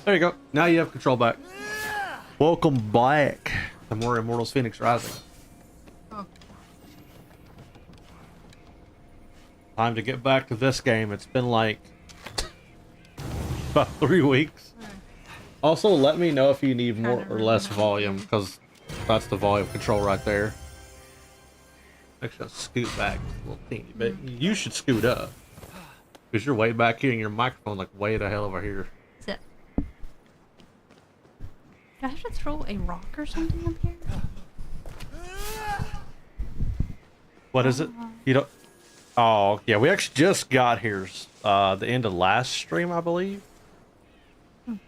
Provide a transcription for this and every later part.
There you go. Now you have control back. Welcome back to more Immortals Fenyx Rising. Oh. Time to get back to this game. It's been like about 3 weeks. Right. Also, let me know if you need more Trying to or less remember. volume, because that's the volume control right there. Actually, I'll scoot back a little teeny bit. You should scoot up, because you're way back here and your microphone like way the hell over here. That's it. Do I have to throw a rock or something up here? What is it? You don't... Oh, yeah, we actually just got here the end of last stream, I believe. There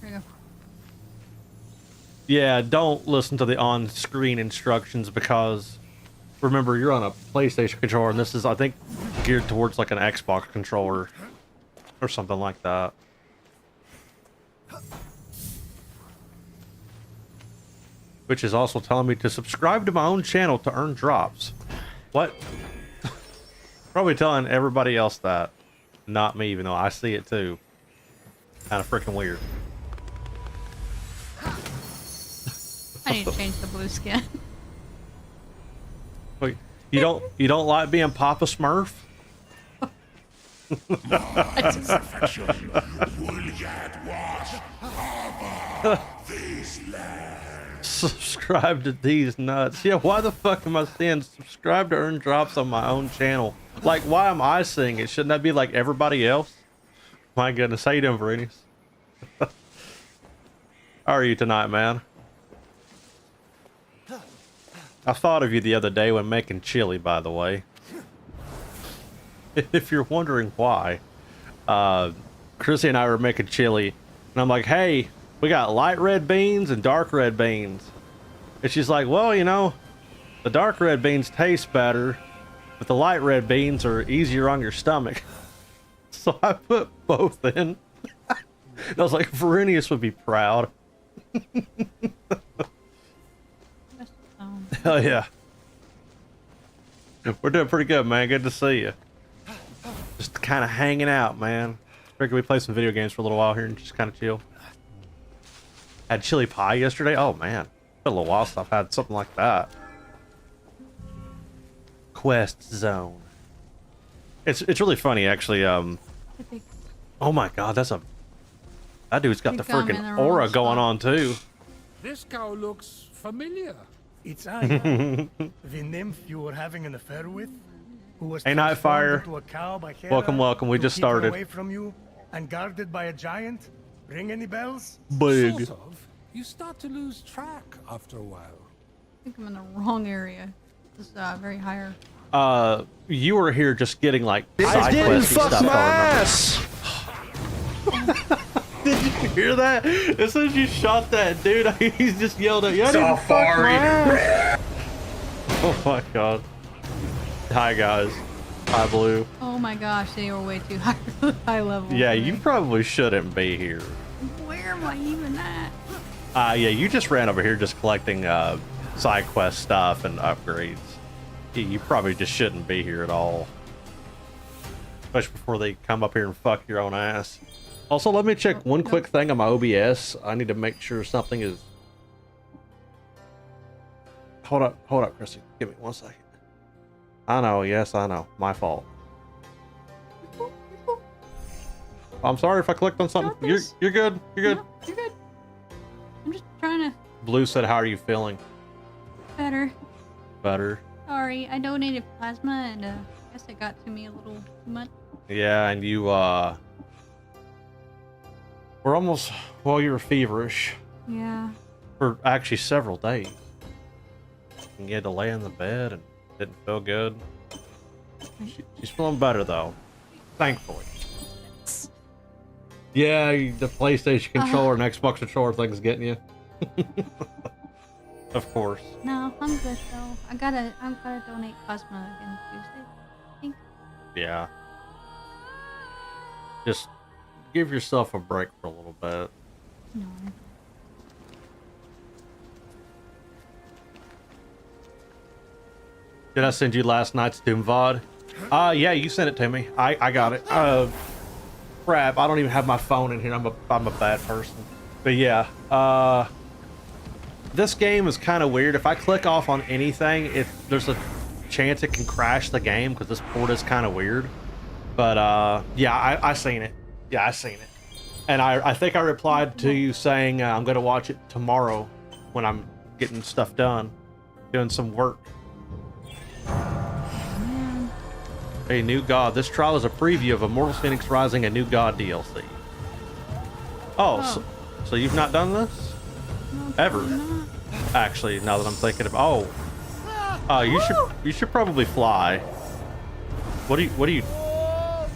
you go. Yeah, don't listen to the on-screen instructions because remember, you're on a PlayStation controller and this is, I think, geared towards like an Xbox controller or something like that. Which is also telling me to subscribe to my own channel to earn drops. What? Probably telling everybody else that. Not me, even though I see it too. Kind of freaking weird. I need to change the blue skin. Wait, you don't like being Papa Smurf? Subscribe to these nuts. Yeah, why the fuck am I saying subscribe to earn drops on my own channel? Like, why am I saying it? Shouldn't that be like everybody else? My goodness, how you doing, Fenyx? How are you tonight, man? I thought of you the other day when making chili, by the way. If you're wondering why, Chrissy and I were making chili, and I'm like, hey, we got light red beans and dark red beans. And she's like, well, you know, the dark red beans taste better, but the light red beans are easier on your stomach. So I put both in. And I was like, Fenyx would be proud. Hell yeah. We're doing pretty good, man. Good to see you. Just kind of hanging out, man. Figured we play some video games for a little while here and just kind of chill. Had chili pie yesterday. Oh man, been a little while since I've had something like that. Quest zone. It's really funny actually. Oh my god, that dude's got the freaking aura going on too. This cow looks familiar. It's I, the nymph you were having an affair with, who was Hey, transformed Nightfire. into a cow by Hera Welcome. We to just keep her started. away from you and guarded by a giant. Ring any bells? Big. Sort of. You start to lose track after a while. I think I'm in the wrong area. This is very higher. You were here just getting like I side didn't questy fuck stuff. my I remember. ass. Did you hear that? As soon as you shot that dude, he's just yelled at you. I didn't fuck Safari. my ass. Oh my god. Hi guys. Hi Blue. Oh my gosh, they were way too high level. Yeah, for you me. probably shouldn't be here. Where am I even at? Yeah, you just ran over here just collecting side quest stuff and upgrades. You probably just shouldn't be here at all. Especially before they come up here and fuck your own ass. Also, let me check one quick thing on my OBS. I need to make sure something is... Hold up, Chrissy. Give me 1 second. I know, yes, I know. My fault. I'm sorry if I clicked on something. Got this. You're good. You're good. No, you're good. I'm just trying to Blue said, how are you feeling? better. Better. Sorry, I donated plasma and I guess it got to me a little too much. Yeah, and you, we're almost, well, you were feverish Yeah. for actually several days. And you had to lay in the bed and didn't feel good. She's feeling better, though. Thankfully. Yeah, the PlayStation controller and Xbox controller thing's getting you. Of course. No, I'm good though. I gotta donate plasma again Tuesday. I think. Yeah. Just give yourself a break for a little bit. No. Did I send you last night's Doom VOD? Yeah, you sent it to me. I got it. Crap, I don't even have my phone in here. I'm a bad person. But yeah, this game is kind of weird. If I click off on anything, there's a chance it can crash the game because this port is kind of weird. But yeah, I seen it. Yeah, I seen it. And I think I replied to you saying I'm going to watch it tomorrow when I'm getting stuff done, doing some work. Man. A new god. This trial is a preview of Immortals Fenyx Rising, a new god DLC. Oh. So you've not done this? No, Ever? not. Actually, now that I'm thinking of, you should probably fly. What do you?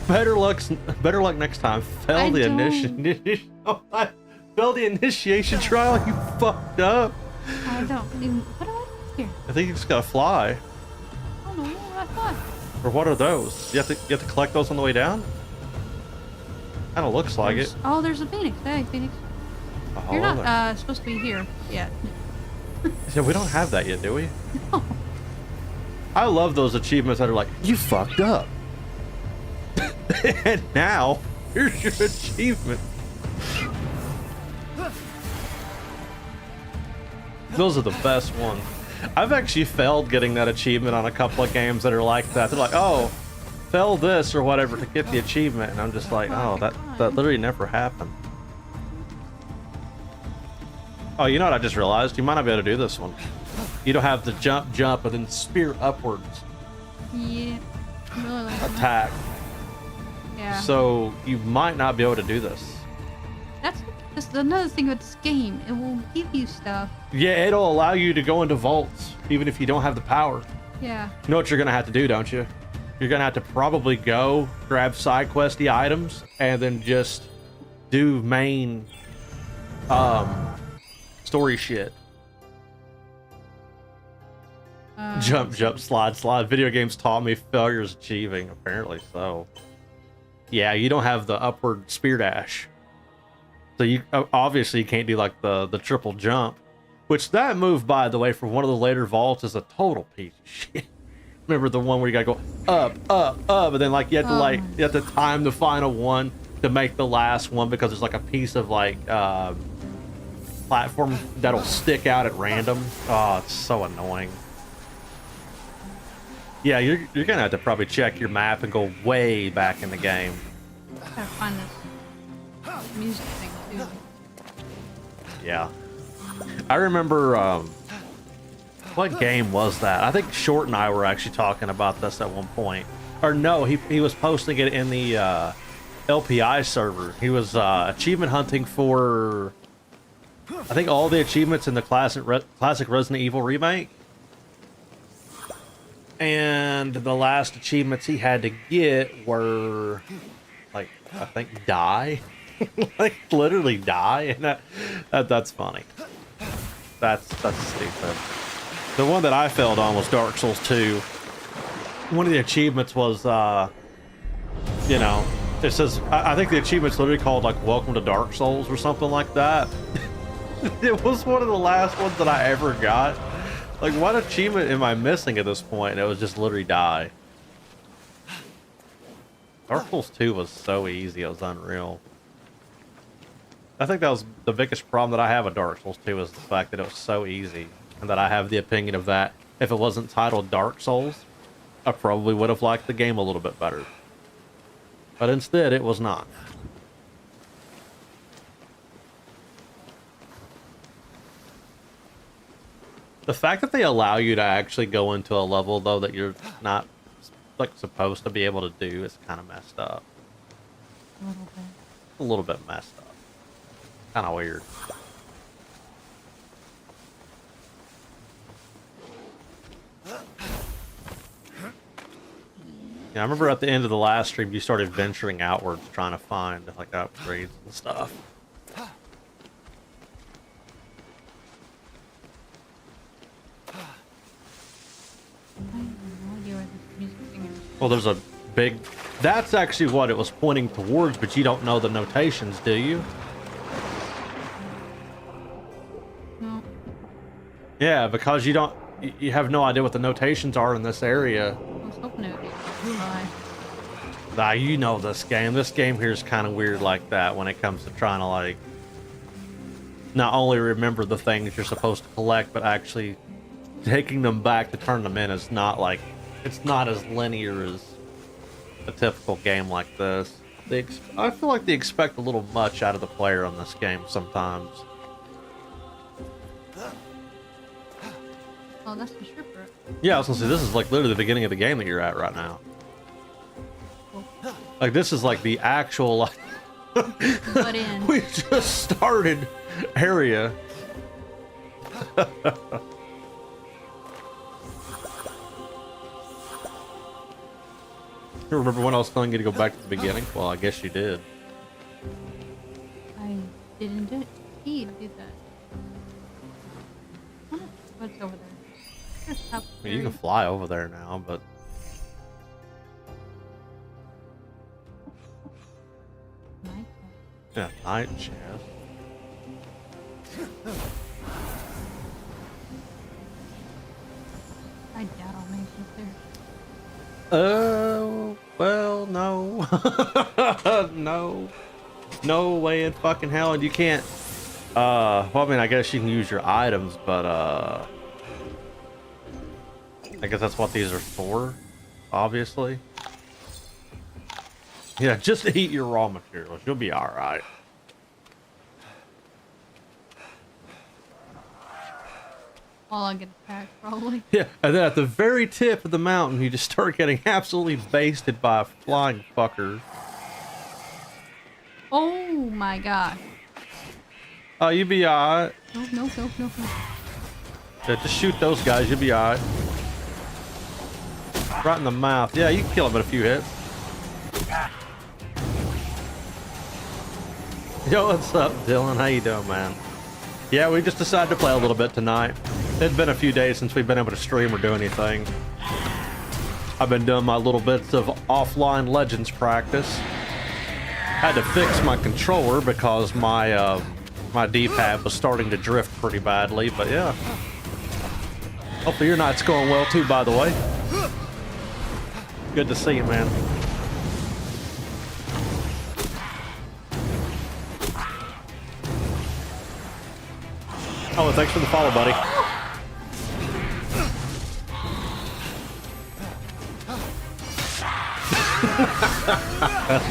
Better luck next time. Fail the initiation. Fail the initiation trial. You fucked up. I don't even. What do I do here? I think you just gotta fly. I don't know what I thought. Or what are those? You have to collect those on the way down. Kind of looks like it. Oh, there's a Phoenix. Hey, Phoenix. Oh, You're not supposed to be here yet. Yeah, we don't have that yet, do we? No. I love those achievements that are like, you fucked up. And now, here's your achievement. Those are the best ones. I've actually failed getting that achievement on a couple of games that are like that. They're like, oh, fail this or whatever to get the achievement. And I'm just like, oh, that literally never happened. Oh, you know what I just realized? You might not be able to do this one. You don't have the jump, and then spear upwards. Yeah. Really like Attack. Yeah. So you might not be able to do this. That's another thing with this game. It will give you stuff. Yeah, it'll allow you to go into vaults, even if you don't have the power. Yeah. You know what you're gonna have to do, don't you? You're gonna have to probably go grab side questy items and then just do main story shit. Jump, slide. Video games taught me failure is achieving. Apparently so. Yeah, you don't have the upward spear dash. So you obviously you can't do like the triple jump. Which that move, by the way, for one of the later vaults is a total piece of shit. Remember the one where you gotta go up, and then like you have to time the final one to make the last one because there's like a piece of like platform that'll stick out at random. Oh, it's so annoying. Yeah, you're gonna have to probably check your map and go way back in the game. Gotta find this music thing too. Yeah. I remember, what game was that? I think Short and I were actually talking about this at one point. Or no, he was posting it in the LPI server. He was achievement hunting for, I think, all the achievements in the classic Resident Evil remake. And the last achievements he had to get were, like, I think, die. Like, literally die. And that's funny. That's stupid. The one that I failed on was Dark Souls 2. One of the achievements was, you know, it says, I think the achievement's literally called, like, Welcome to Dark Souls or something like that. It was one of the last ones that I ever got. Like, what achievement am I missing at this point? And it was just literally die. Dark Souls 2 was so easy, it was unreal. I think that was the biggest problem that I have with Dark Souls 2 is the fact that it was so easy. And that I have the opinion of that. If it wasn't titled Dark Souls, I probably would have liked the game a little bit better. But instead, it was not. The fact that they allow you to actually go into a level, though, that you're not, like, supposed to be able to do is kind of messed up. A little bit. A little bit messed up. Kind of weird. Yeah, I remember at the end of the last stream, you started venturing outwards, trying to find, like, upgrades and stuff. Well, there's a big... That's actually what it was pointing towards, but you don't know the notations, do you? No. Yeah, because you don't... You have no idea what the notations are in this area. I was hoping it would be fine. Nah, you know this game. This game here is kind of weird like that when it comes to trying to, like, not only remember the things you're supposed to collect, but actually taking them back to turn them in is not, like, it's not as linear as a typical game like this. I feel like they expect a little much out of the player on this game sometimes. Oh, that's the stripper. Yeah, I was gonna say, this is like literally the beginning of the game that you're at right now. Like, this is like the actual, like, Butt in. we just started area. You remember when I was telling you to go back to the beginning? Well, I guess you did. I didn't do it. He did that. What's over there? Just up I mean, you can fly over there now, but Nice. yeah, night chest. I doubt I'll make it there. Well, no. No. No way in fucking hell. And you can't, well, I mean, I guess you can use your items, but, I guess that's what these are for, obviously. Yeah, just eat your raw materials. You'll be alright. While I get attacked, probably. Yeah, and then at the very tip of the mountain, you just start getting absolutely basted by a flying fucker. Oh my god. Oh, you'll be alright. No. Yeah, just shoot those guys, you'll be alright. Right in the mouth. Yeah, you can kill him in a few hits. Yo, what's up, Dylan? How you doing, man? Yeah, we just decided to play a little bit tonight. It's been a few days since we've been able to stream or do anything. I've been doing my little bits of offline Legends practice. Had to fix my controller because my my D-pad was starting to drift pretty badly, but yeah. Hopefully your night's going well too, by the way. Good to see you, man. Oh, thanks for the follow, buddy. That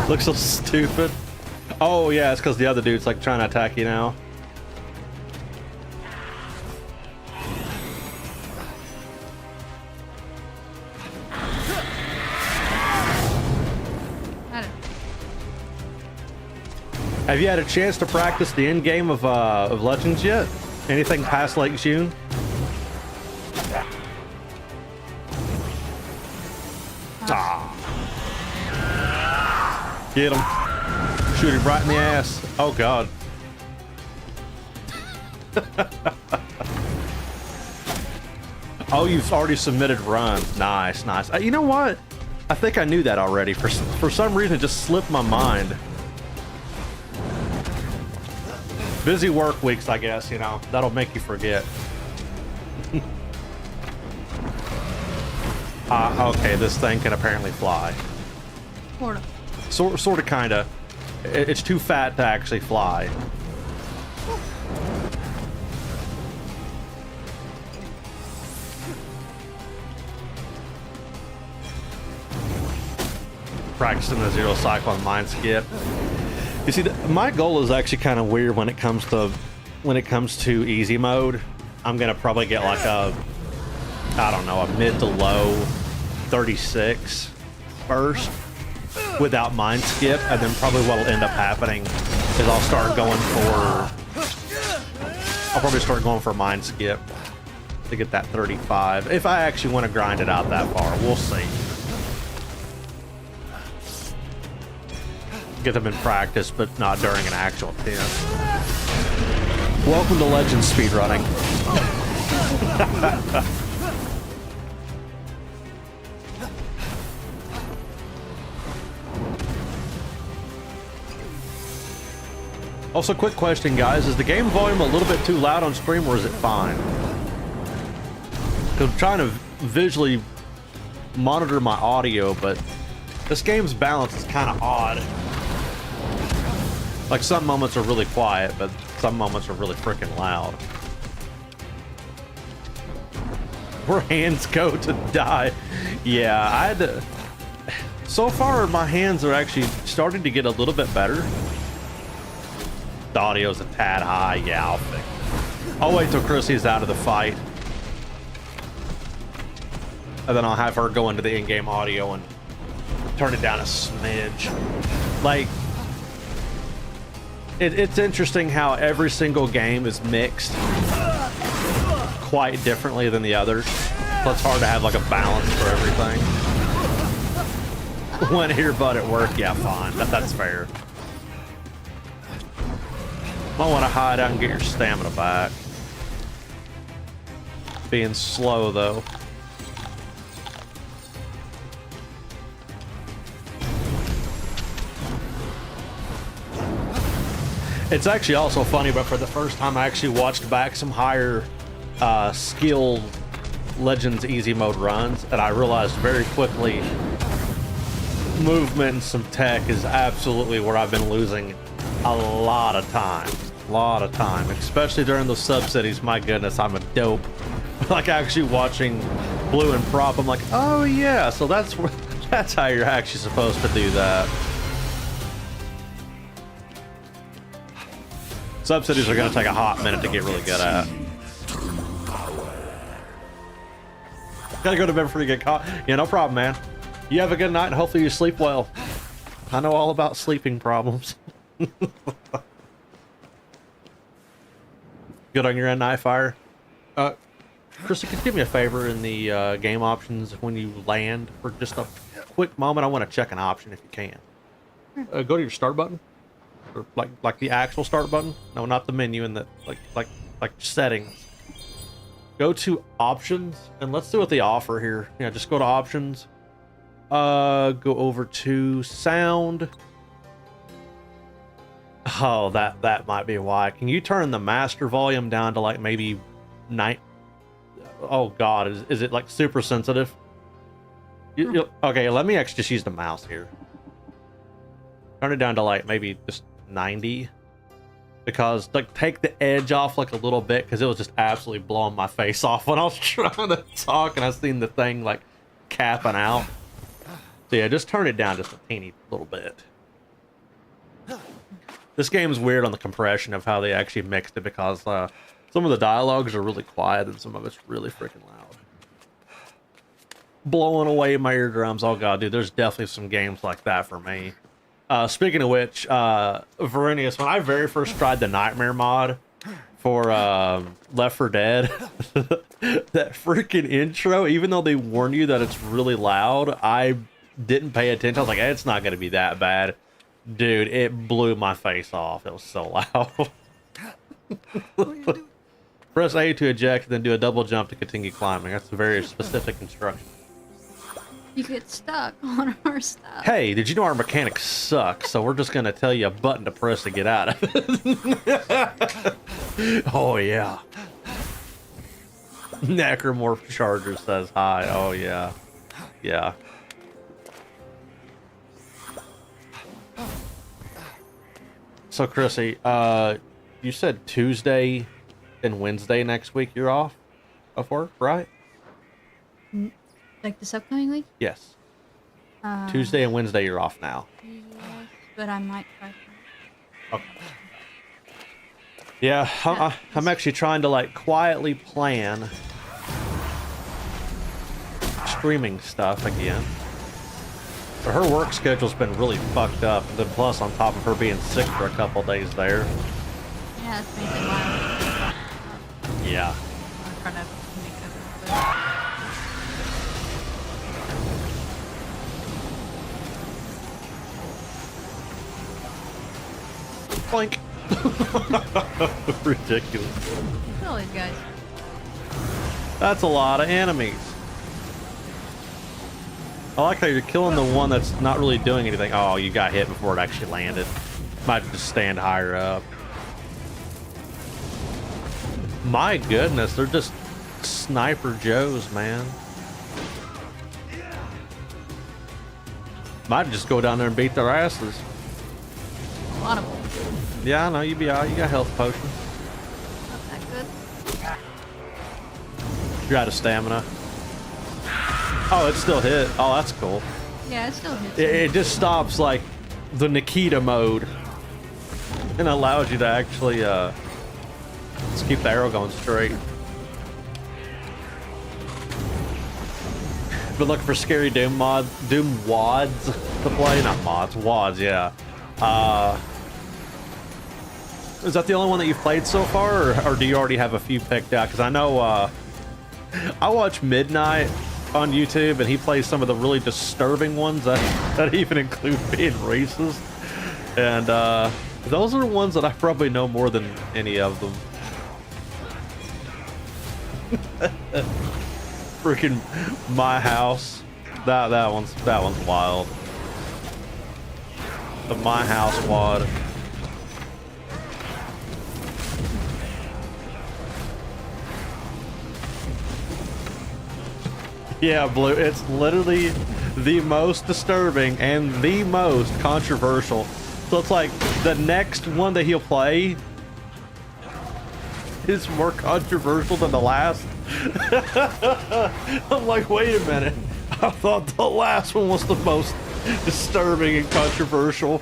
looks so stupid. Oh yeah, it's because the other dude's like trying to attack you now. Have you had a chance to practice the end game of Legends yet? Anything past Lake June? Ah. Get him. Shoot him right in the ass. Oh god. Oh, you've already submitted run. Nice, nice. You know what? I think I knew that already. For some reason, it just slipped my mind. Busy work weeks, I guess, you know. That'll make you forget. Okay, this thing can apparently fly. Sort of, kinda. It's too fat to actually fly. Practicing the zero cyclone mind skip. You see, my goal is actually kind of weird when it comes to easy mode. I'm gonna probably get like a, I don't know, a mid to low 36 first without mind skip, and then probably what'll end up happening is I'll probably start going for mind skip to get that 35. If I actually want to grind it out that far, we'll see. Get them in practice, but not during an actual test. Welcome to Legends speedrunning. Also, quick question, guys. Is the game volume a little bit too loud on stream, or is it fine? Because I'm trying to visually monitor my audio, but this game's balance is kind of odd. Like some moments are really quiet, but some moments are really freaking loud. Where hands go to die. Yeah, I had to... So far, my hands are actually starting to get a little bit better. The audio's a tad high. Yeah, I'll fix it. I'll wait till Chrissy's out of the fight. And then I'll have her go into the in-game audio and turn it down a smidge. Like, it's interesting how every single game is mixed quite differently than the others. So it's hard to have like a balance for everything. One earbud at work, yeah, fine. That's fair. Might want to hide out and get your stamina back. Being slow though. It's actually also funny, but for the first time I actually watched back some higher skill Legends easy mode runs, and I realized very quickly movement and some tech is absolutely where I've been losing a lot of time. Especially during those sub-cities. My goodness, I'm a dope. Like actually watching Blue and Prop, I'm like, oh yeah, so that's how you're actually supposed to do that. Sub-cities are going to take a hot minute to get really good at. Gotta go to bed before you get caught. Yeah, no problem, man. You have a good night and hopefully you sleep well. I know all about sleeping problems. Good on your end, Nightfire. Krista, could you do me a favor in the game options when you land for just a quick moment? I want to check an option if you can. Go to your start button, or like the actual start button. No, not the menu in the like settings. Go to options and let's see what they offer here. Yeah, just go to options. Go over to sound. Oh, that might be why. Can you turn the master volume down to like maybe 9? Oh God, is it like super sensitive? Okay, let me actually just use the mouse here. Turn it down to like maybe just 90. Because like take the edge off like a little bit, because it was just absolutely blowing my face off when I was trying to talk and I seen the thing like capping out. So yeah, just turn it down just a teeny little bit. This game's weird on the compression of how they actually mixed it, because some of the dialogues are really quiet and some of it's really freaking loud. Blowing away my eardrums. Oh God, dude, there's definitely some games like that for me. Speaking of which, Verenius, when I very first tried the Nightmare mod for Left 4 Dead, that freaking intro, even though they warn you that it's really loud, I didn't pay attention. I was like, hey, it's not going to be that bad. Dude, it blew my face off. It was so loud. Press A to eject, then do a double jump to continue climbing. That's a very specific instruction. You get stuck on our stuff. Hey, did you know our mechanics suck? So we're just gonna tell you a button to press to get out of it. Oh yeah. Necromorph Charger says hi. Oh yeah. Yeah. So Chrissy, you said Tuesday and Wednesday next week you're off of work, right? Like this upcoming week? Yes. Tuesday and Wednesday you're off now. Yes, but I might try. Okay. Yeah, I'm actually trying to like quietly plan streaming stuff again. But her work schedule's been really fucked up, and then plus on top of her being sick for a couple days there. Yeah, that's basically why Yeah. I'm trying to make it over. Blink. Ridiculous. Look at all these guys. That's a lot of enemies. I like how you're killing the one that's not really doing anything. Oh, you got hit before it actually landed. Might just stand higher up. My goodness, they're just Sniper Joes, man. Might just go down there and beat their asses. A lot of them. Yeah, I know, you be alright. You got health potions. Not that good. You're out of stamina. Oh, it still hit. Oh, that's cool. Yeah, it still hits. It just stops like the Nikita mode and allows you to actually just keep the arrow going straight. Been looking for scary Doom wads to play, not mods, wads. Yeah. Is that the only one that you've played so far, or do you already have a few picked out? Because I know I watch Midnight on YouTube, and he plays some of the really disturbing ones that even include being racist. And those are ones that I probably know more than any of them. Freaking My House. That one's wild. The My House wad. Yeah, Blue, it's literally the most disturbing and the most controversial. So it's like the next one that he'll play is more controversial than the last. I'm like, wait a minute. I thought the last one was the most disturbing and controversial.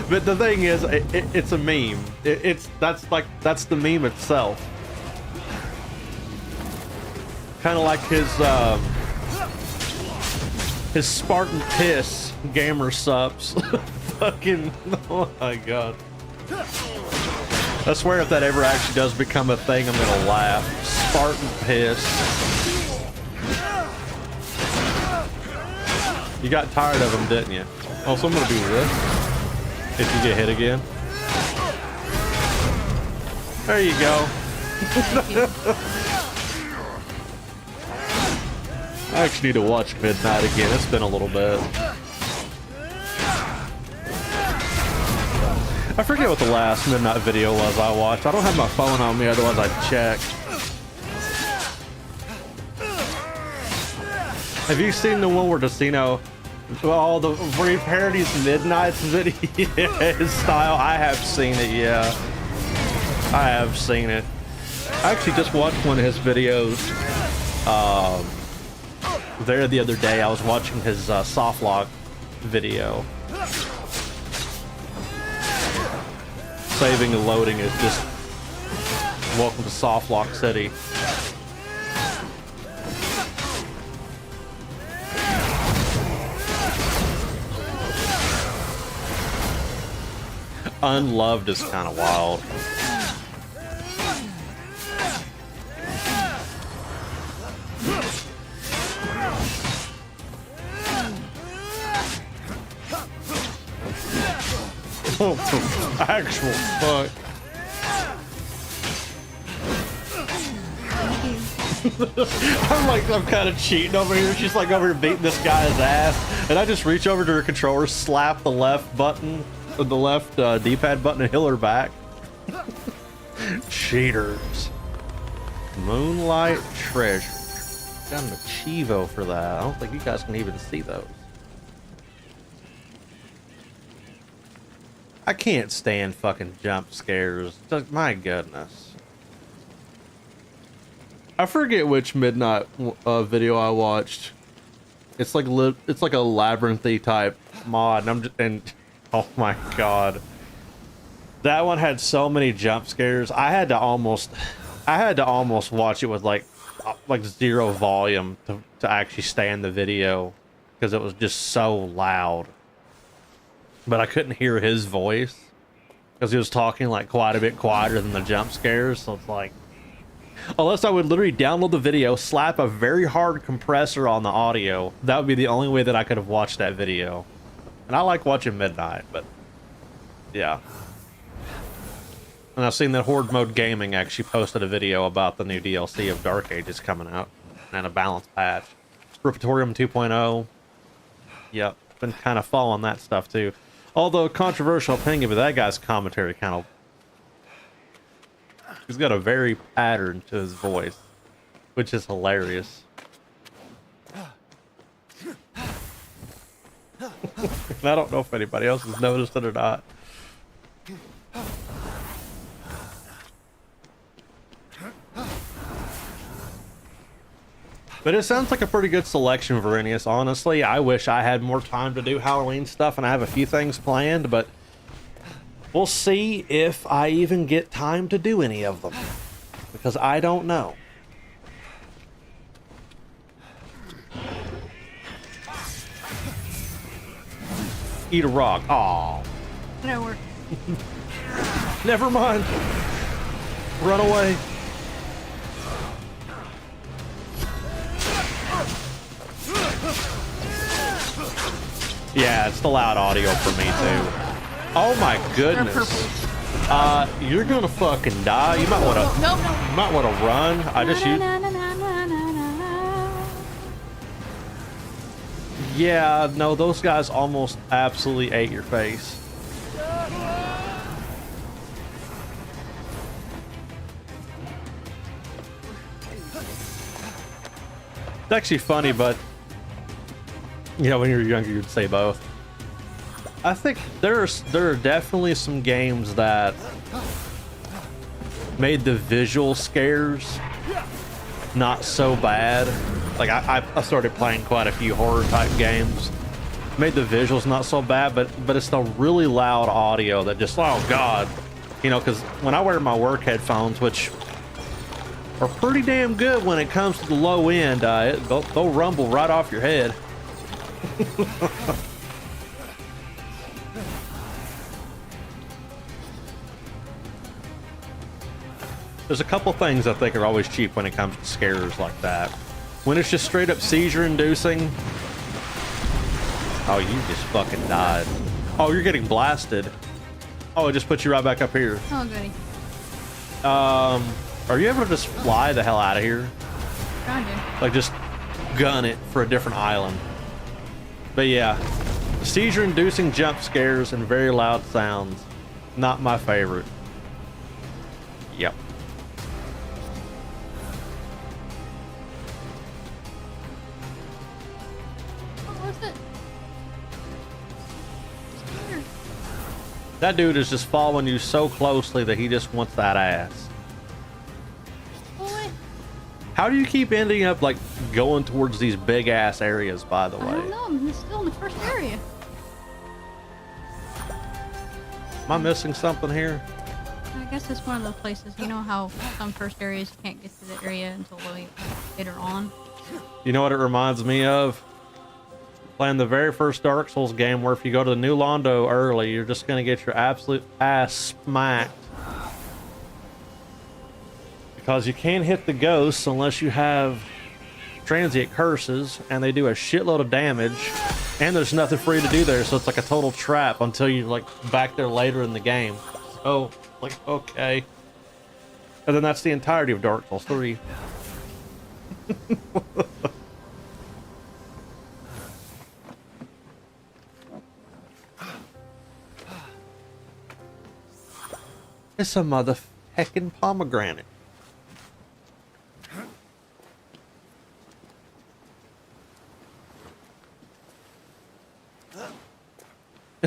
But the thing is, it's a meme. That's the meme itself. Kind of like his Spartan piss gamer subs. Fucking, oh my god. I swear if that ever actually does become a thing, I'm gonna laugh. Spartan piss. You got tired of them, didn't you? Also, I'm gonna do this. If you get hit again. There you go. I actually need to watch Midnight again. It's been a little bit. I forget what the last Midnight video was I watched. I don't have my phone on me, otherwise I'd check. Have you seen the one where Decino, where he parodies Midnight's video his style? I have seen it, yeah. I have seen it. I actually just watched one of his videos there the other day. I was watching his softlock video. Saving and loading is just welcome to Softlock City. Unloved is kind of wild. Oh, for actual fuck. I'm kind of cheating over here. She's like over here beating this guy's ass. And I just reach over to her controller, slap the left button, the left D-pad button, and heal her back. Cheaters. Moonlight Treasure. Got an Achievo for that. I don't think you guys can even see those. I can't stand fucking jump scares. My goodness. I forget which Midnight video I watched. It's like a labyrinthy type mod, and oh my god, that one had so many jump scares. I had to almost watch it with like zero volume to actually stay in the video because it was just so loud. But I couldn't hear his voice because he was talking like quite a bit quieter than the jump scares. So it's like, unless I would literally download the video, slap a very hard compressor on the audio, that would be the only way that I could have watched that video. And I like watching Midnight, but yeah. And I've seen that Horde Mode Gaming actually posted a video about the new DLC of Dark Ages coming out and a balance patch. Repertorium 2.0. Yep, been kind of following that stuff too. Although controversial opinion, but that guy's commentary kind of... He's got a very pattern to his voice, which is hilarious. And I don't know if anybody else has noticed it or not. But it sounds like a pretty good selection, Verenius. Honestly, I wish I had more time to do Halloween stuff, and I have a few things planned, but we'll see if I even get time to do any of them. Because I don't know. Eat a rock. Aw. That worked. Never mind. Run away. Yeah, it's the loud audio for me too. Oh my goodness. You're gonna fucking die. You might wanna. No. You might wanna run. I just used. Yeah, no, those guys almost absolutely ate your face. It's actually funny, but you know, when you're younger, you'd say both. I think there are definitely some games that made the visual scares not so bad. Like I started playing quite a few horror type games. Made the visuals not so bad, but it's the really loud audio that just, oh god, you know, because when I wear my work headphones, which are pretty damn good when it comes to the low end, they'll rumble right off your head. There's a couple things I think are always cheap when it comes to scares like that. When it's just straight up seizure inducing. Oh, you just fucking died. Oh, you're getting blasted. Oh, it just put you right back up here. Oh, goody. Are you able to just fly the hell out of here? Trying to. Like just gun it for a different island. But yeah, seizure inducing jump scares and very loud sounds. Not my favorite. Yep. That dude is just following you so closely that he just wants that ass. Boy. How do you keep ending up like going towards these big ass areas, by the way? I don't know. I'm still in the first area. Am I missing something here? I guess it's one of those places. You know how some first areas you can't get to the area until later on. You know what it reminds me of? Playing the very first Dark Souls game where if you go to the New Londo early, you're just going to get your absolute ass smacked. Because you can't hit the ghosts unless you have transient curses, and they do a shitload of damage, and there's nothing for you to do there, so it's like a total trap until you're like back there later in the game. So, like, okay. And then that's the entirety of Dark Souls 3. It's a motherfucking pomegranate.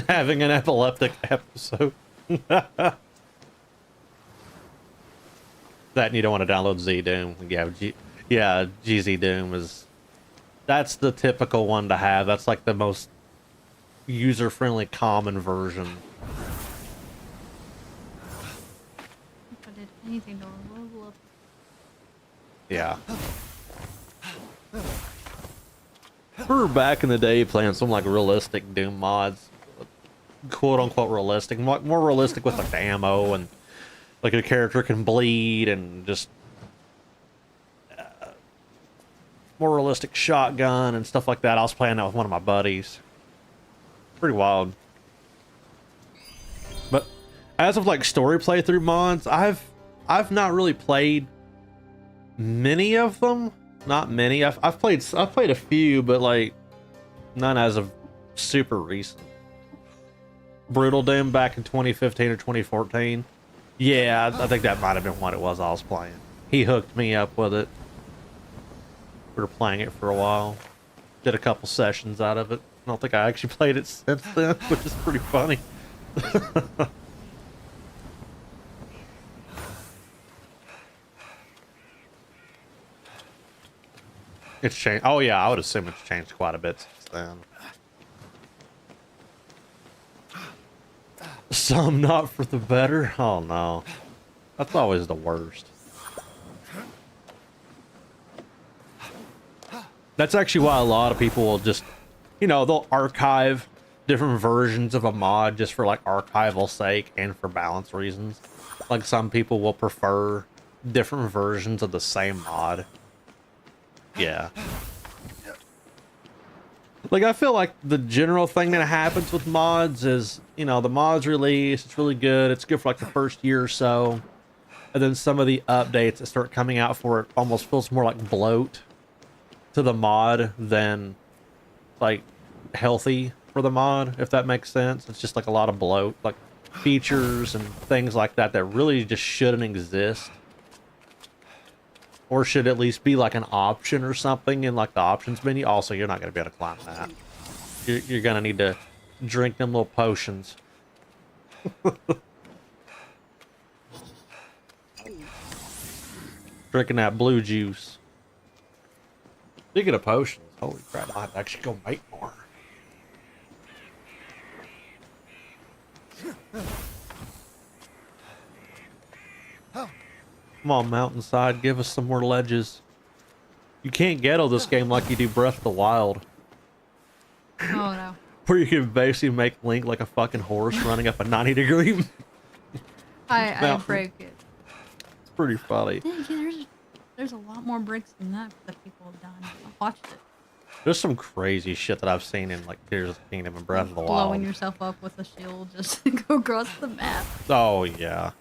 Having an epileptic episode. That and you don't want to download Z Doom. Yeah, GZ Doom is... That's the typical one to have. That's like the most user-friendly common version. If I did anything to level up. Yeah. We were back in the day playing some like realistic Doom mods. Quote unquote realistic. More realistic with like the ammo and like a character can bleed and just more realistic shotgun and stuff like that. I was playing that with one of my buddies. Pretty wild. But as of like story playthrough mods, I've not really played many of them. Not many. I've played a few, but like none as of super recent. Brutal Doom back in 2015 or 2014. Yeah, I think that might have been what it was I was playing. He hooked me up with it. We were playing it for a while. Did a couple sessions out of it. I don't think I actually played it since then, which is pretty funny. It's changed. Oh yeah, I would assume it's changed quite a bit since then. Some not for the better. Oh no, that's always the worst. That's actually why a lot of people will just, you know, they'll archive different versions of a mod just for like archival sake and for balance reasons. Like some people will prefer different versions of the same mod. Yeah. Like I feel like the general thing that happens with mods is, you know, the mod's release, it's really good. It's good for like the first year or so. And then some of the updates that start coming out for it almost feels more like bloat to the mod than like healthy for the mod, if that makes sense. It's just like a lot of bloat, like features and things like that that really just shouldn't exist. Or should at least be like an option or something in like the options menu. Also, you're not going to be able to climb that. You're going to need to drink them little potions. Drinking that blue juice. Speaking of potions, holy crap, I'll have to actually go make more. Come on, Mountainside, give us some more ledges. You can't ghetto this game like you do Breath of the Wild. Oh no. Where you can basically make Link like a fucking horse running up a 90-degree. I break it. It's pretty funny. Yeah, there's a lot more breaks than that people have done. I've watched it. There's some crazy shit that I've seen in like Tears of the Kingdom and Breath of the Wild. Blowing yourself up with a shield just to go across the map. Oh yeah.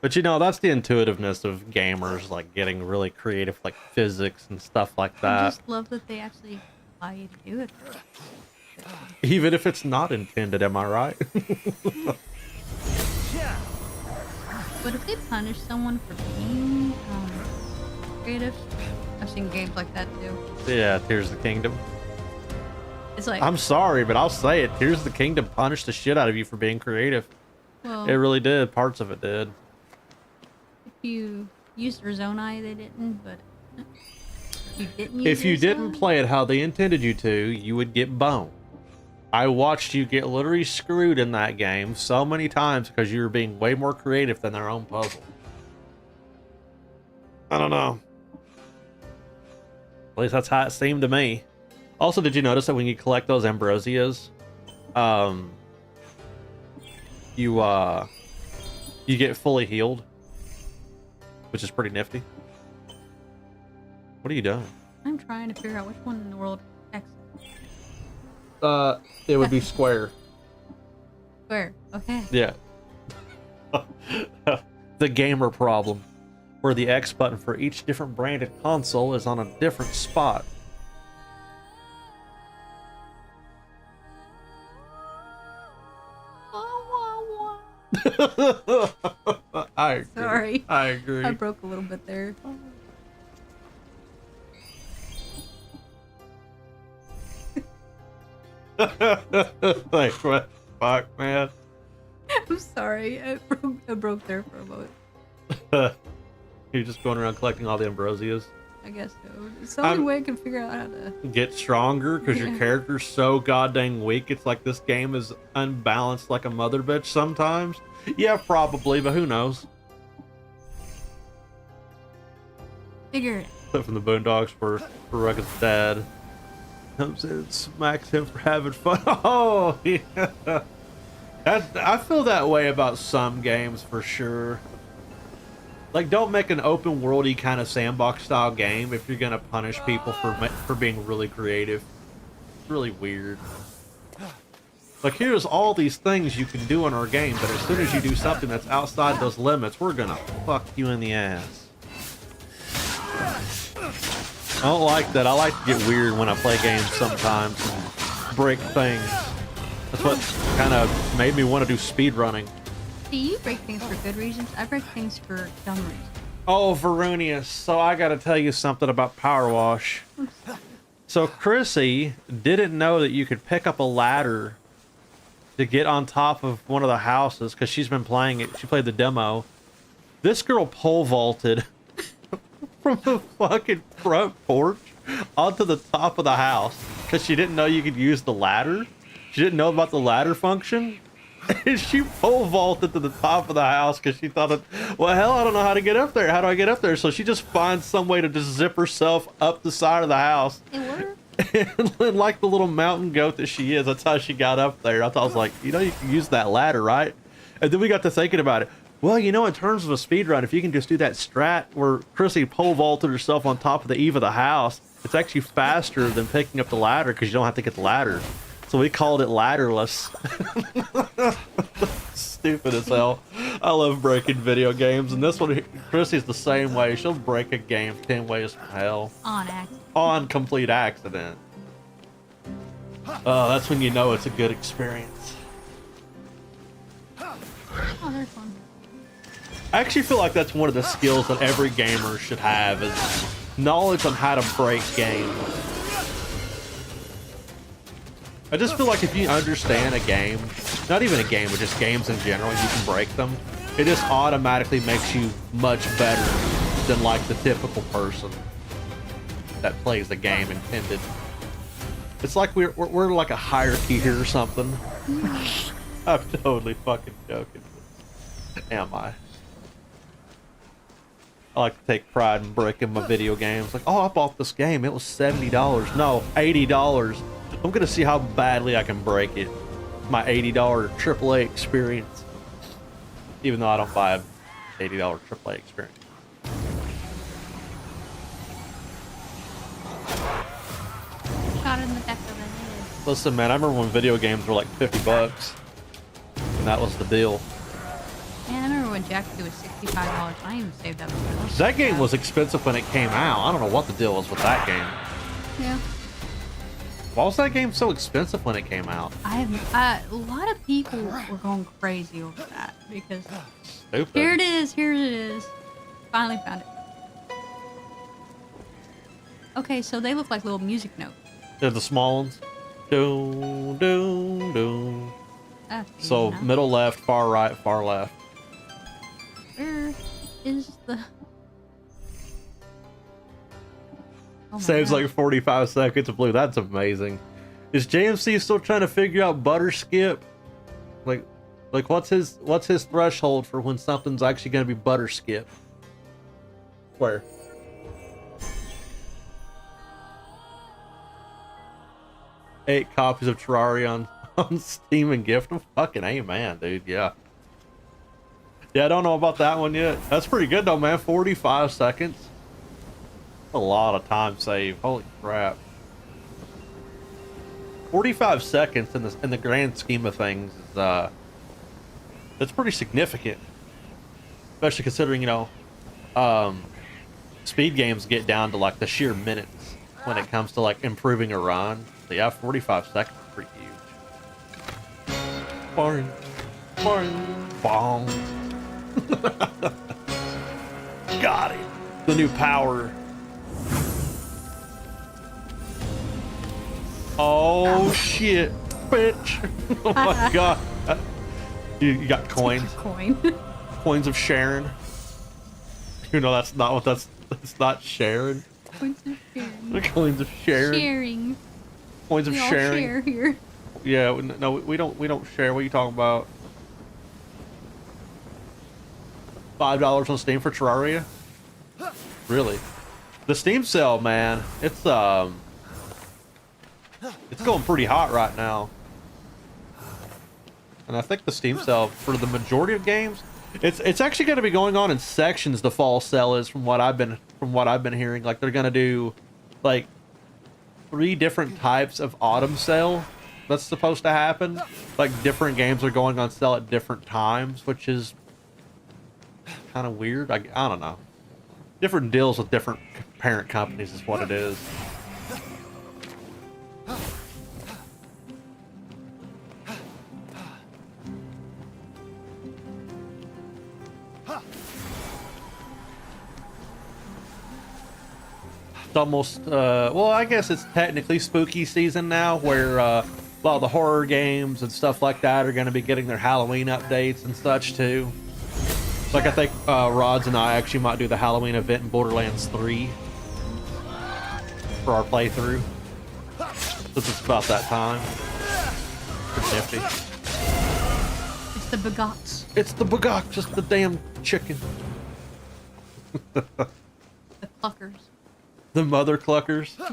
But you know, that's the intuitiveness of gamers, like getting really creative, like physics and stuff like that. I just love that they actually allow you to do it. Even if it's not intended, am I right? But if they punish someone for being creative, I've seen games like that too. Yeah, Tears of the Kingdom. It's like, I'm sorry, but I'll say it. Tears of the Kingdom punished the shit out of you for being creative. well, It really did. Parts of it did. if you used Rezonai, they didn't, but If you didn't play it how they intended you to, you would get boned. I watched you get literally screwed in that game so many times because you were being way more creative than their own puzzle. I don't know. At least that's how it seemed to me. Also, did you notice that when you collect those ambrosias, you get fully healed, which is pretty nifty. What are you doing? I'm trying to figure out which one in the world X. It would be square. Where? Okay. Yeah. The gamer problem, where the X button for each different branded console is on a different spot. I agree. Sorry. I agree. I broke a little bit there. Like, what the fuck, man? I'm sorry. I broke there for a moment. You're just going around collecting all the ambrosias. I guess so. It's the only way I can figure out how to Get stronger because your Yeah. character's so goddamn weak. It's like this game is unbalanced like a mother bitch sometimes. Yeah, probably, but who knows? figure it. Except from the Boondocks for Rugged's dad. Comes in and smacks him for having fun. Oh, yeah. I feel that way about some games for sure. Like, don't make an open worldy kind of sandbox style game if you're gonna punish people for being really creative. It's really weird. Like, here's all these things you can do in our game, but as soon as you do something that's outside those limits, we're gonna fuck you in the ass. I don't like that. I like to get weird when I play games sometimes and break things. That's what kind of made me want to do speed running. See, you break things for good reasons. I break things for dumb reasons. Oh, Varunius. So I got to tell you something about Power Wash. So Chrissy didn't know that you could pick up a ladder to get on top of one of the houses because she's been playing it. She played the demo. This girl pole vaulted from the fucking front porch onto the top of the house because she didn't know you could use the ladder. She didn't know about the ladder function. And she pole vaulted to the top of the house because she thought, well, hell, I don't know how to get up there. How do I get up there? So she just finds some way to just zip herself up the side of the house. It worked. And like the little mountain goat that she is, that's how she got up there. I thought, I was like, you know, you can use that ladder, right? And then we got to thinking about it. Well, you know, in terms of a speed run, if you can just do that strat where Chrissy pole vaulted herself on top of the eave of the house, it's actually faster than picking up the ladder because you don't have to get the ladder. So we called it ladderless. Stupid as hell. I love breaking video games, and this one, Chrissy's the same way. She'll break a game 10 ways from hell. On accident. On complete accident. Oh, that's when you know it's a good experience. Oh, there's one. I actually feel like that's one of the skills that every gamer should have is knowledge on how to break games. I just feel like if you understand a game, not even a game, but just games in general, you can break them. It just automatically makes you much better than like the typical person that plays the game intended. It's like we're like a hierarchy here or something. I'm totally fucking joking. Am I? I like to take pride in breaking my video games. Like, oh, I bought this game. It was $70. No, $80. I'm gonna see how badly I can break it. My $80 AAA experience. Even though I don't buy a $80 AAA experience. Shot in the back of the head. Listen, man, I remember when video games were like $50. And that was the deal. Man, I remember when Jack 2 was $65. I even saved up for those. That game was expensive when it came out. I don't know what the deal was with that game. Yeah. Why was that game so expensive when it came out? A lot of people were going crazy over that because Stupid. here it is. Finally found it. Okay, so they look like little music notes. They're the small ones. Doom, doom, doom. So No. middle left, far right, far left. Where is the... Oh my Saves God. like 45 seconds of blue. That's amazing. Is JMC still trying to figure out butter skip? Like what's his threshold for when something's actually going to be butter skip? Where? Eight copies of Terraria on Steam and gift them. Fucking amen, dude. Yeah. Yeah, I don't know about that one yet. That's pretty good though, man. 45 seconds. A lot of time saved. Holy crap. 45 seconds in the grand scheme of things is that's pretty significant. Especially considering, you know, speed games get down to like the sheer minutes when it comes to like improving a run. So yeah, 45 seconds is pretty huge. Boing, boing, bong. Got it. The new power. Oh shit, bitch. Oh my god. You got coins. Coin. Coins of Sharon. You know that's not what that's not Sharon. Coins of sharing. The coins of Sharon. Sharing. Coins of We all sharing. share here. Yeah, no, we don't share. What are you talking about? $5 on Steam for Terraria? Really? The Steam sale, man. It's going pretty hot right now. And I think the Steam sale for the majority of games, it's actually going to be going on in sections. The fall sale is from what I've been hearing. Like they're going to do like 3 different types of autumn sale that's supposed to happen. Like different games are going on sale at different times, which is kind of weird. I don't know. Different deals with different parent companies is what it is. It's almost, well, I guess it's technically spooky season now, where a lot of the horror games and stuff like that are going to be getting their Halloween updates and such too. Like I think Rods and I actually might do the Halloween event in Borderlands 3 for our playthrough, since it's about that time. Pretty nifty. It's the Bagots. It's the Bagok, just the damn chicken. The Cluckers. The mother cluckers. Yeah.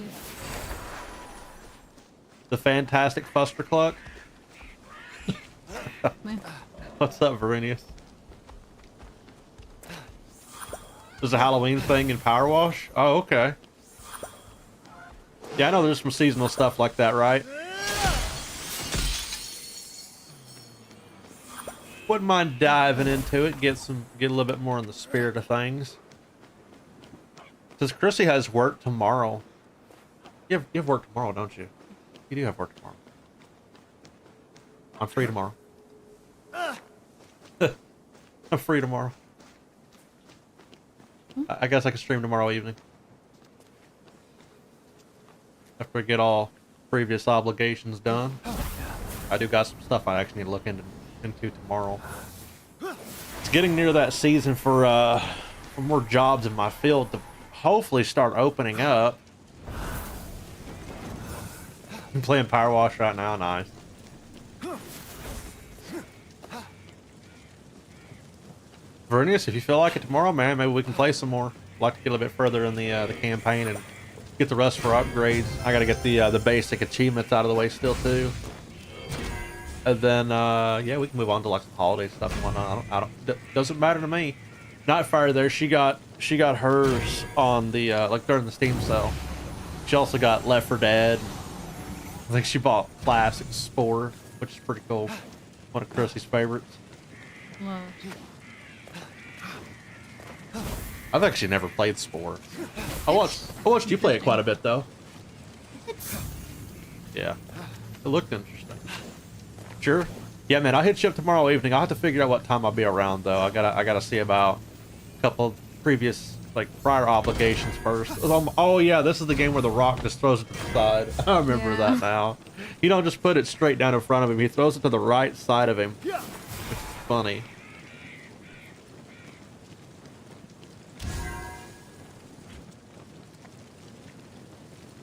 The fantastic Fuster Cluck. Man. What's up, Verenius? There's a Halloween thing in Power Wash? Oh, okay. Yeah, I know there's some seasonal stuff like that, right? Wouldn't mind diving into it, get a little bit more in the spirit of things. Because Chrissy has work tomorrow. You have work tomorrow, don't you? You do have work tomorrow. I'm free tomorrow. I'm free tomorrow. I guess I can stream tomorrow evening. After we get all previous obligations done. I do got some stuff I actually need to look into tomorrow. It's getting near that season for more jobs in my field to hopefully start opening up. I'm playing Power Wash right now, nice. Vernius, if you feel like it tomorrow, man, maybe we can play some more. I'd like to get a little bit further in the campaign and get the rest for upgrades. I gotta get the basic achievements out of the way still too. And then yeah, we can move on to like some holiday stuff and whatnot. Doesn't matter to me. Nightfire there, she got hers on the like during the Steam sale. She also got Left 4 Dead. I think she bought Classic Spore, which is pretty cool. One of Chrissy's favorites. Love. I've actually never played Spore. I watched you play it quite a bit though. Yeah, it looked interesting. Sure. Yeah, man, I'll hit you up tomorrow evening. I'll have to figure out what time I'll be around though. I gotta see about a couple of previous prior obligations first. Oh yeah, this is the game where the Rock just throws it to the side. I remember that now. You don't just put it straight down in front of him. He throws it to the right side of him. Which is funny.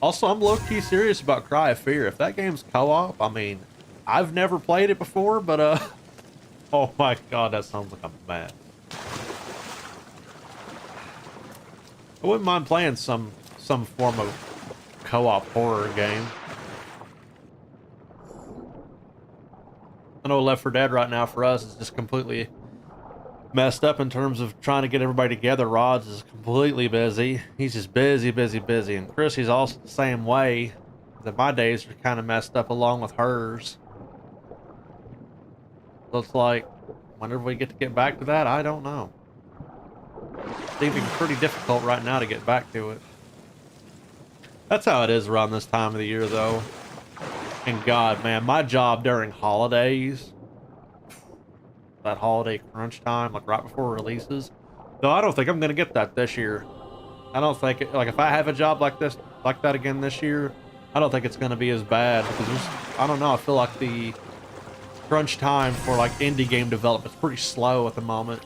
Also, I'm low-key serious about Cry of Fear. If that game's co-op, I mean, I've never played it before, but oh my god, that sounds like a mess. I wouldn't mind playing some form of co-op horror game. I know Left 4 Dead right now for us is just completely messed up in terms of trying to get everybody together. Rods is completely busy. He's just busy. And Chrissy's also the same way. That my days are kind of messed up along with hers. So it's like, whenever we get back to that, I don't know. It's even pretty difficult right now to get back to it. That's how it is around this time of the year, though. And God, man, my job during holidays, that holiday crunch time, like right before releases, though I don't think I'm gonna get that this year. I don't think it, like if I have a job like that again this year, I don't think it's gonna be as bad because I don't know. I feel like the crunch time for like indie game development is pretty slow at the moment.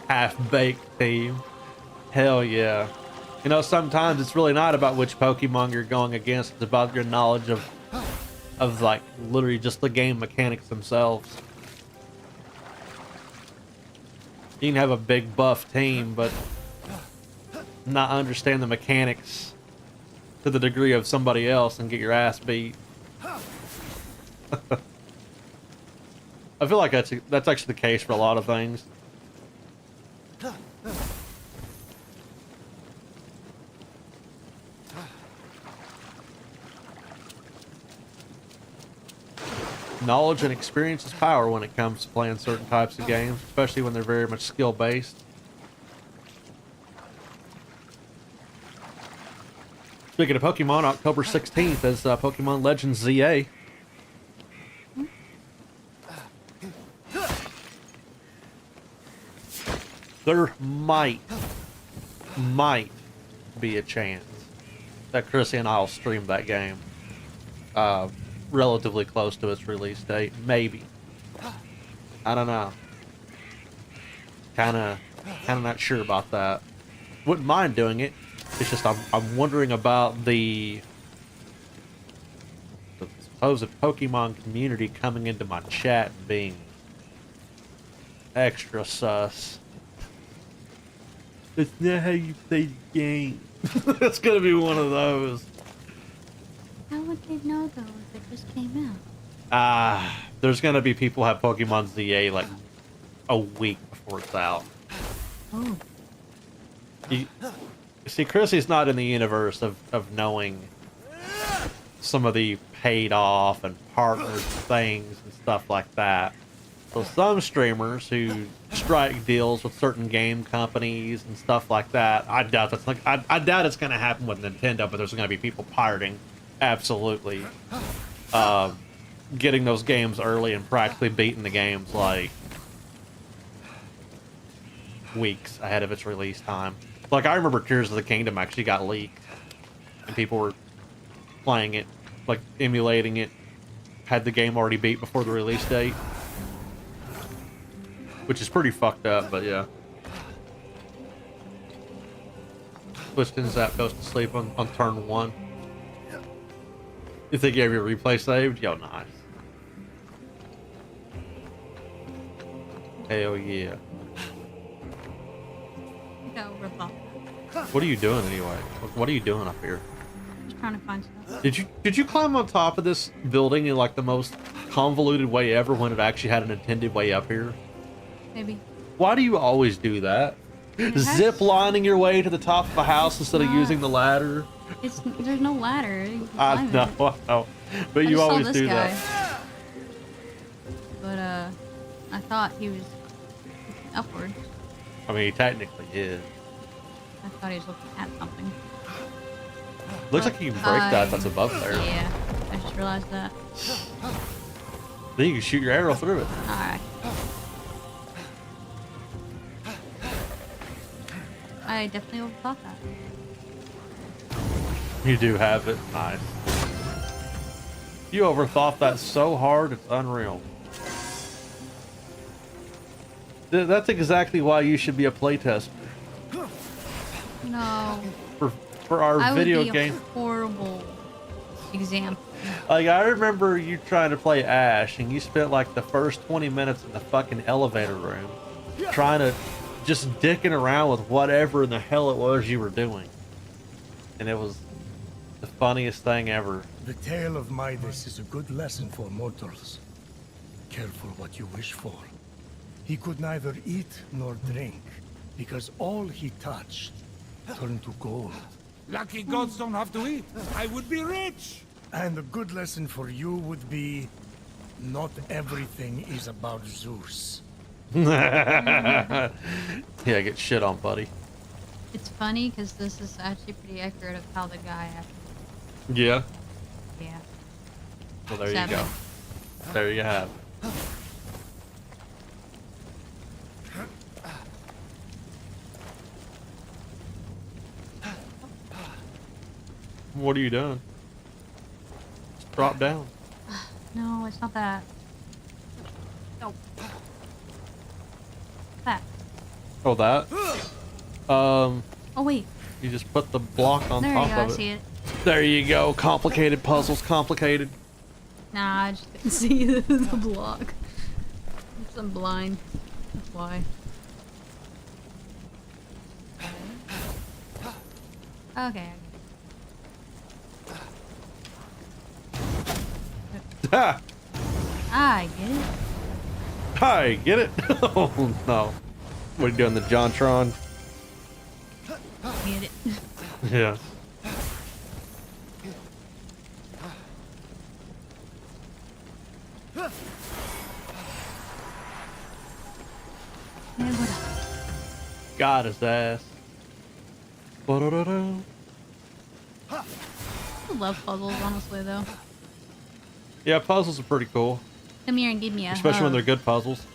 Half-baked team. Hell yeah. You know, sometimes it's really not about which Pokemon you're going against. It's about your knowledge of like literally just the game mechanics themselves. You can have a big buff team, but not understand the mechanics to the degree of somebody else and get your ass beat. I feel like that's actually the case for a lot of things. Knowledge and experience is power when it comes to playing certain types of games, especially when they're very much skill-based. Speaking of Pokemon, October 16th is Pokemon Legends ZA. there might be a chance that Chrissy and I'll stream that game relatively close to its release date. Maybe. I don't know. Kind of not sure about that. Wouldn't mind doing it. It's just I'm wondering about the supposed Pokemon community coming into my chat and being extra sus. It's not how you play the game. It's gonna be one of those. How would they know though if it just came out? There's gonna be people who have Pokemon ZA like a week before it's out. Oh. You see, Chrissy's not in the universe of knowing some of the paid off and partnered things and stuff like that. So some streamers who strike deals with certain game companies and stuff like that, I doubt that's like I doubt it's going to happen with Nintendo, but there's going to be people pirating, absolutely, getting those games early and practically beating the games like weeks ahead of its release time. Like I remember Tears of the Kingdom actually got leaked, and people were playing it, like emulating it, had the game already beat before the release date. Which is pretty fucked up, but yeah. Twistin Zap goes to sleep on turn 1. You think you have your replay saved? Yo, nice. Hell yeah. Go rip off. What are you doing anyway? What are you doing up here? Just trying to find stuff. Did you climb on top of this building in like the most convoluted way ever when it actually had an intended way up here? Maybe. Why do you always do that? Zip lining your way to the top of a house instead of using the ladder? There's no ladder. You can I climb know, it. I know. But I you just saw always this do guy. that. But I thought he was looking upwards. I mean, he technically is. I thought he was looking at something. Looks like you can break that that's above there. Yeah, I just realized that. Then you can shoot your arrow through it. Alright. I definitely overthought that. You do have it. Nice. You overthought that so hard, it's unreal. That's exactly why you should be a playtester. No. For our I video would be game. a horrible example. Like, I remember you trying to play Ash, and you spent like the first 20 minutes in the fucking elevator room trying to just dicking around with whatever in the hell it was you were doing. And it was the funniest thing ever. The tale of Midas is a good lesson for mortals. Careful what you wish for. He could neither eat nor drink, because all he touched turned to gold. Lucky gods don't have to eat. I would be rich. And a good lesson for you would be, not everything is about Zeus. Yeah, get shit on, buddy. It's funny because this is actually pretty accurate of how the guy acted. Yeah. Yeah. Well, there 7. you go. There you have it. What are you doing? Just drop down. No, it's not that. No. That. Oh, that? Oh, wait. You just put the block on There you top go. I of it. see it. There you go. Complicated puzzles, complicated. Nah, I just couldn't see the block. I'm blind. That's why. Okay. Ha! I get it. Hi, get it? Oh, no. What are you doing, the Jontron? Get it. Yeah. Man, what up? Got his ass. Ba-da-da-da. I love puzzles, honestly, though. Yeah, puzzles are pretty cool. Come here and give me a Especially when hug. they're good puzzles.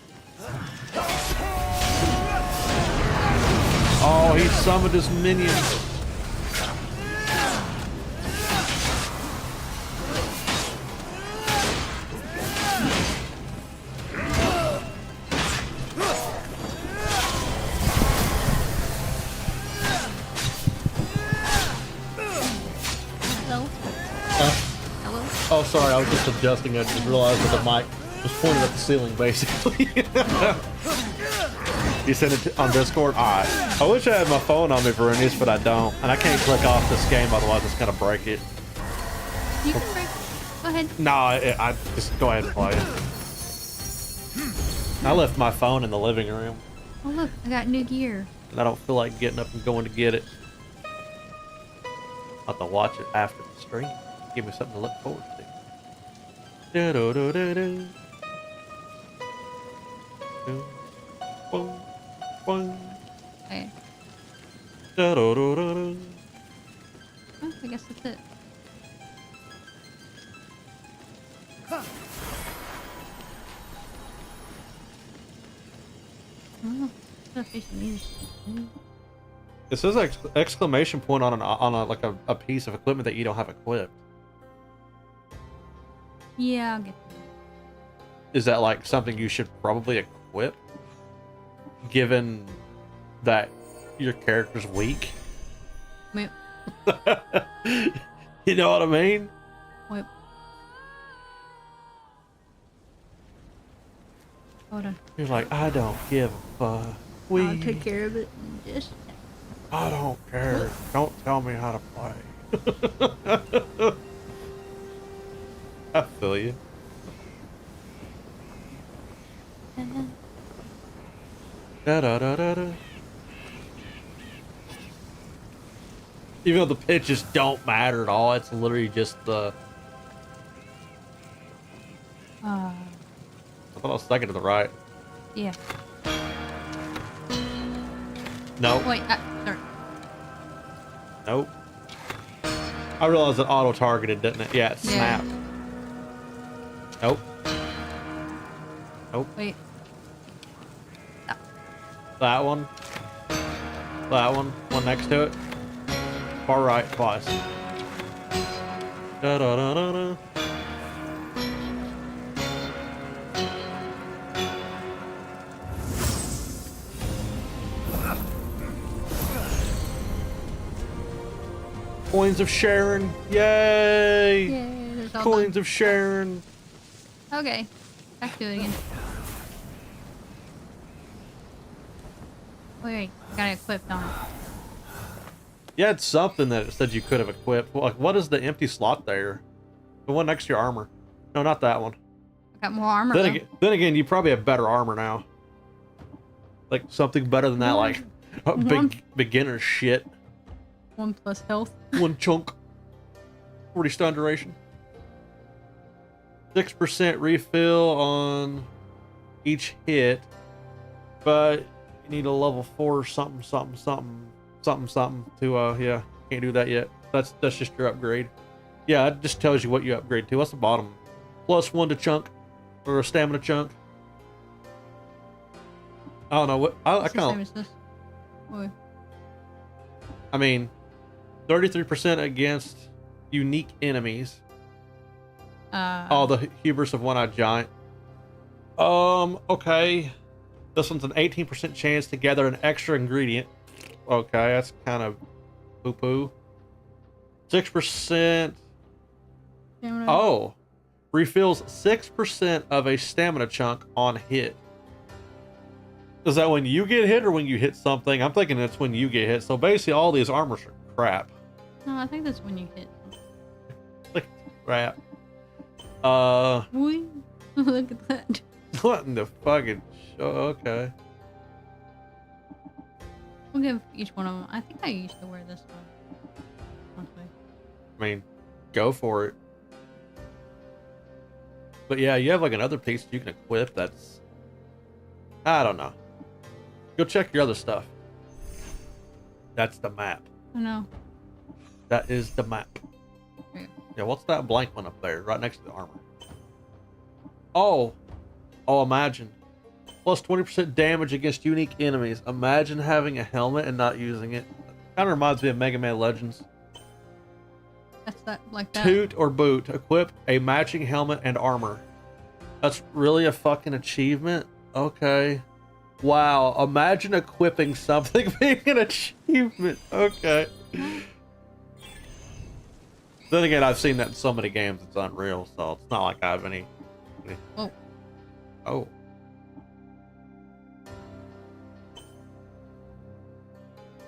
Oh, he summoned his minion. Hello. Hello. Oh, sorry, I was just adjusting. I just realized that the mic was pointed at the ceiling, basically. You sent it on Discord? Alright. I wish I had my phone on me, Veronice, but I don't. And I can't click off this game, otherwise it's gonna break it. You can break. Go ahead. No, I just go ahead and play it. I left my phone in the living room, Oh look, I got new gear. and I don't feel like getting up and going to get it. I'll have to watch it after the stream. Give me something to look forward to. Da-da-da-da-da. Boom, boom. Okay. Da-da-da-da-da. Oh, I guess that's it. Oh, sufficient music. It says exclamation point on like a piece of equipment that you don't have equipped. Yeah, I'll get Is that like something you should probably equip, given that your character's weak? Wait, You know what I mean? wait. Hold on. You're like, I don't give a fuck. I'll take care of it in just. I don't care. Don't tell me how to play. I feel you. Da da da da da. Even though the pitches don't matter at all, it's literally just the. I thought I was second to the right. Yeah. Nope. Wait, sorry. Nope. I realized it auto targeted, didn't it? Yeah, it snapped. Nope. Nope. Wait. That one. That one. One next to it. Far right, twice. Da da da da da. Coins of Sharon. Yay! Yay, there's all Coins of Sharon. done. Okay. Back to it again. Wait, I got it equipped on it. You had something that it said you could have equipped. Like, what is the empty slot there? The one next to your armor. No, not that one. I got more armor. Then again, you probably have better armor now. Like something better than that, like big beginner shit. 1 plus health. One chunk. 40 stun duration. 6% refill on each hit, but you need a level 4 something to yeah, can't do that yet. That's just your upgrade. Yeah, it just tells you what you upgrade to. What's the bottom? +1 to chunk or a stamina chunk. I don't know what I kind of. I mean, 33% against unique enemies. Oh, the hubris of one-eyed giant. Okay. This one's an 18% chance to gather an extra ingredient. Okay, that's kind of poo-poo. 6%. Oh. Refills 6% of a stamina chunk on hit. Is that when you get hit or when you hit something? I'm thinking it's when you get hit. So basically all these armors are crap. No, I think that's when you hit. Like crap. Whee. Look at that. What in the fucking show? Okay. We'll give each one of them. I think I used to wear this one. Honestly. I mean, go for it. But yeah, you have like another piece you can equip that's... I don't know. Go check your other stuff. That's the map. I know. That is the map. Yeah. Yeah, what's that blank one up there, right next to the armor? Oh. Oh, imagine. plus 20% damage against unique enemies. Imagine having a helmet and not using it. Kind of reminds me of Mega Man Legends. That's that, like that. Toot or boot. Equip a matching helmet and armor. That's really a fucking achievement? Okay. Wow. Imagine equipping something being an achievement. Okay. Then again, I've seen that in so many games, it's unreal, so it's not like I have any... Oh. Oh.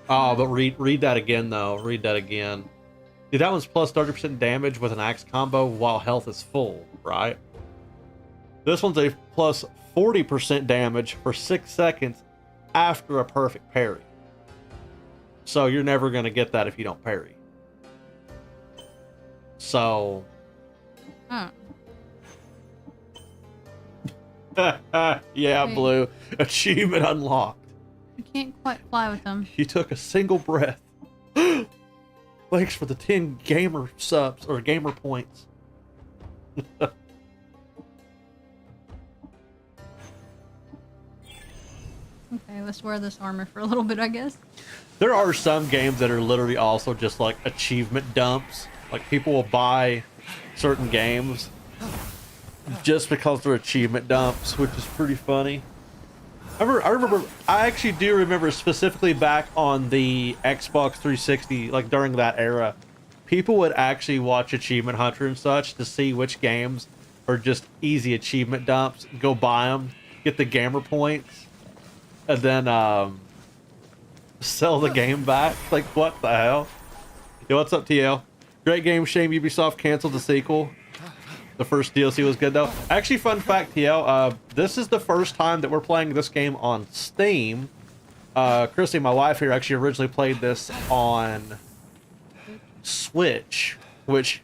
Oh, but read that again, though. Read that again. Dude, that one's plus 30% damage with an axe combo while health is full, right? This one's a plus 40% damage for 6 seconds after a perfect parry. So you're never going to get that if you don't parry. So... Huh. yeah, Wait. Blue. Achievement unlocked. You can't quite fly with them. You took a single breath. Thanks for the 10 gamer subs or gamer points. Okay, let's wear this armor for a little bit, I guess. There are some games that are literally also just like achievement dumps. Like people will buy certain games just because they're achievement dumps, which is pretty funny. I actually do remember specifically back on the Xbox 360, like during that era, people would actually watch Achievement Hunter and such to see which games are just easy achievement dumps, go buy them, get the gamer points, and then sell the game back. Like, what the hell? Yo, what's up, TL? Great game, shame Ubisoft canceled the sequel. The first DLC was good though. Actually, fun fact, TL, this is the first time that we're playing this game on Steam. Chrissy, my wife here, actually originally played this on Switch, which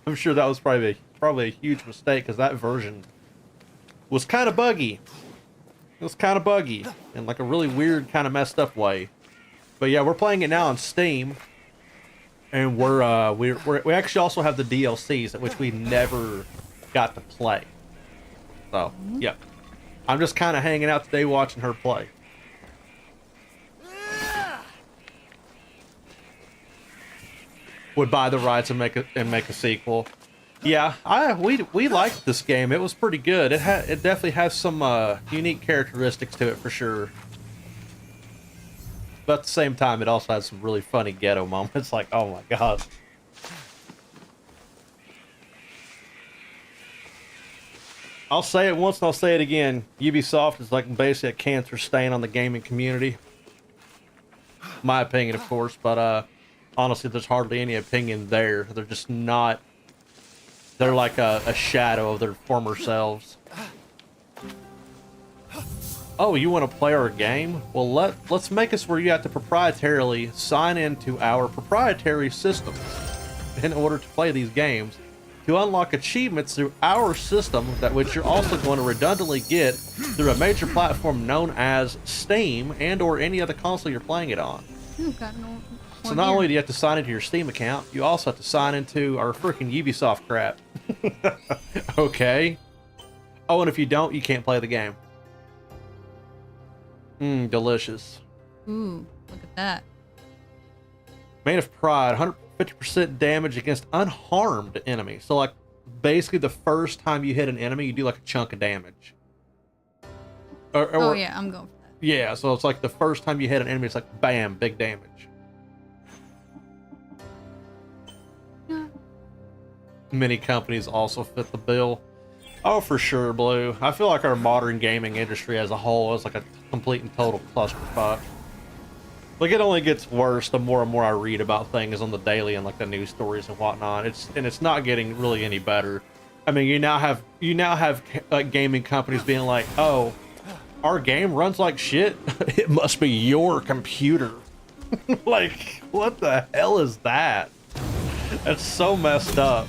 I'm sure that was probably a huge mistake because that version was kind of buggy. It was kind of buggy in like a really weird, kind of messed up way. But yeah, we're playing it now on Steam. And we actually also have the DLCs, which we never got to play. So, yeah. I'm just kind of hanging out today watching her play. Would buy the rights and make a sequel. Yeah, we liked this game. It was pretty good. It definitely has some unique characteristics to it for sure. But at the same time, it also has some really funny ghetto moments. Like, oh my god. I'll say it once and I'll say it again. Ubisoft is like basically a cancer stain on the gaming community. My opinion, of course. But honestly, there's hardly any opinion there. They're just not... They're like a shadow of their former selves. Oh, you want to play our game? Well, let's make us where you have to proprietarily sign into our proprietary systems in order to play these games to unlock achievements through our system that which you're also going to redundantly get through a major platform known as Steam and or any other console you're playing it on. So not only do you have to sign into your Steam account, you also have to sign into our freaking Ubisoft crap. Okay. Oh, and if you don't, you can't play the game. Delicious. Ooh, look at that. Made of Pride, 150% damage against unharmed enemies. So, like, basically the first time you hit an enemy, you do, like, a chunk of damage. Oh, yeah, I'm going for that. Yeah, so it's like the first time you hit an enemy, it's like, bam, big damage. Yeah. Many companies also fit the bill. Oh, for sure, Blue. I feel like our modern gaming industry as a whole is like a complete and total clusterfuck. Like, it only gets worse the more and more I read about things on the daily and like the news stories and whatnot. It's not getting really any better. I mean, you now have like gaming companies being like, "Oh, our game runs like shit. It must be your computer." Like, what the hell is that? That's so messed up.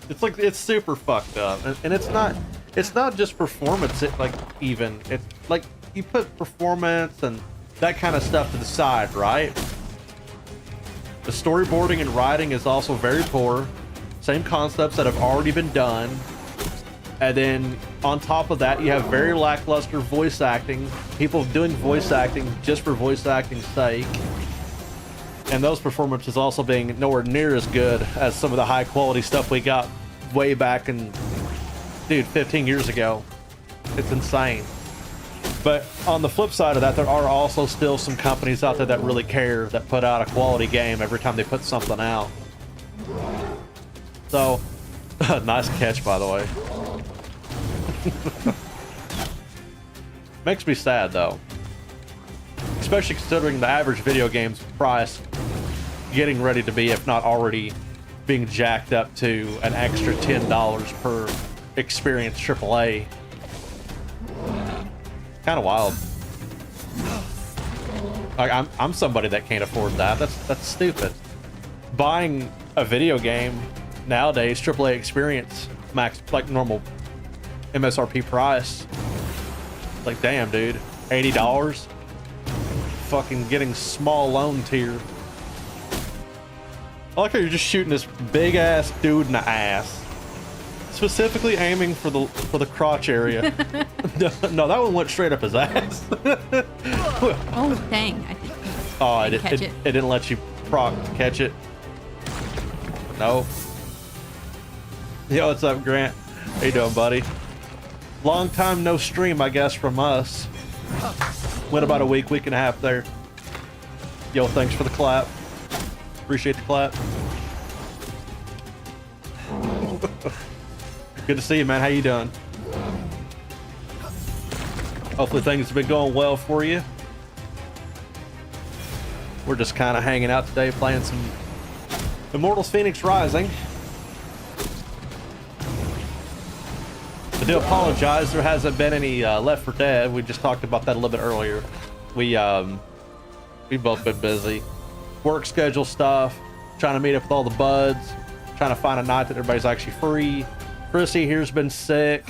It's like, it's super fucked up, and it's not just performance. It's like you put performance and that kind of stuff to the side, right? The storyboarding and writing is also very poor. Same concepts that have already been done. And then on top of that, you have very lackluster voice acting. People doing voice acting just for voice acting's sake. And those performances also being nowhere near as good as some of the high quality stuff we got way back in, dude, 15 years ago. It's insane. But on the flip side of that, there are also still some companies out there that really care, that put out a quality game every time they put something out. So, nice catch, by the way. Makes me sad, though. Especially considering the average video game's price getting ready to be, if not already, being jacked up to an extra $10 per experienced AAA. Kind of wild. Like, I'm somebody that can't afford that. That's stupid. Buying a video game nowadays, AAA experience, max, like normal MSRP price. Like, damn, dude, $80. Fucking getting small loan tier. I like how you're just shooting this big ass dude in the ass, specifically aiming for the crotch area. No, that one went straight up his ass. Oh dang! I didn't. Oh, Catch it didn't let you proc catch it. No. Yo, what's up, Grant? How you doing, buddy? Long time no stream, I guess, from us. Went about a week and a half there. Yo, thanks for the clap. Appreciate the clap. Good to see you, man. How you doing? Hopefully things have been going well for you. We're just kind of hanging out today, playing some Immortals Fenyx Rising. I do apologize, there hasn't been any Left 4 Dead. We just talked about that a little bit earlier. We've both been busy. Work schedule stuff, trying to meet up with all the buds, trying to find a night that everybody's actually free. Chrissy here's been sick.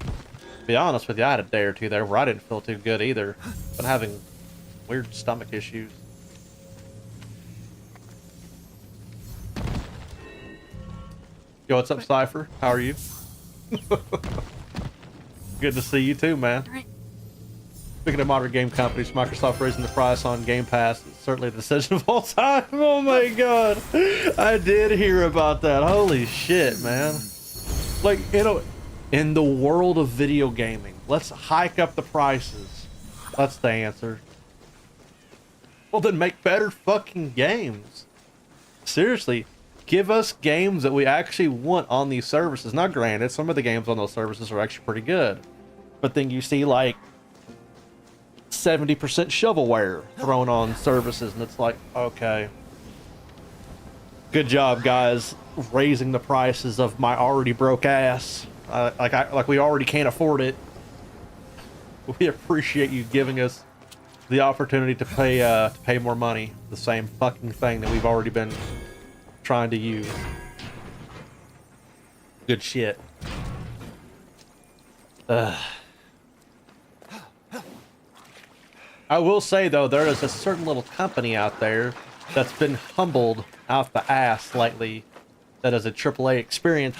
To be honest with you, I had a day or two there where I didn't feel too good either. Been having weird stomach issues. Yo, what's up, Cypher? How are you? Good to see you too, man. Speaking of modern game companies, Microsoft raising the price on Game Pass is certainly the decision of all time. Oh my god. I did hear about that. Holy shit, man. Like, you know, in the world of video gaming, let's hike up the prices. That's the answer. Well, then make better fucking games. Seriously. Give us games that we actually want on these services. Now, granted, some of the games on those services are actually pretty good. But then you see, like, 70% shovelware thrown on services, and it's like, okay. Good job, guys, raising the prices of my already broke ass. Like we already can't afford it. We appreciate you giving us the opportunity to pay more money. The same fucking thing that we've already been trying to use. Good shit. I will say though, there is a certain little company out there that's been humbled out the ass lately. That is a AAA experience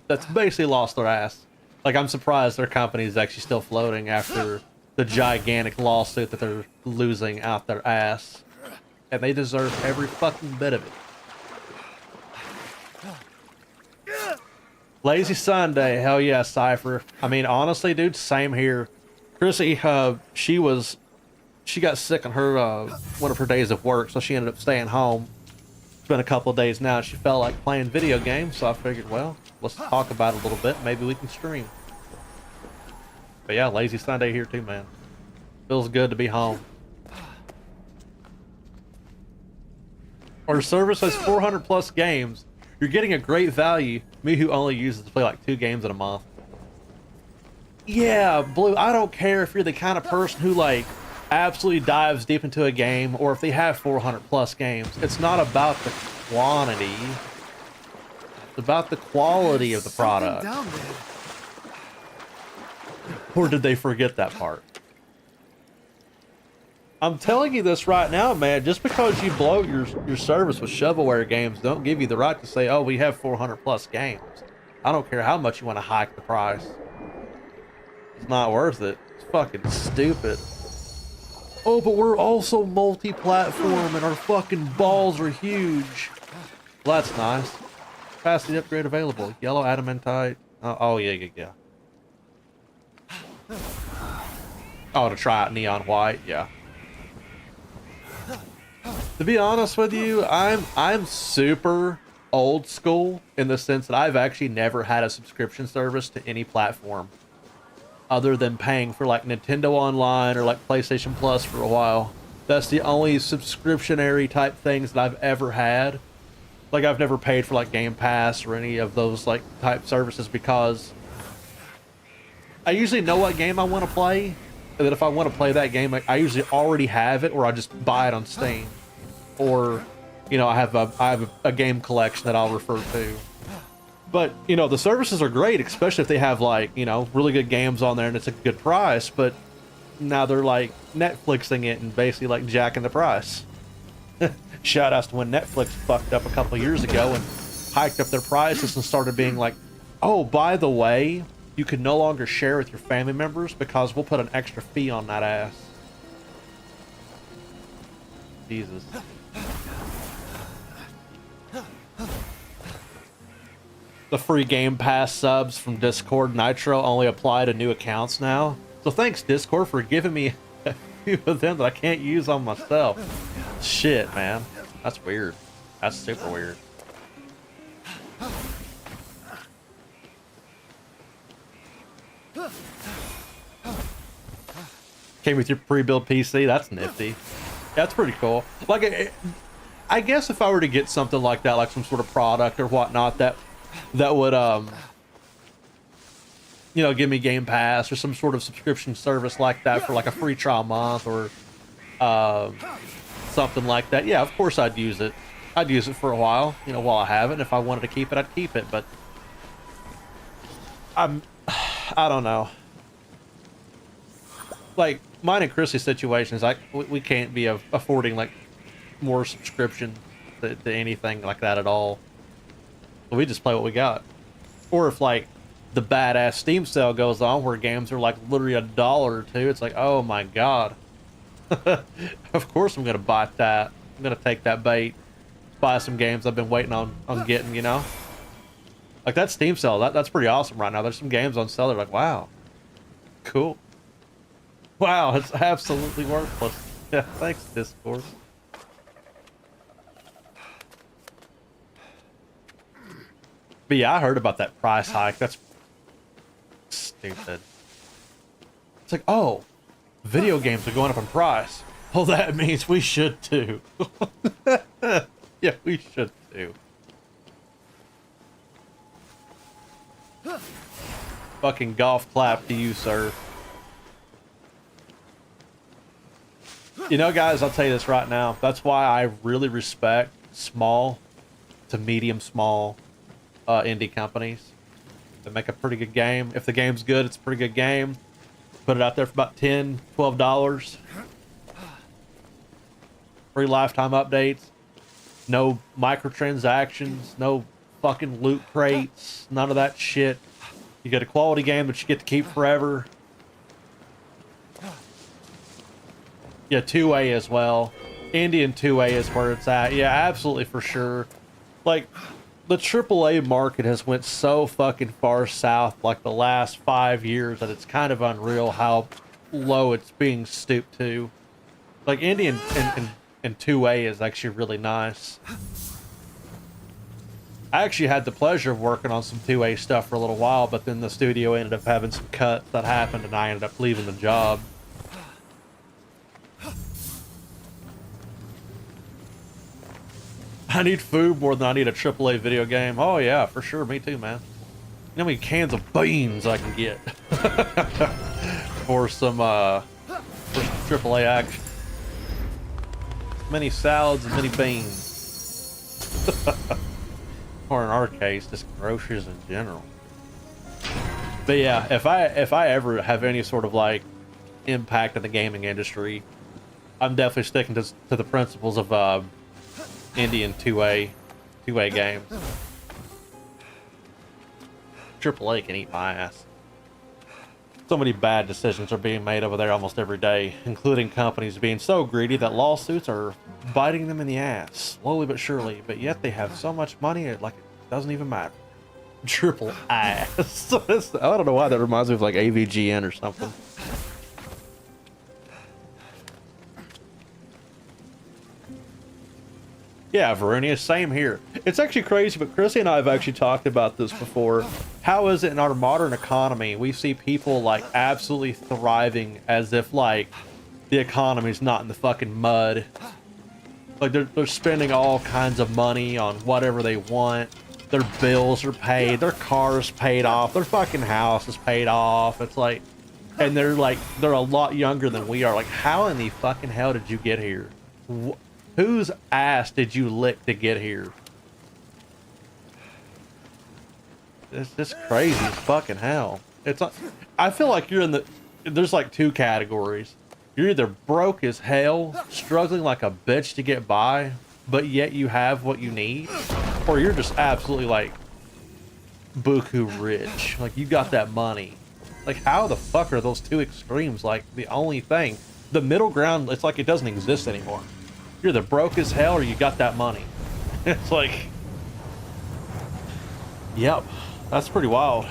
that's basically lost their ass. Like, I'm surprised their company is actually still floating after the gigantic lawsuit that they're losing out their ass, and they deserve every fucking bit of it. Lazy Sunday, hell yeah, Cypher. I mean, honestly, dude, same here. Chrissy, she got sick on her one of her days of work, so she ended up staying home. It's been a couple of days now, and she felt like playing video games, so I figured, well, let's talk about it a little bit. Maybe we can stream. But yeah, lazy Sunday here too, man. Feels good to be home. Our service has 400 plus games. You're getting a great value. Me, who only uses to play like 2 games in a month. Yeah, Blue, I don't care if you're the kind of person who like absolutely dives deep into a game, or if they have 400 plus games. It's not about the quantity. It's about the quality of the product. Or did they forget that part? I'm telling you this right now, man. Just because you bloat your service with shovelware games, don't give you the right to say, oh, we have 400 plus games. I don't care how much you want to hike the price. It's not worth it. It's fucking stupid. Oh, but we're also multi-platform and our fucking balls are huge. Well, that's nice. Capacity upgrade available. Yellow adamantite. Oh yeah. Oh, to try out neon white. Yeah. To be honest with you, I'm super old school in the sense that I've actually never had a subscription service to any platform other than paying for like Nintendo Online or like PlayStation Plus for a while. That's the only subscriptionary type things that I've ever had. Like I've never paid for like Game Pass or any of those like type services because I usually know what game I want to play. And that if I want to play that game, I usually already have it, or I just buy it on Steam, or you know I have a game collection that I'll refer to. But you know the services are great, especially if they have like you know really good games on there and it's a good price. But now they're like Netflixing it and basically like jacking the price. Shout outs to when Netflix fucked up a couple years ago and hiked up their prices and started being like, oh, by the way, you can no longer share with your family members because we'll put an extra fee on that ass. Jesus. The free Game Pass subs from Discord Nitro only apply to new accounts now. So thanks, Discord, for giving me a few of them that I can't use on myself. Shit, man. That's weird. That's super weird. Came with your pre-built PC. That's nifty. That's pretty cool. Like, I guess if I were to get something like that, like some sort of product or whatnot, that would you know, give me Game Pass or some sort of subscription service like that for like a free trial month or something like that. Yeah, of course I'd use it. I'd use it for a while, you know, while I have it. And if I wanted to keep it, I'd keep it. But I don't know. Like mine and Chrissy's situation is like we can't be affording like more subscription to anything like that at all. We just play what we got. Or if like the badass Steam sale goes on where games are like literally $1 or $2, it's like, oh my god. Of course I'm gonna buy that. I'm gonna take that bait, buy some games I've been waiting on getting, you know? Like that Steam sale, that's pretty awesome right now. There's some games on sale, they're like, wow. Cool. Wow, it's absolutely worthless. Yeah, thanks, Discord. But yeah, I heard about that price hike. That's stupid. It's like, oh, video games are going up in price. Well, that means we should too. Yeah, we should too. Fucking golf clap to you, sir. You know, guys, I'll tell you this right now. That's why I really respect small to medium small indie companies. They make a pretty good game. If the game's good, it's a pretty good game. Put it out there for about $10, $12. Free lifetime updates. No microtransactions. No fucking loot crates. None of that shit. You get a quality game that you get to keep forever. Yeah, 2A as well. Indie and 2A is where it's at. Yeah, absolutely for sure. Like, the AAA market has went so fucking far south like the last 5 years that it's kind of unreal how low it's being stooped to. Like, indie and 2A is actually really nice. I actually had the pleasure of working on some 2A stuff for a little while, but then the studio ended up having some cuts that happened and I ended up leaving the job. I need food more than I need a AAA video game. Oh yeah, for sure. Me too, man. You know how many cans of beans I can get for some AAA action? Many salads and many beans. Or in our case, just groceries in general. But yeah, if I ever have any sort of like impact in the gaming industry, I'm definitely sticking to the principles of indie and 2A games. AAA can eat my ass. So many bad decisions are being made over there almost every day, including companies being so greedy that lawsuits are biting them in the ass, slowly but surely, but yet they have so much money, like it doesn't even matter. Triple ass. I don't know why that reminds me of like AVGN or something. Yeah, Veronius, same here. It's actually crazy, but Chrissy and I have actually talked about this before. How is it in our modern economy, we see people like absolutely thriving as if like the economy's not in the fucking mud. Like they're spending all kinds of money on whatever they want. Their bills are paid, their car's paid off, their fucking house is paid off. It's like, and they're a lot younger than we are. Like, how in the fucking hell did you get here? Whose ass did you lick to get here? It's just crazy as fucking hell. It's like, I feel like you're in the, there's like two categories. You're either broke as hell, struggling like a bitch to get by, but yet you have what you need, or you're just absolutely like buku rich. Like you got that money. Like how the fuck are those two extremes like the only thing? The middle ground, it's like it doesn't exist anymore. You're either broke as hell or you got that money. It's like, yep, that's pretty wild.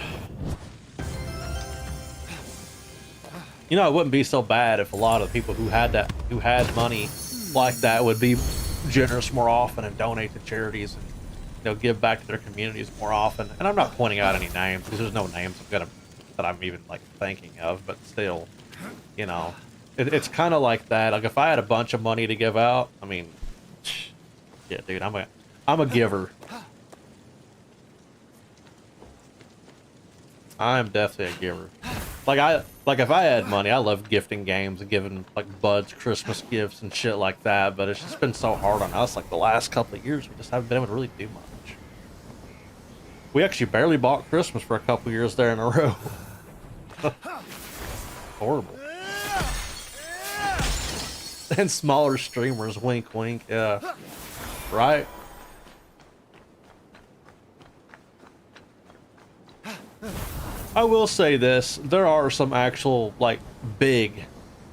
You know, it wouldn't be so bad if a lot of people who had money like that would be generous more often and donate to charities and, you know, give back to their communities more often. And I'm not pointing out any names because there's no names that I'm even like thinking of, but still, you know, it's kind of like that. Like if I had a bunch of money to give out, I mean, yeah, dude, I'm a giver. I'm definitely a giver. Like if I had money, I love gifting games and giving like buds Christmas gifts and shit like that, but it's just been so hard on us like the last couple of years. We just haven't been able to really do much. We actually barely bought Christmas for a couple of years there in a row. Horrible. And smaller streamers, wink wink, yeah. Right? I will say this, there are some actual, like, big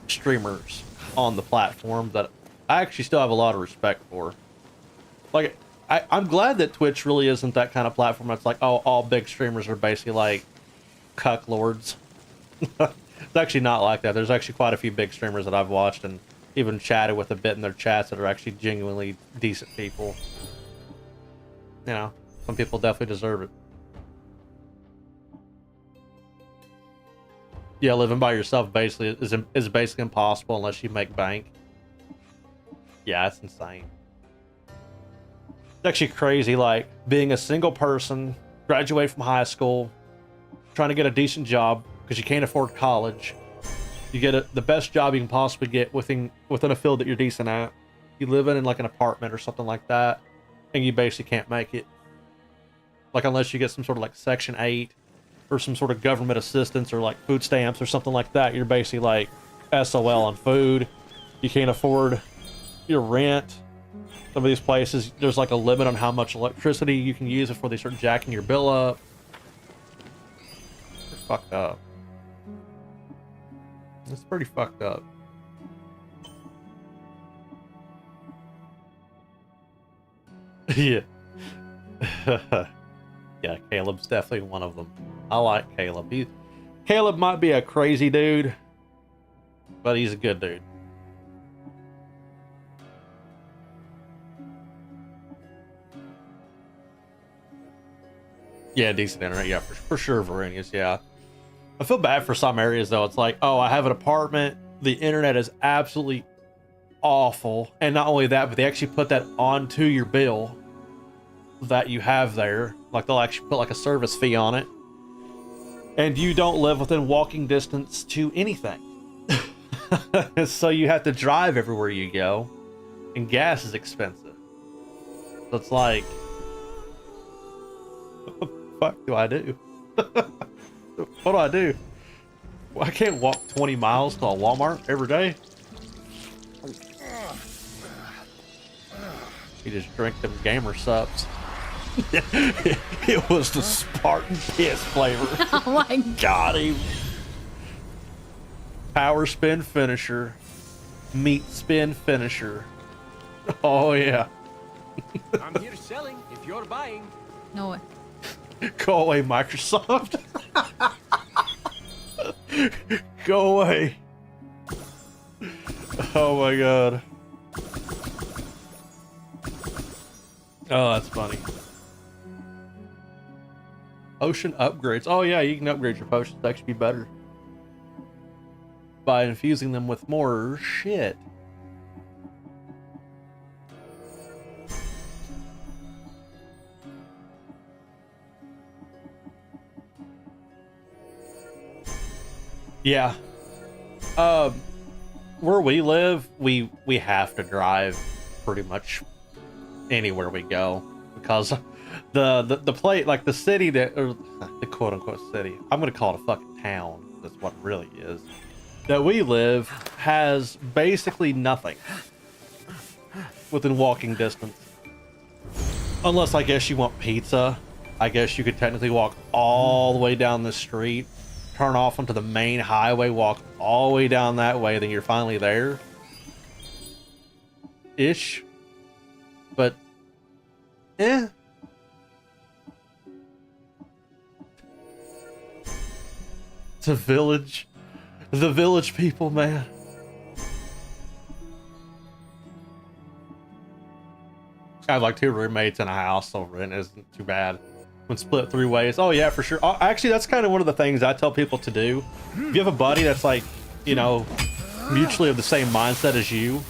streamers on the platform that I actually still have a lot of respect for. Like, I'm glad that Twitch really isn't that kind of platform that's like, oh, all big streamers are basically like cuck lords. It's actually not like that. There's actually quite a few big streamers that I've watched and even chatted with a bit in their chats that are actually genuinely decent people. You know, some people definitely deserve it. Yeah, living by yourself basically is basically impossible unless you make bank. Yeah, it's insane. It's actually crazy, like being a single person, graduate from high school, trying to get a decent job because you can't afford college. You get the best job you can possibly get within a field that you're decent at. You live in like an apartment or something like that, and you basically can't make it. Like unless you get some sort of like Section 8 or some sort of government assistance or like food stamps or something like that, you're basically like SOL on food. You can't afford your rent. Some of these places, there's like a limit on how much electricity you can use before they start jacking your bill up. It's fucked up. It's pretty fucked up. Yeah. Yeah, Caleb's definitely one of them. I like Caleb. Caleb might be a crazy dude, but he's a good dude. Yeah, decent internet. Yeah, for sure, Verenius. Yeah. I feel bad for some areas, though. It's like, oh, I have an apartment. The internet is absolutely awful. And not only that, but they actually put that onto your bill that you have there. Like, they'll actually put, like, a service fee on it. And you don't live within walking distance to anything. So you have to drive everywhere you go. And gas is expensive. So it's like, what the fuck do I do? What do I do? Well, I can't walk 20 miles to a Walmart every day. You just drink them gamer subs. It was the Spartan piss flavor. Oh my god. Got him. Power spin finisher. Meat spin finisher. Oh yeah. I'm here selling if you're buying. No way. Go away, Microsoft. Go away. Oh my god. Oh, that's funny. Potion upgrades. Oh yeah, you can upgrade your potions to actually be better by infusing them with more shit. Yeah. Where we live, we have to drive pretty much anywhere we go because the plate, like the city that, or the quote unquote city, I'm gonna call it a fucking town. That's what it really is. That we live has basically nothing within walking distance. Unless I guess you want pizza. I guess you could technically walk all the way down the street, turn off onto the main highway, walk all the way down that way, then you're finally there. Ish. But, eh. It's a village. The village people, man. I have like 2 roommates in a house, so rent isn't too bad. When split 3 ways. Oh yeah, for sure. Actually, that's kind of one of the things I tell people to do. If you have a buddy that's like, you know, mutually of the same mindset as you,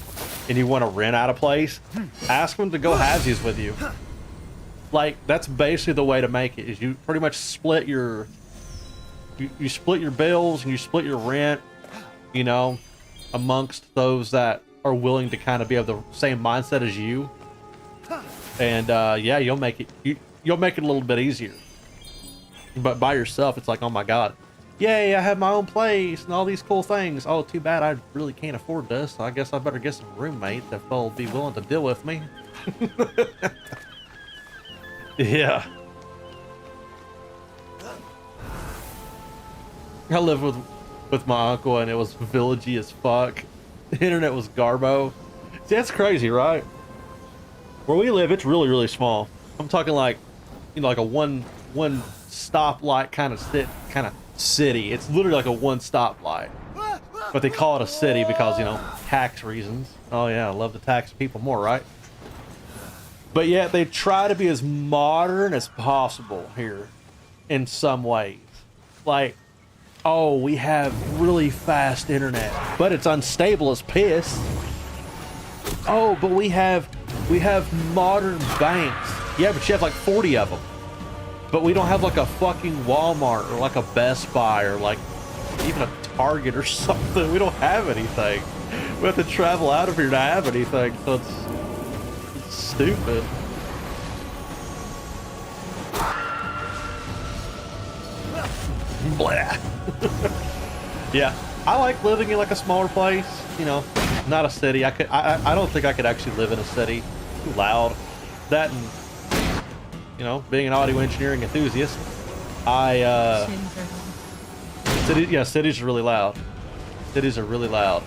and you want to rent out a place, ask them to go halvesies with you. Like, that's basically the way to make it, is you pretty much split your... You split your bills and you split your rent, you know, amongst those that are willing to kind of be of the same mindset as you. And yeah, you'll make it you'll make it a little bit easier. But by yourself, it's like, oh my god, yay, I have my own place and all these cool things. Oh, too bad I really can't afford this. So I guess I better get some roommates if they'll be willing to deal with me. Yeah. I lived with my uncle and it was villagey as fuck. The internet was garbo. See, that's crazy, right? Where we live, it's really, really small. I'm talking like, you know, like a one stoplight kind of city. It's literally like a one stoplight. But they call it a city because, you know, tax reasons. Oh yeah, I love to tax people more, right? But yet they try to be as modern as possible here in some ways. Like, oh, we have really fast internet, but it's unstable as piss. Oh, but we have modern banks. Yeah, but you have like 40 of them. But we don't have like a fucking Walmart or like a Best Buy or like even a Target or something. We don't have anything. We have to travel out of here to have anything. So it's stupid. Blah. Yeah, I like living in like a smaller place, you know, not a city. I don't think I could actually live in a city. Too loud. That and, you know, being an audio engineering enthusiast, cities are really loud. Cities are really loud.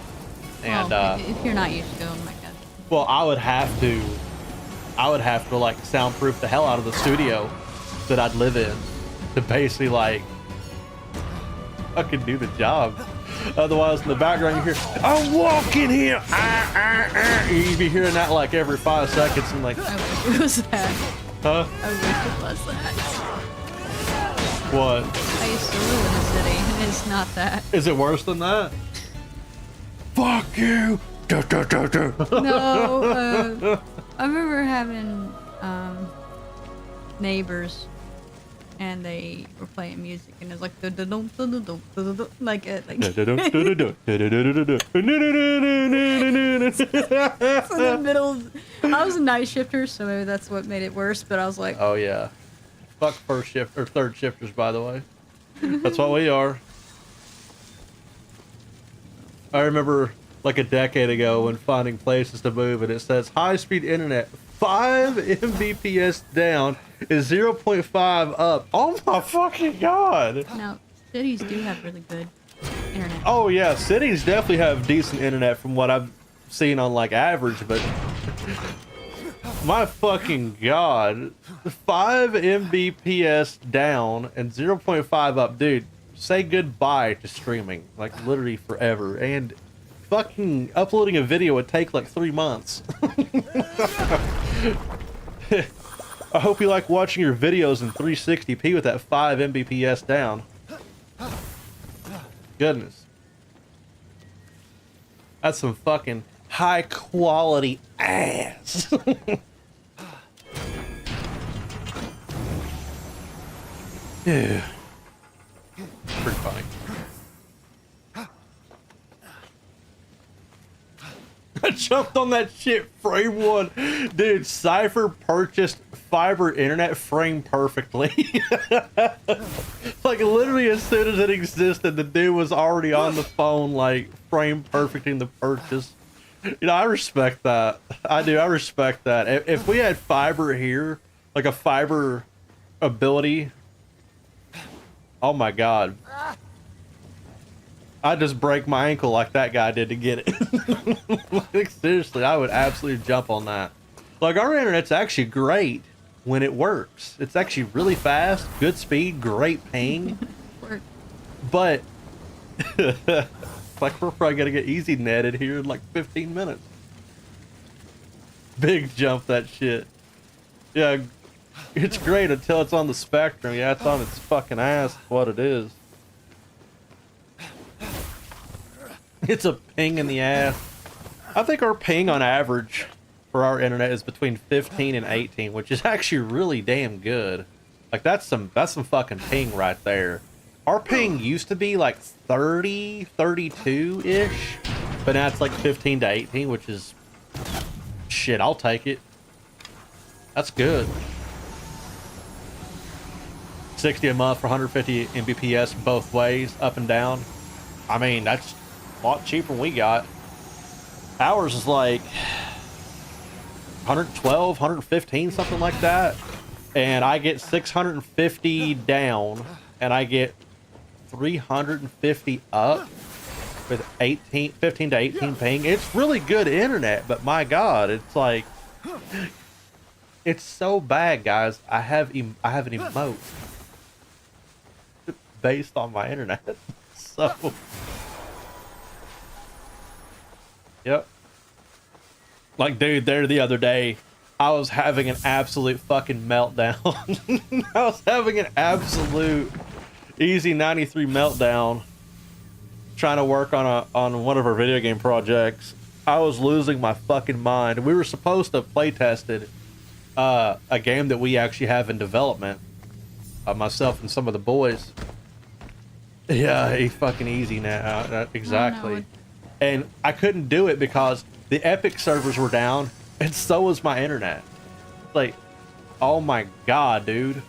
And well, if you're not used to them, I guess. well, I would have to like soundproof the hell out of the studio that I'd live in to basically like fucking do the job. Otherwise, in the background you hear, I'm walking here. You be hearing that like every 5 seconds and like, I wish it was that. huh? I wish it was that. What? I used to live in a city, and it's not that. Is it worse than that? Fuck you. No, I remember having neighbors, and they were playing music, and it was like like in the middle. I was a night shifter, so maybe that's what made it worse. But I was like, Oh yeah. Fuck first shift or third shifters, by the way. That's what we are. I remember like a decade ago when finding places to move and it says high-speed internet 5 Mbps down is 0.5 up. Oh my fucking god. Now, cities do have really good internet. Oh yeah, cities definitely have decent internet from what I've seen on like average, but my fucking god. 5 Mbps down and 0.5 up, dude. Say goodbye to streaming, like literally forever. And fucking uploading a video would take like 3 months. I hope you like watching your videos in 360p with that 5 Mbps down. Goodness. That's some fucking high quality ass. Yeah. Pretty funny. I jumped on that shit frame one. Dude, Cypher purchased fiber internet frame perfectly. Like literally as soon as it existed, the dude was already on the phone like frame perfecting the purchase. You know, I respect that. I do, I respect that. If we had fiber here, like a fiber ability, oh my god. I'd just break my ankle like that guy did to get it. Like, seriously, I would absolutely jump on that. Like, our internet's actually great when it works. It's actually really fast, good speed, great ping. But, like, we're probably gonna get easy netted here in like 15 minutes. Big jump, that shit. Yeah, it's great until it's on the spectrum. Yeah, it's on its fucking ass, what it is. It's a ping in the ass. I think our ping on average for our internet is between 15 and 18, which is actually really damn good. Like that's some fucking ping right there. Our ping used to be like 30, 32-ish, but now it's like 15 to 18, which is shit, I'll take it. That's good. 60 a month for 150 Mbps both ways, up and down. I mean, that's a lot cheaper than we got. Ours is like 112, 115, something like that. And I get 650 down, and I get 350 up with 15 to 18 ping. It's really good internet, but my god, it's like, it's so bad, guys. I have an emote based on my internet. So yep. Like, dude, there the other day, I was having an absolute fucking meltdown. I was having an absolute easy 93 meltdown trying to work on one of our video game projects. I was losing my fucking mind. We were supposed to have play tested a game that we actually have in development. Myself and some of the boys. Yeah, he's fucking easy now. Exactly. Oh, no. And I couldn't do it because the Epic servers were down, and so was my internet. Like, oh my god, dude.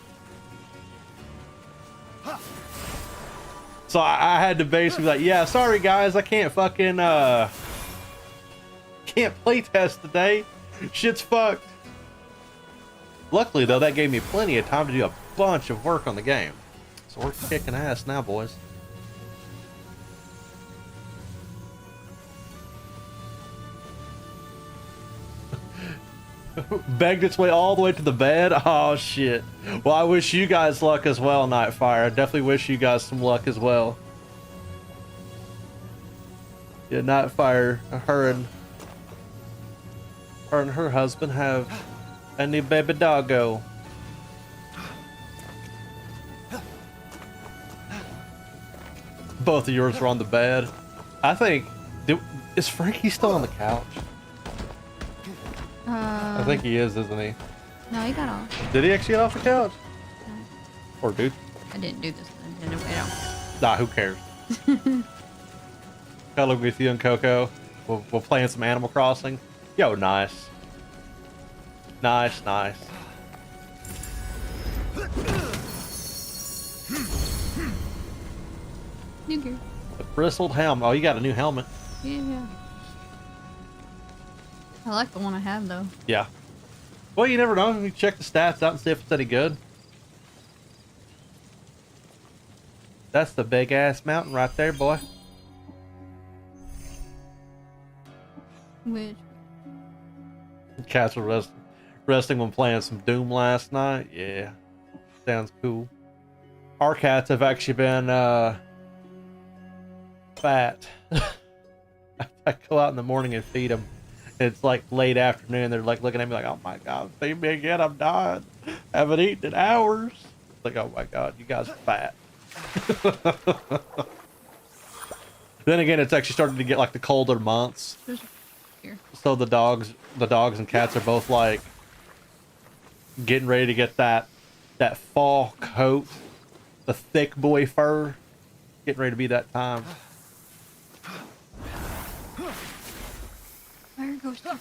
So I had to basically be like, yeah, sorry guys, I can't fucking, can't play test today. Shit's fucked. Luckily though, that gave me plenty of time to do a bunch of work on the game. So we're kicking ass now, boys. Begged its way all the way to the bed. Oh shit. Well, I wish you guys luck as well, Nightfire. I definitely wish you guys some luck as well. Yeah, Nightfire, her and her husband have a new baby doggo. Both of yours are on the bed. I think, is Frankie still on the couch? I think he is, isn't he? No, he got off. Did he actually get off the couch? No. Poor dude. I didn't do this. I don't care. Nah, who cares? Cuddling with you and Coco. We'll play in some Animal Crossing. Yo, nice. Nice, nice. New gear. The bristled helmet. Oh, you got a new helmet. Yeah. I like the one I have though. Yeah. Well, you never know. You check the stats out and see if it's any good. That's the big ass mountain right there, boy. Which Cats were resting when playing some Doom last night. Yeah, sounds cool. Our cats have actually been fat. I go out in the morning and feed them. It's like late afternoon. They're like looking at me like, "Oh my god, feed me again! I'm dying. Haven't eaten in hours." Like, "Oh my god, you guys are fat." Then again, it's actually starting to get like the colder months. here. So the dogs and cats are both like getting ready to get that fall coat, the thick boy fur, getting ready to be that time. There goes the...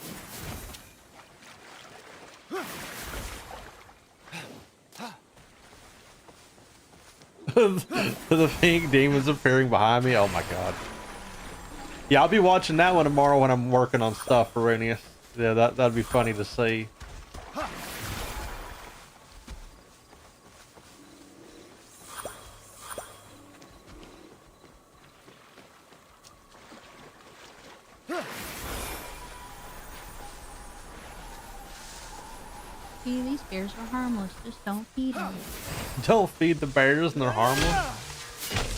The pink demons appearing behind me. Oh my god. Yeah, I'll be watching that one tomorrow when I'm working on stuff for Renius. Yeah, that'd be funny to see. See, these bears are harmless. Just don't feed them. Don't feed the bears and they're harmless.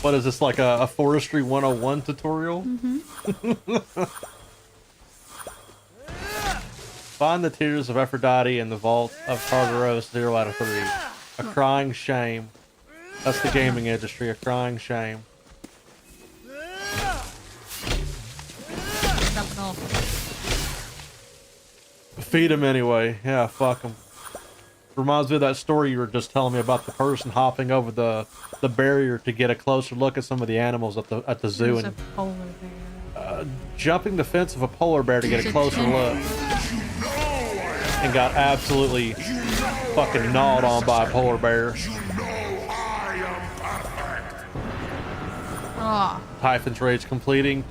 What is this, like a forestry 101 tutorial? Mm-hmm. Find the tears of Aphrodite in the vault of Tartaros 0 out of 3. A crying shame. That's the gaming industry, a crying shame. Drop it off. Feed him anyway. Yeah, fuck him. Reminds me of that story you were just telling me about the person hopping over the barrier to get a closer look at some of the animals at the zoo. There's And a polar bear. jumping the fence of a polar bear to get a closer look. And got absolutely fucking gnawed on by a polar bear. Oh, Typhon's rage completing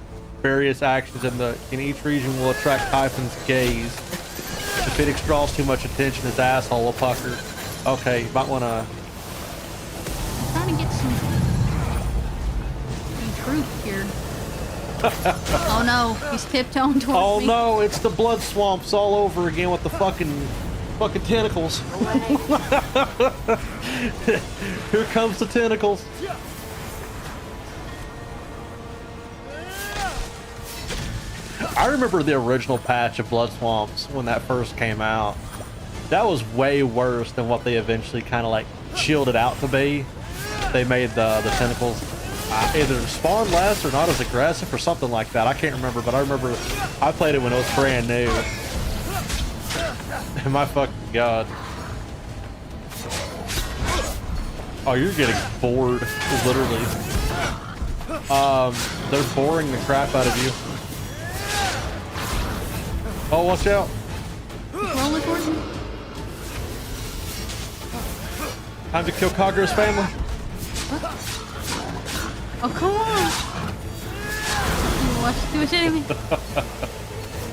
various actions in each region will attract Typhon's gaze. If Fenyx draws too much attention, his asshole will pucker. Okay, you might want to... I'm trying to get some truth here. Oh no, he's tiptoeing towards Oh me. no, it's the blood swamps all over again with the fucking tentacles. Here comes the tentacles. I remember the original patch of Blood Swamps when that first came out. That was way worse than what they eventually kind of like chilled it out to be. They made the tentacles either spawn less or not as aggressive or something like that. I can't remember, but I remember I played it when it was brand new. And my fucking god. Oh, you're getting bored, literally. They're boring the crap out of you. Oh, watch out. Roll it towards me. Time to kill Kagura's family. Oh, come on. Watch it do its enemy.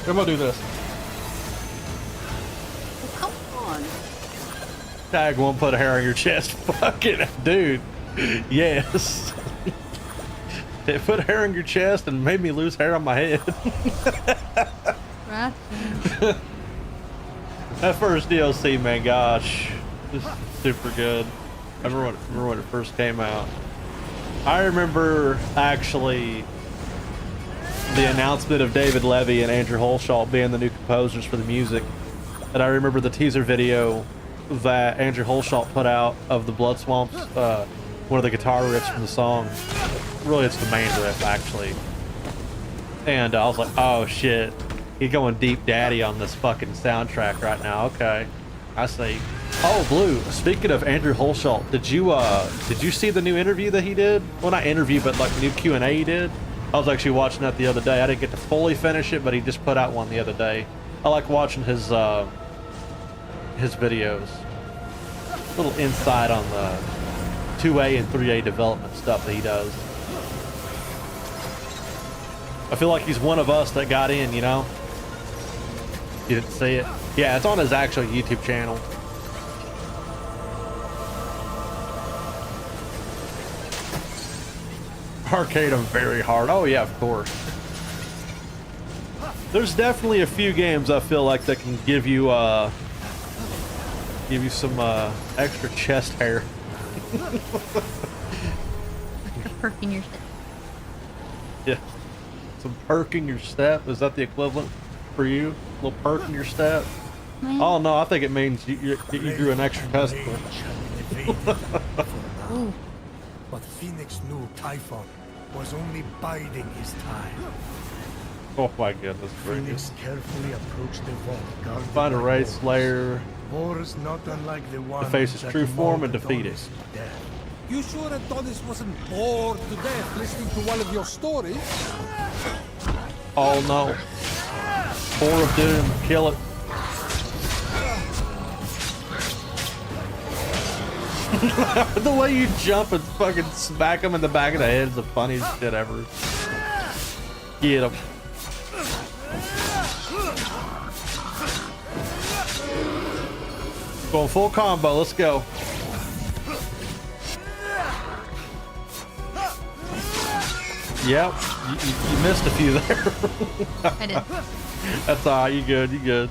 I'm gonna do this. Oh, come on. Tag one, put a hair on your chest. Fucking dude. Yes. It put hair on your chest and made me lose hair on my head. Right. That first DLC, man, gosh. This is super good. I remember when it first came out. I remember actually the announcement of David Levy and Andrew Holshalt being the new composers for the music. And I remember the teaser video that Andrew Holshalt put out of the Blood Swamps, one of the guitar riffs from the song. Really, it's the main riff, actually. And I was like, oh shit. He's going deep daddy on this fucking soundtrack right now. Okay. I see. Oh, Blue, speaking of Andrew Holshalt, did you see the new interview that he did? Well, not interview, but like the new Q&A he did? I was actually watching that the other day. I didn't get to fully finish it, but he just put out one the other day. I like watching his videos. A little insight on the 2A and 3A development stuff that he does. I feel like he's one of us that got in, you know? You didn't see it? Yeah, it's on his actual YouTube channel. Arcade them very hard. Oh yeah, of course. There's definitely a few games I feel like that can give you some extra chest hair. Extra perk in your step. Yeah. Some perk in your step. Is that the equivalent for you? A little perk in your step? Man. Oh no, I think it means you grew an extra testicle. Ooh. But Fenyx knew Typhon was only biding his time. Oh my goodness gracious. Fenyx carefully approached the vault guarded Find a by Wraith wolves. Slayer. Wars not unlike the one To face its that true form and mauled defeat it. Adonis to death. You sure Adonis wasn't bored to death listening to one of your stories? Oh no. Four of Doom. Kill it. The way you jump and fucking smack him in the back of the head is the funniest shit ever. Get him. Going full combo, let's go. Yep, you missed a few there. I did. That's alright, you good, you good.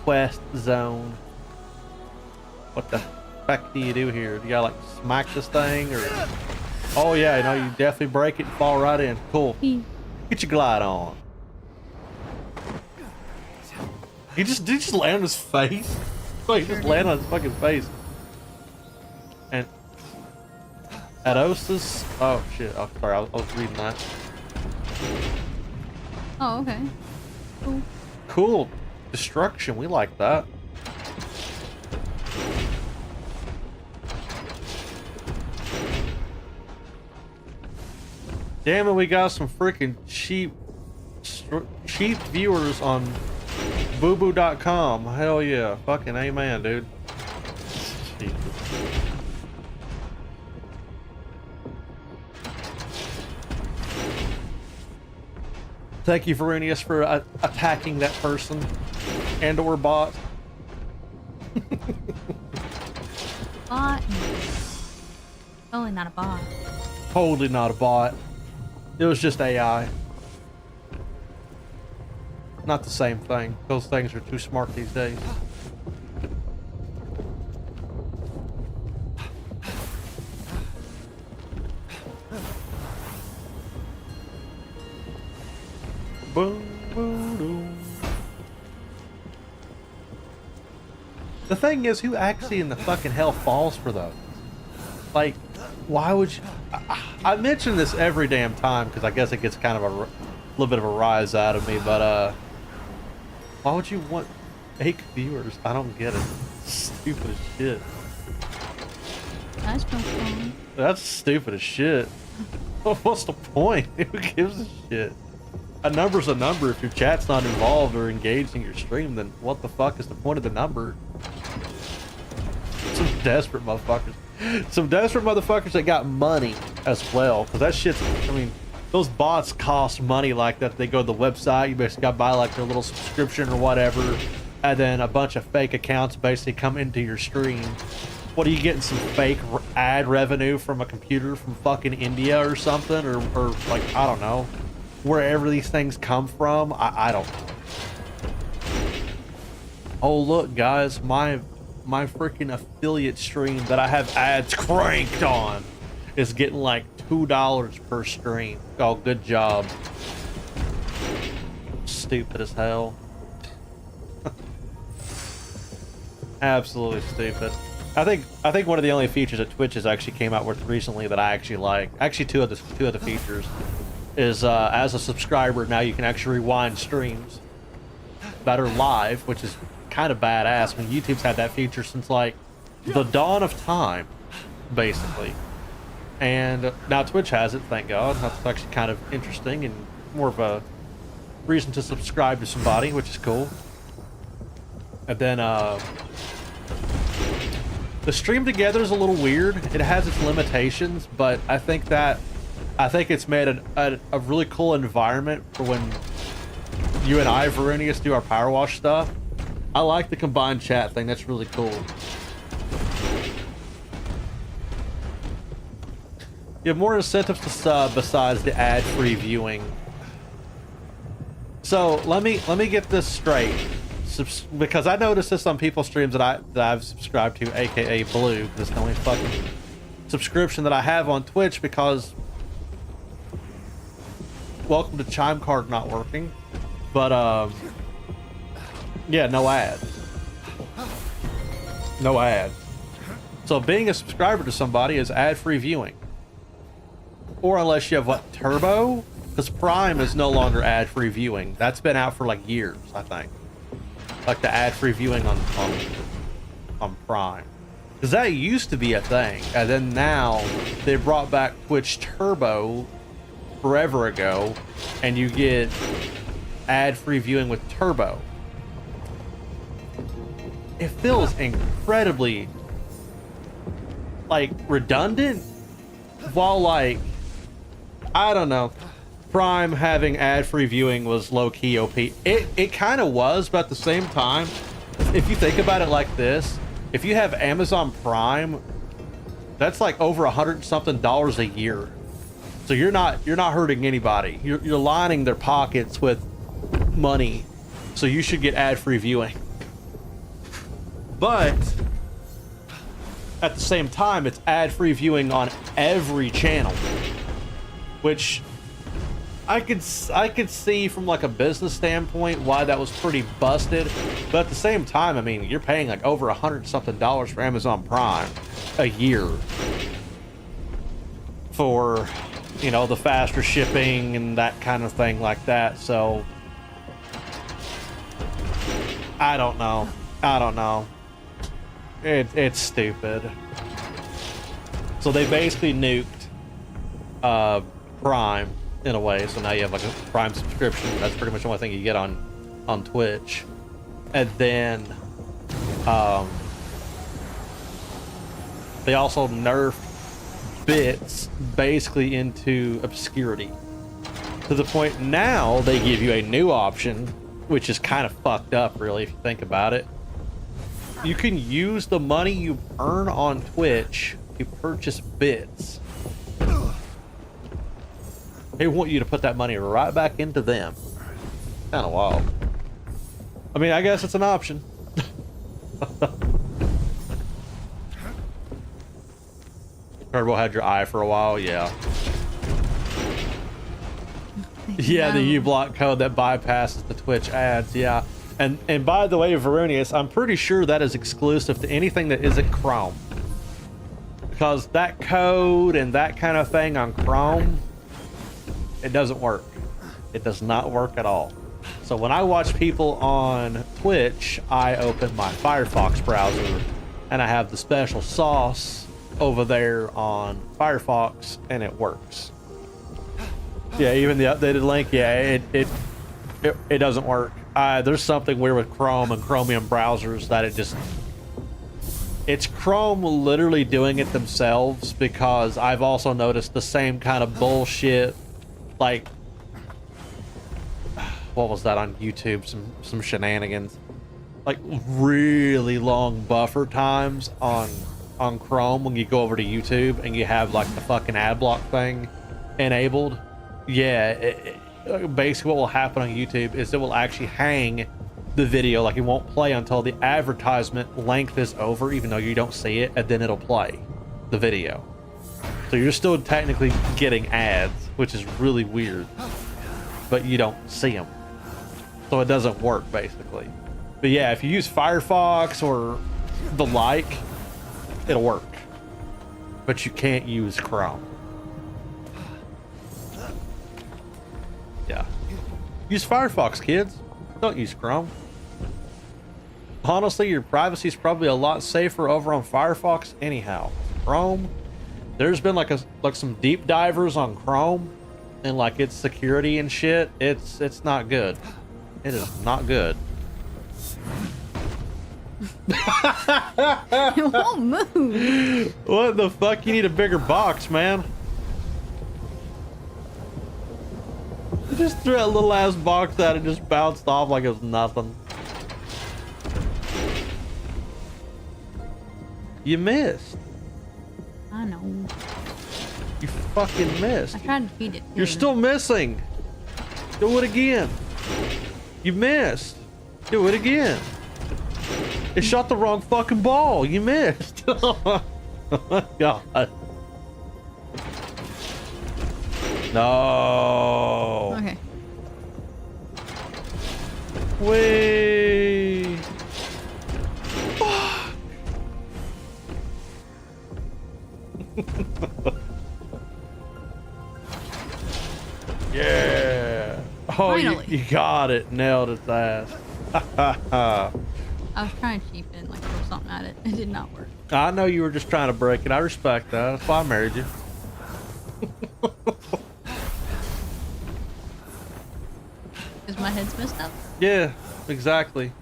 Quest zone. What the fuck do you do here? Do you gotta like smack this thing or? Oh yeah, you know, you definitely break it and fall right in. Cool. Get your glide on. Did he just land on his face? Oh, he just landed on his fucking face. And Adosis. Oh shit. Oh sorry, I was reading that. Oh, okay. Cool. Cool. Destruction, we like that. Damn it, we got some freaking cheap viewers on booboo.com. Hell yeah. Fucking amen, dude. Jesus. Thank you, Verunius, for attacking that person and or bot. Bot. Totally not a bot. Totally not a bot. It was just AI. Not the same thing. Those things are too smart these days. Boom, boom, boom. The thing is, who actually in the fucking hell falls for those? Like, why would you? I mention this every damn time because I guess it gets kind of a little bit of a rise out of me, but why would you want fake viewers? I don't get it. Stupid as shit. That's no fun. That's stupid as shit. What's the point? Who gives a shit? A number's a number. If your chat's not involved or engaged in your stream, then what the fuck is the point of the number? Some desperate motherfuckers. Some desperate motherfuckers that got money as well. Because that shit's, I mean, those bots cost money like that. They go to the website, you basically got to buy like their little subscription or whatever. And then a bunch of fake accounts basically come into your stream. What are you getting? Some fake ad revenue from a computer from fucking India or something? Or like, I don't know. Wherever these things come from, I don't know. Oh look guys, my freaking affiliate stream that I have ads cranked on is getting like $2 per stream. Oh, good job. Stupid as hell. Absolutely stupid. I think one of the only features that Twitch has actually came out with recently that I actually like, actually two of the features, is as a subscriber now you can actually rewind streams that are live, which is kind of badass. I mean, YouTube's had that feature since like the dawn of time, basically, and now Twitch has it. Thank God. That's actually kind of interesting and more of a reason to subscribe to somebody, which is cool. And then the stream together is a little weird. It has its limitations, but I think it's made a really cool environment for when you and I, Veronius, do our power wash stuff. I like the combined chat thing. That's really cool. You have more incentives to sub besides the ad-free viewing. So let me get this straight, because I noticed this on people's streams that I've subscribed to, aka Blue. That's the only fucking subscription that I have on Twitch, because welcome to Chime Card not working. But yeah, no ads. No ads. So being a subscriber to somebody is ad-free viewing. Or unless you have what, Turbo? Because Prime is no longer ad-free viewing. That's been out for like years, I think. Like the ad-free viewing on Prime. Because that used to be a thing. And then now they brought back Twitch Turbo forever ago. And you get ad-free viewing with Turbo. It feels incredibly like redundant, while like, I don't know, Prime having ad-free viewing was low-key OP. It kind of was, but at the same time, if you think about it like this, if you have Amazon Prime, that's like over $100-something a year. So you're not hurting anybody. You're lining their pockets with money. So you should get ad-free viewing. But at the same time, it's ad-free viewing on every channel, which I could see from like a business standpoint why that was pretty busted. But at the same time, I mean, you're paying like over $100-something for Amazon Prime a year for, you know, the faster shipping and that kind of thing like that. So I don't know. It's stupid. So they basically nuked Prime in a way. So now you have like a Prime subscription. That's pretty much the only thing you get on Twitch. And then they also nerfed bits basically into obscurity, to the point now they give you a new option, which is kind of fucked up really if you think about it. You can use the money you earn on Twitch to purchase bits. They want you to put that money right back into them. Kind of wild. I mean, I guess it's an option. Turbo had your eye for a while, yeah. Yeah, the U-block code that bypasses the Twitch ads, yeah. And by the way, Veronius, I'm pretty sure that is exclusive to anything that isn't Chrome. Because that code and that kind of thing on Chrome, it doesn't work. It does not work at all. So when I watch people on Twitch, I open my Firefox browser and I have the special sauce over there on Firefox and it works. Yeah, even the updated link, yeah, it doesn't work. There's something weird with Chrome and Chromium browsers that it's Chrome literally doing it themselves, because I've also noticed the same kind of bullshit, like, what was that on YouTube? Some shenanigans, like really long buffer times on Chrome when you go over to YouTube and you have like the fucking ad block thing enabled. Yeah, basically what will happen on YouTube is it will actually hang the video, like it won't play until the advertisement length is over, even though you don't see it, and then it'll play the video. So you're still technically getting ads, which is really weird, but you don't see them. So it doesn't work, basically. But yeah, if you use Firefox or the like, it'll work. But you can't use Chrome. Yeah. Use Firefox, kids. Don't use Chrome. Honestly, your privacy is probably a lot safer over on Firefox anyhow. Chrome, there's been like some deep divers on Chrome and like its security and shit. It's not good. It is not good. It won't move. What the fuck? You need a bigger box, man. Just threw that little ass box out and just bounced off like it was nothing. You missed. I know. You fucking missed. I tried to feed it. You're still missing. Do it again. You missed. Do it again. It shot the wrong fucking ball. You missed. Oh my God. No. Okay. Wait. Yeah. Oh, Finally. you got it. Nailed its ass. I was trying to cheap it, like throw something at it. It did not work. I know you were just trying to break it. I respect that. That's why I married you. Is my head's messed up? Yeah, exactly.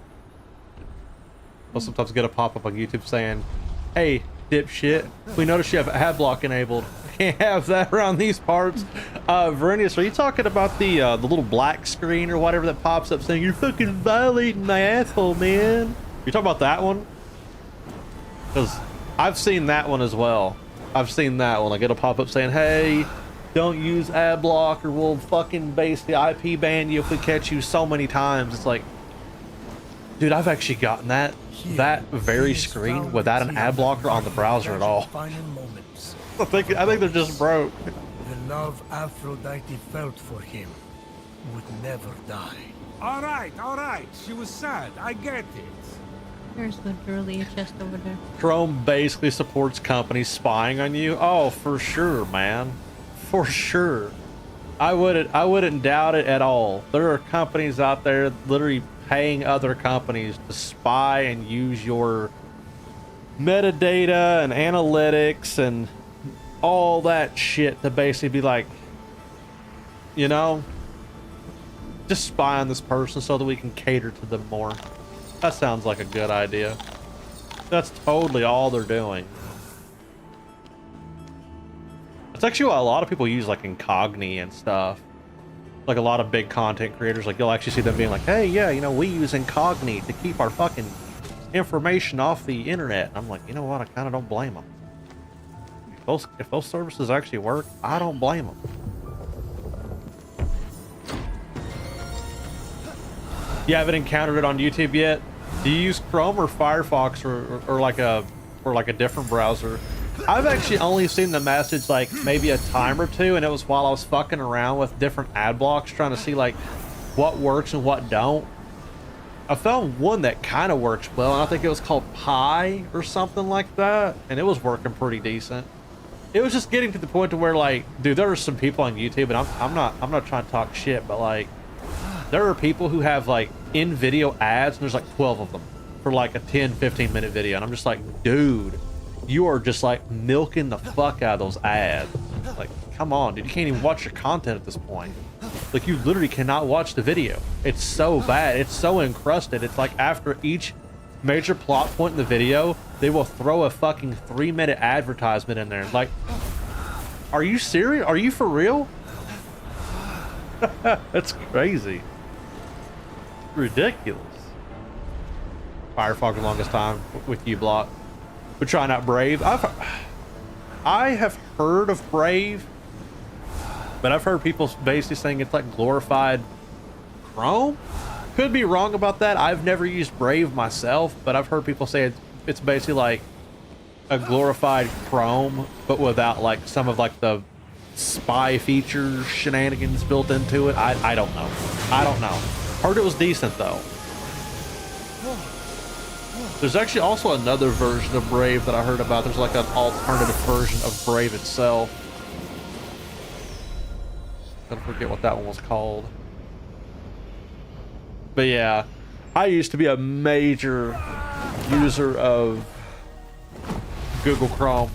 I'll sometimes get a pop-up on YouTube saying, "Hey, dipshit, we noticed you have ad block enabled. Can't have that around these parts." Verenius, are you talking about the little black screen or whatever that pops up saying, "You're fucking violating my asshole, man"? You talking about that one? Because I've seen that one as well. I've seen that one. I get a pop-up saying, "Hey, don't use ad block or we'll fucking base the IP ban you if we catch you," so many times. It's like, dude, I've actually gotten that very screen without an ad blocker on the browser at all. I think they're just broke. The love Aphrodite felt for him would never die. All right. She was sad. I get it. There's literally a chest over there. Chrome basically supports companies spying on you. Oh, for sure, man. For sure. I wouldn't doubt it at all. There are companies out there literally paying other companies to spy and use your metadata and analytics and all that shit to basically be like, you know, just spy on this person so that we can cater to them more. That sounds like a good idea. That's totally all they're doing. It's actually what a lot of people use, like Incogni and stuff. Like a lot of big content creators, like you'll actually see them being like, "Hey, yeah, you know, we use Incogni to keep our fucking information off the internet." And I'm like, you know what? I kind of don't blame them. If those services actually work, I don't blame them. You haven't encountered it on YouTube yet? Do you use Chrome or Firefox or like a different browser? I've actually only seen the message like maybe a time or two, and it was while I was fucking around with different ad blocks trying to see like what works and what don't. I found one that kind of works well, and I think it was called Pi or something like that, and it was working pretty decent. It was just getting to the point to where, like, dude, there are some people on YouTube, and I'm not trying to talk shit, but like, there are people who have like in-video ads, and there's like 12 of them for like a 10-15 minute video, and I'm just like, dude, you are just like milking the fuck out of those ads. Like, come on, dude, you can't even watch your content at this point. Like, you literally cannot watch the video. It's so bad. It's so encrusted. It's like after each major plot point in the video, they will throw a fucking 3-minute advertisement in there. Like, are you serious? Are you for real? That's crazy. Ridiculous. Firefox the longest time with you, Block. We're trying out Brave. I have heard of Brave, but I've heard people basically saying it's like glorified Chrome. Could be wrong about that. I've never used Brave myself, but I've heard people say it's basically like a glorified Chrome, but without like some of like the spy features, shenanigans built into it. I don't know. I don't know. Heard it was decent though. There's actually also another version of Brave that I heard about. There's like an alternative version of Brave itself. I forget what that one was called. But yeah, I used to be a major user of Google Chrome,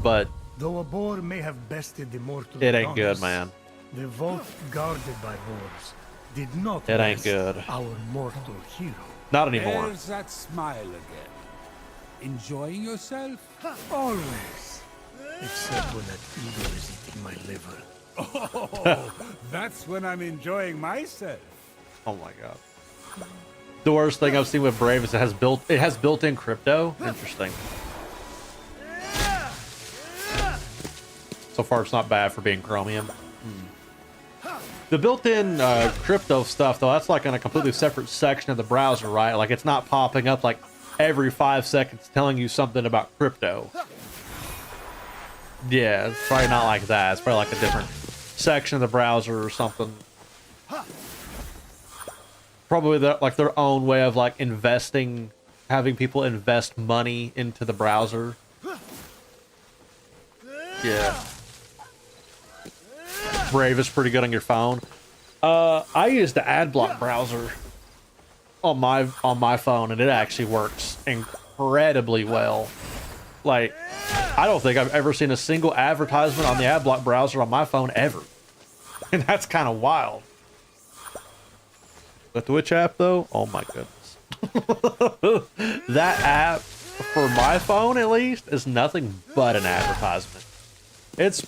but though a boar may have bested the mortal, it ain't good, man. The vault guarded by boars did not. It ain't best good. Our mortal hero. Not anymore. There's that smile again. Enjoying yourself? Always. Except when that eagle is eating my liver. Oh, that's when I'm enjoying myself. Oh my god. The worst thing I've seen with Brave is it has built-in crypto. Interesting. So far, it's not bad for being Chromium. The built-in crypto stuff, though, that's like in a completely separate section of the browser, right? Like, it's not popping up like every 5 seconds telling you something about crypto. Yeah, it's probably not like that. It's probably like a different section of the browser or something. Probably like their own way of like investing, having people invest money into the browser. Yeah. Brave is pretty good on your phone. I use the AdBlock browser on my phone, and it actually works incredibly well. Like, I don't think I've ever seen a single advertisement on the AdBlock browser on my phone ever, and that's kind of wild. The Twitch app, though, oh my goodness, that app for my phone at least is nothing but an advertisement. It's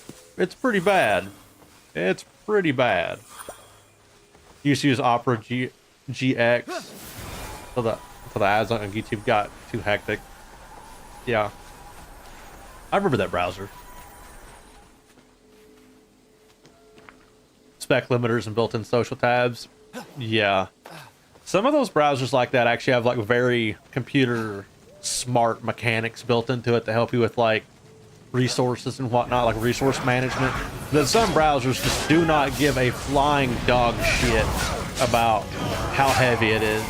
pretty bad. It's pretty bad. Used to use Opera GX so the ads on YouTube got too hectic. Yeah, I remember that browser. Spec limiters and built-in social tabs. Yeah, some of those browsers like that actually have like very computer smart mechanics built into it to help you with like resources and whatnot, like resource management. Then some browsers just do not give a flying dog shit about how heavy it is.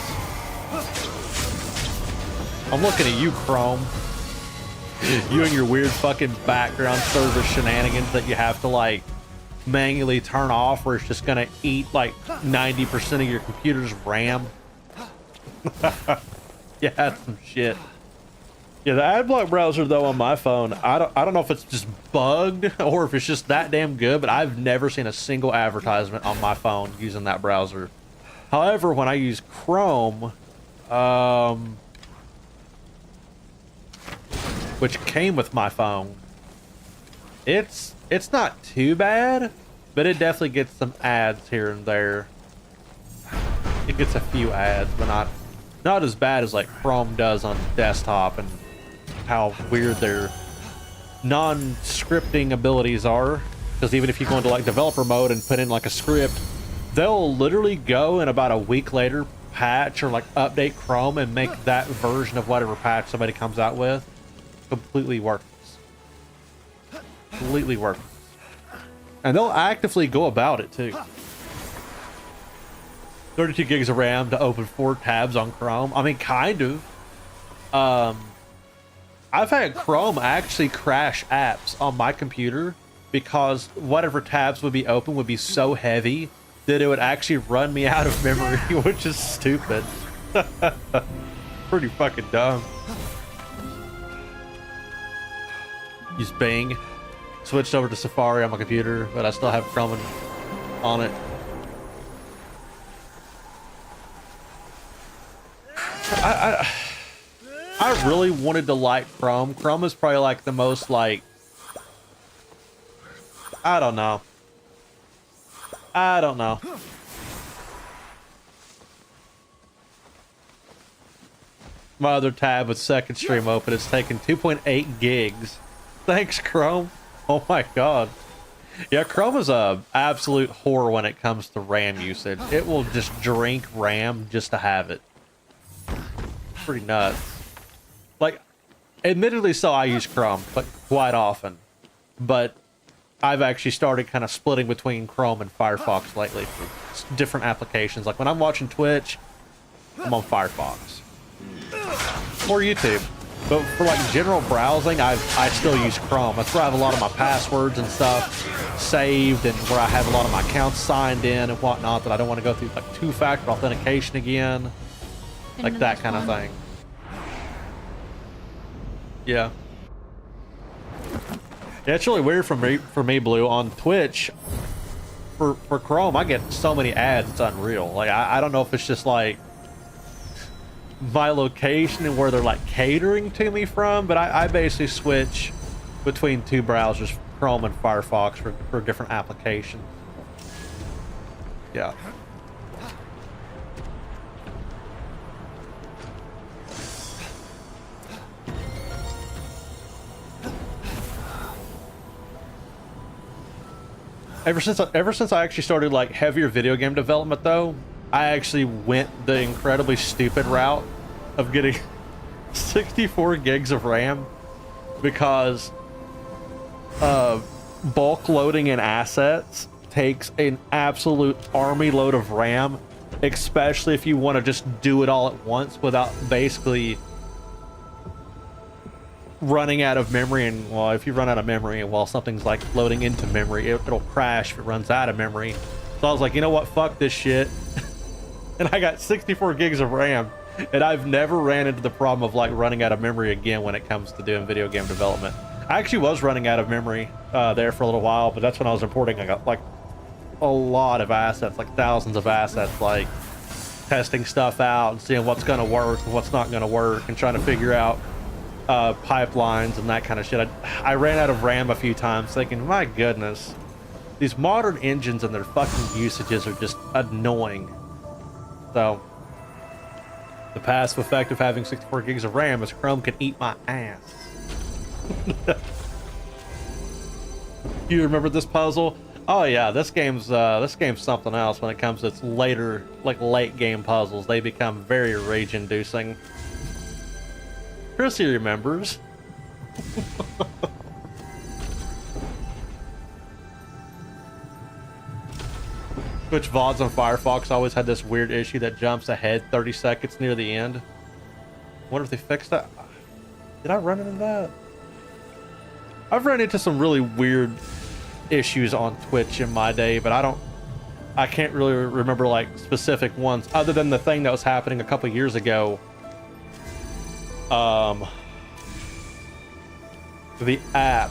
I'm looking at you, Chrome. You and your weird fucking background service shenanigans that you have to like manually turn off, where it's just gonna eat like 90% of your computer's RAM. Yeah, that's some shit. Yeah, the AdBlock browser though on my phone, I don't know if it's just bugged or if it's just that damn good, but I've never seen a single advertisement on my phone using that browser. However, when I use Chrome, which came with my phone, it's not too bad, but it definitely gets some ads here and there. It gets a few ads, but not as bad as like Chrome does on desktop, and how weird their non-scripting abilities are. Because even if you go into like developer mode and put in like a script, they'll literally go and about a week later patch or like update Chrome and make that version of whatever patch somebody comes out with completely worthless. Completely worthless. And they'll actively go about it too. 32 gigs of RAM to open 4 tabs on Chrome. I mean, kind of. I've had Chrome actually crash apps on my computer because whatever tabs would be open would be so heavy that it would actually run me out of memory, which is stupid. Pretty fucking dumb. Use Bing. Switched over to Safari on my computer, but I still have Chrome on it. I really wanted to like Chrome. Chrome is probably like the most like, I don't know. My other tab with second stream open, it's taking 2.8 gigs. Thanks, Chrome. Oh my god. Yeah, Chrome is a absolute whore when it comes to RAM usage. It will just drink RAM just to have it. Pretty nuts. Like, admittedly so, I use Chrome but quite often, but I've actually started kind of splitting between Chrome and Firefox lately for different applications. Like when I'm watching Twitch, I'm on Firefox or YouTube. But for like general browsing, I still use Chrome. That's where I have a lot of my passwords and stuff saved, and where I have a lot of my accounts signed in and whatnot that I don't want to go through like two-factor authentication again, like that kind of thing. Yeah. Yeah, it's really weird for me, Blue, on Twitch. For Chrome, I get so many ads, it's unreal. Like I don't know if it's just like my location and where they're like catering to me from, but I basically switch between 2 browsers Chrome and Firefox for different applications. Yeah. Ever since I actually started like heavier video game development though, I actually went the incredibly stupid route of getting 64 gigs of RAM because bulk loading in assets takes an absolute army load of RAM, especially if you want to just do it all at once without basically running out of memory. And well, if you run out of memory and while something's like loading into memory, it'll crash if it runs out of memory. So I was like, you know what, fuck this shit. And I got 64 gigs of RAM, and I've never ran into the problem of like running out of memory again when it comes to doing video game development. I actually was running out of memory there for a little while, but that's when I was importing. I got like a lot of assets, like thousands of assets, like testing stuff out and seeing what's going to work and what's not going to work and trying to figure out pipelines and that kind of shit. I ran out of RAM a few times thinking, my goodness, these modern engines and their fucking usages are just annoying. So the passive effect of having 64 gigs of RAM is Chrome can eat my ass. You remember this puzzle? Oh yeah, this game's something else when it comes to its later, like late game puzzles. They become very rage-inducing. Chrissy remembers. Which VODs on Firefox always had this weird issue that jumps ahead 30 seconds near the end. Wonder if they fixed that. Did I run into that? I've run into some really weird issues on Twitch in my day, but I can't really remember like specific ones other than the thing that was happening a couple years ago. The app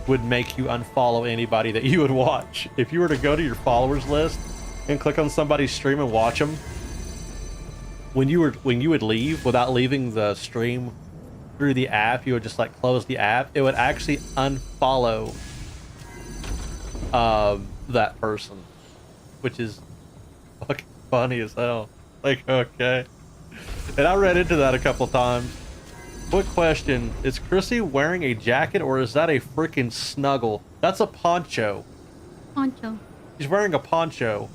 would make you unfollow anybody that you would watch. If you were to go to your followers list and click on somebody's stream and watch them, when you would leave without leaving the stream through the app, you would just like close the app. It would actually unfollow that person, which is fucking funny as hell. Like, okay. And I ran into that a couple times. Quick question, is Chrissy wearing a jacket or is that a freaking snuggle? That's a poncho. Poncho. She's wearing a poncho.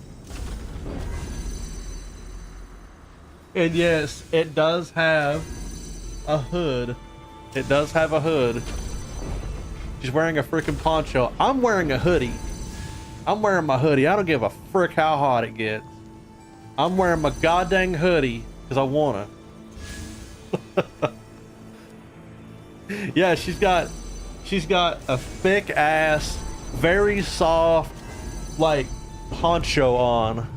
And yes, it does have a hood. It does have a hood. She's wearing a freaking poncho. I'm wearing a hoodie. I'm wearing my hoodie. I don't give a frick how hot it gets. I'm wearing my goddamn hoodie because I wanna. Yeah, she's got a thick ass, very soft, like poncho on.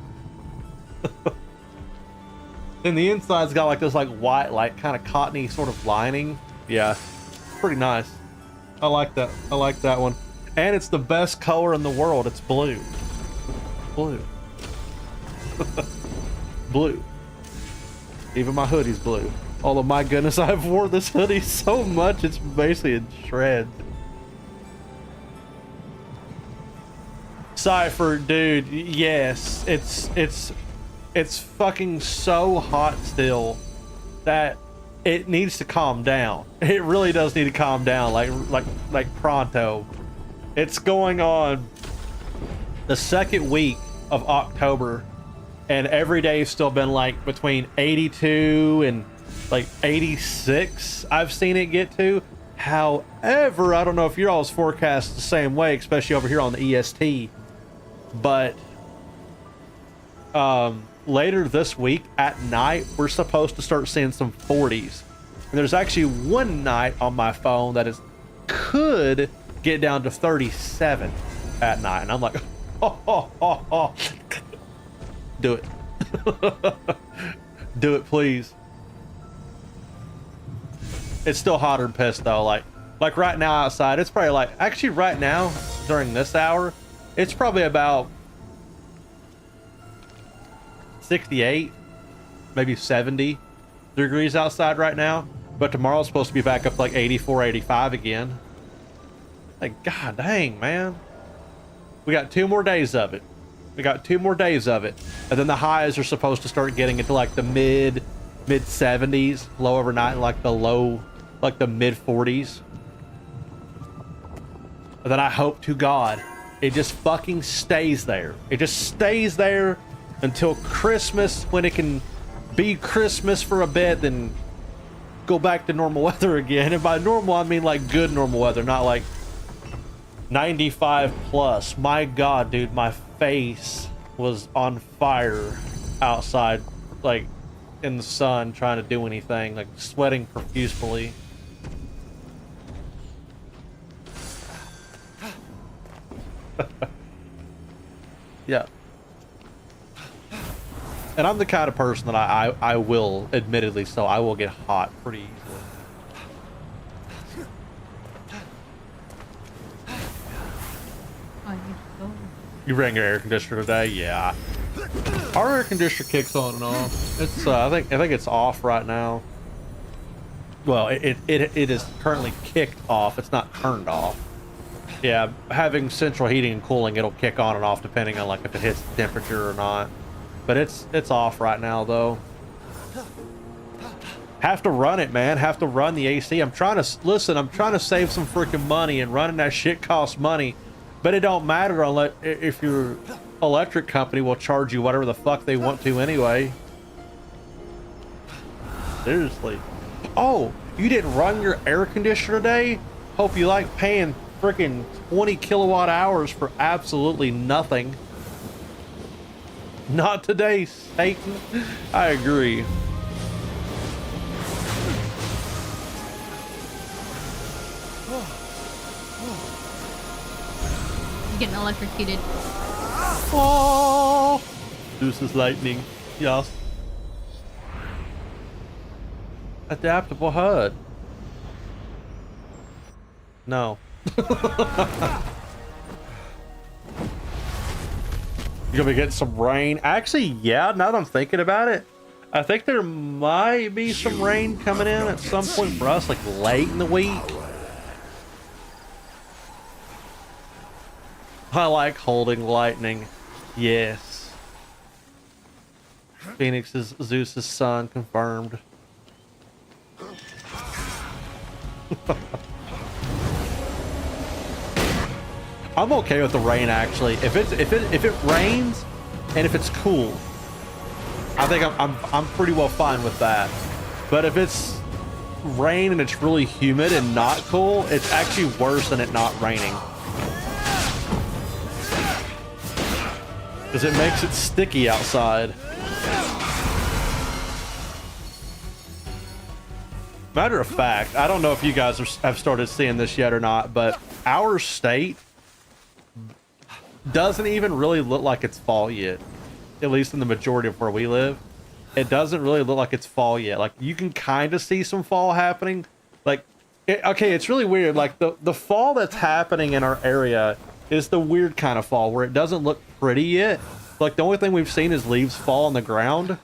And the inside's got like this like white, like kind of cottony sort of lining. Yeah, pretty nice. I like that. I like that one. And it's the best color in the world. It's blue. Blue. Blue. Even my hoodie's blue. Although, my goodness, I've worn this hoodie so much, it's basically in shreds. Cypher, dude, yes, it's fucking so hot still that it needs to calm down. It really does need to calm down, like pronto. It's going on the second week of October, and every day's still been like between 82 and like 86 I've seen it get to. However, I don't know if your all's forecast the same way, especially over here on the EST, but later this week at night we're supposed to start seeing some 40s, and there's actually one night on my phone that could get down to 37 at night, and I'm like, oh. Do it. Do it, please. It's still hotter than piss though. Like right now outside, it's probably like, actually right now during this hour, it's probably about 68, maybe 70 degrees outside right now. But tomorrow's supposed to be back up like 84, 85 again. Like, god dang, man. We got 2 more days of it. We got 2 more days of it. And then the highs are supposed to start getting into like the mid 70s, low overnight, and like the mid 40s. And then I hope to God it just fucking stays there. It just stays there until Christmas, when it can be Christmas for a bit, then go back to normal weather again. And by normal, I mean like good normal weather, not like 95 plus. My God, dude, my face was on fire outside, like in the sun, trying to do anything, like sweating profusely. Yeah. And I'm the kind of person that I will, admittedly so, I will get hot pretty easily. Oh, You ran your air conditioner today? Yeah. Our air conditioner kicks on and off. It's I think it's off right now. Well, it is currently kicked off. It's not turned off. Yeah, having central heating and cooling, it'll kick on and off depending on like if it hits the temperature or not. But it's off right now though. Have to run it, man. Have to run the AC. I'm trying to save some freaking money, and running that shit costs money. But it don't matter unless if your electric company will charge you whatever the fuck they want to anyway. Seriously. Oh, you didn't run your air conditioner today? Hope you like paying freaking 20 kilowatt hours for absolutely nothing. Not today, Satan. I agree. You're getting electrocuted. Oh, Zeus's lightning. Yes. Adaptable HUD. No. You gonna be getting some rain? Actually, yeah, now that I'm thinking about it, I think there might be some rain coming in at some point for us, like late in the week. I like holding lightning. Yes. Fenyx is Zeus's son, confirmed. I'm okay with the rain actually. If it rains and if it's cool, I think I'm pretty well fine with that. But if it's rain and it's really humid and not cool, it's actually worse than it not raining. Because it makes it sticky outside. Matter of fact, I don't know if you guys have started seeing this yet or not, but our state doesn't even really look like it's fall yet. At least in the majority of where we live. It doesn't really look like it's fall yet. Like, you can kind of see some fall happening. Like, okay, it's really weird. Like, the fall that's happening in our area is the weird kind of fall where it doesn't look pretty yet. Like, the only thing we've seen is leaves fall on the ground.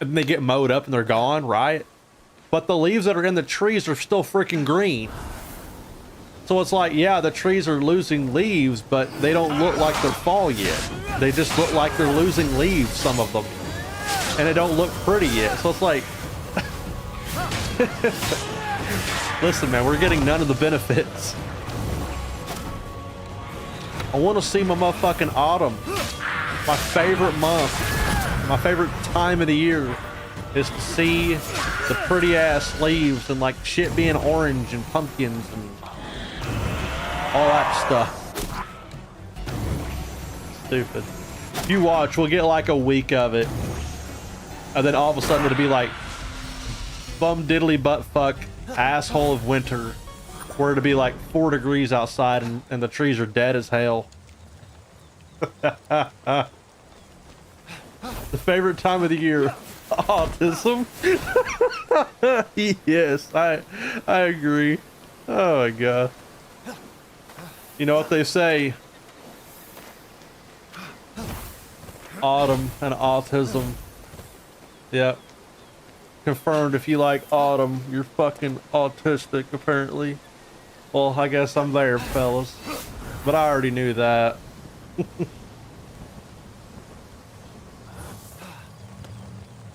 And they get mowed up and they're gone, right? But the leaves that are in the trees are still freaking green. So it's like, yeah, the trees are losing leaves, but they don't look like they're fall yet. They just look like they're losing leaves, some of them. And they don't look pretty yet. So it's like... Listen, man, we're getting none of the benefits. I want to see my motherfucking autumn. My favorite month. My favorite time of the year is to see the pretty ass leaves and like shit being orange and pumpkins and all that stuff. Stupid. If you watch, we'll get like a week of it. And then all of a sudden it'll be like bum diddly butt fuck asshole of winter. Where it'll be like 4 degrees outside and the trees are dead as hell. The favorite time of the year. Autism. Yes, I agree. Oh my god. You know what they say? Autumn and autism. Yep. Confirmed, if you like autumn, you're fucking autistic, apparently. Well, I guess I'm there, fellas. But I already knew that.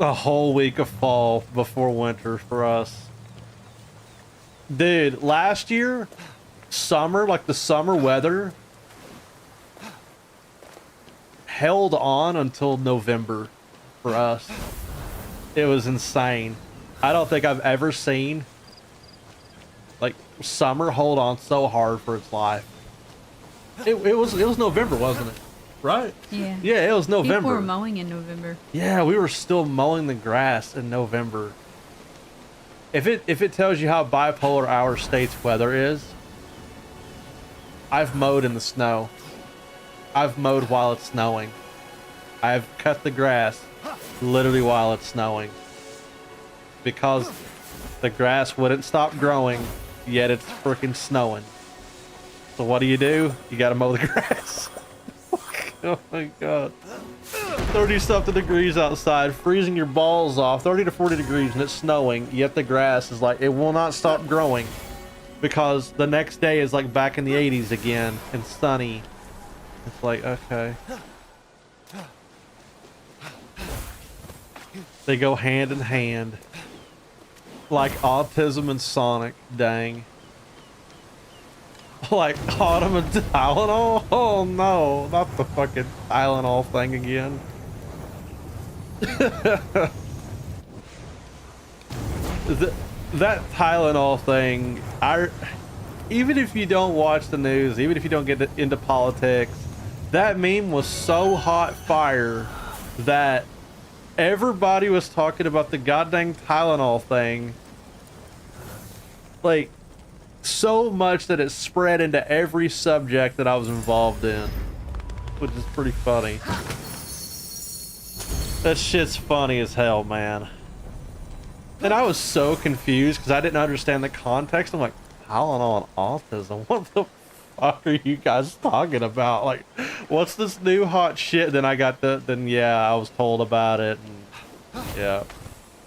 A whole week of fall before winter for us. Dude, last year, summer, like the summer weather, held on until November for us. It was insane. I don't think I've ever seen like summer hold on so hard for its life. It was November, wasn't it? Right? Yeah. Yeah, it was November. People were mowing in November. Yeah, we were still mowing the grass in November. If it tells you how bipolar our state's weather is, I've mowed in the snow. I've mowed while it's snowing. I've cut the grass literally while it's snowing. Because the grass wouldn't stop growing, yet it's freaking snowing. So what do? You gotta mow the grass. Oh my god. 30 something degrees outside, freezing your balls off, 30 to 40 degrees, and it's snowing, yet the grass is like, it will not stop growing because the next day is like back in the 80s again and sunny. It's like, okay. They go hand in hand. Like autism and Sonic, dang. Like autumn and Tylenol? Oh no, not the fucking Tylenol thing again. That Tylenol thing, even if you don't watch the news, even if you don't get into politics, that meme was so hot fire that everybody was talking about the goddamn Tylenol thing. Like, so much that it spread into every subject that I was involved in, which is pretty funny. That shit's funny as hell, man. And I was so confused because I didn't understand the context. I'm like, Tylenol and autism? What the fuck are you guys talking about? Like, what's this new hot shit? Then I got yeah, I was told about it. And yeah,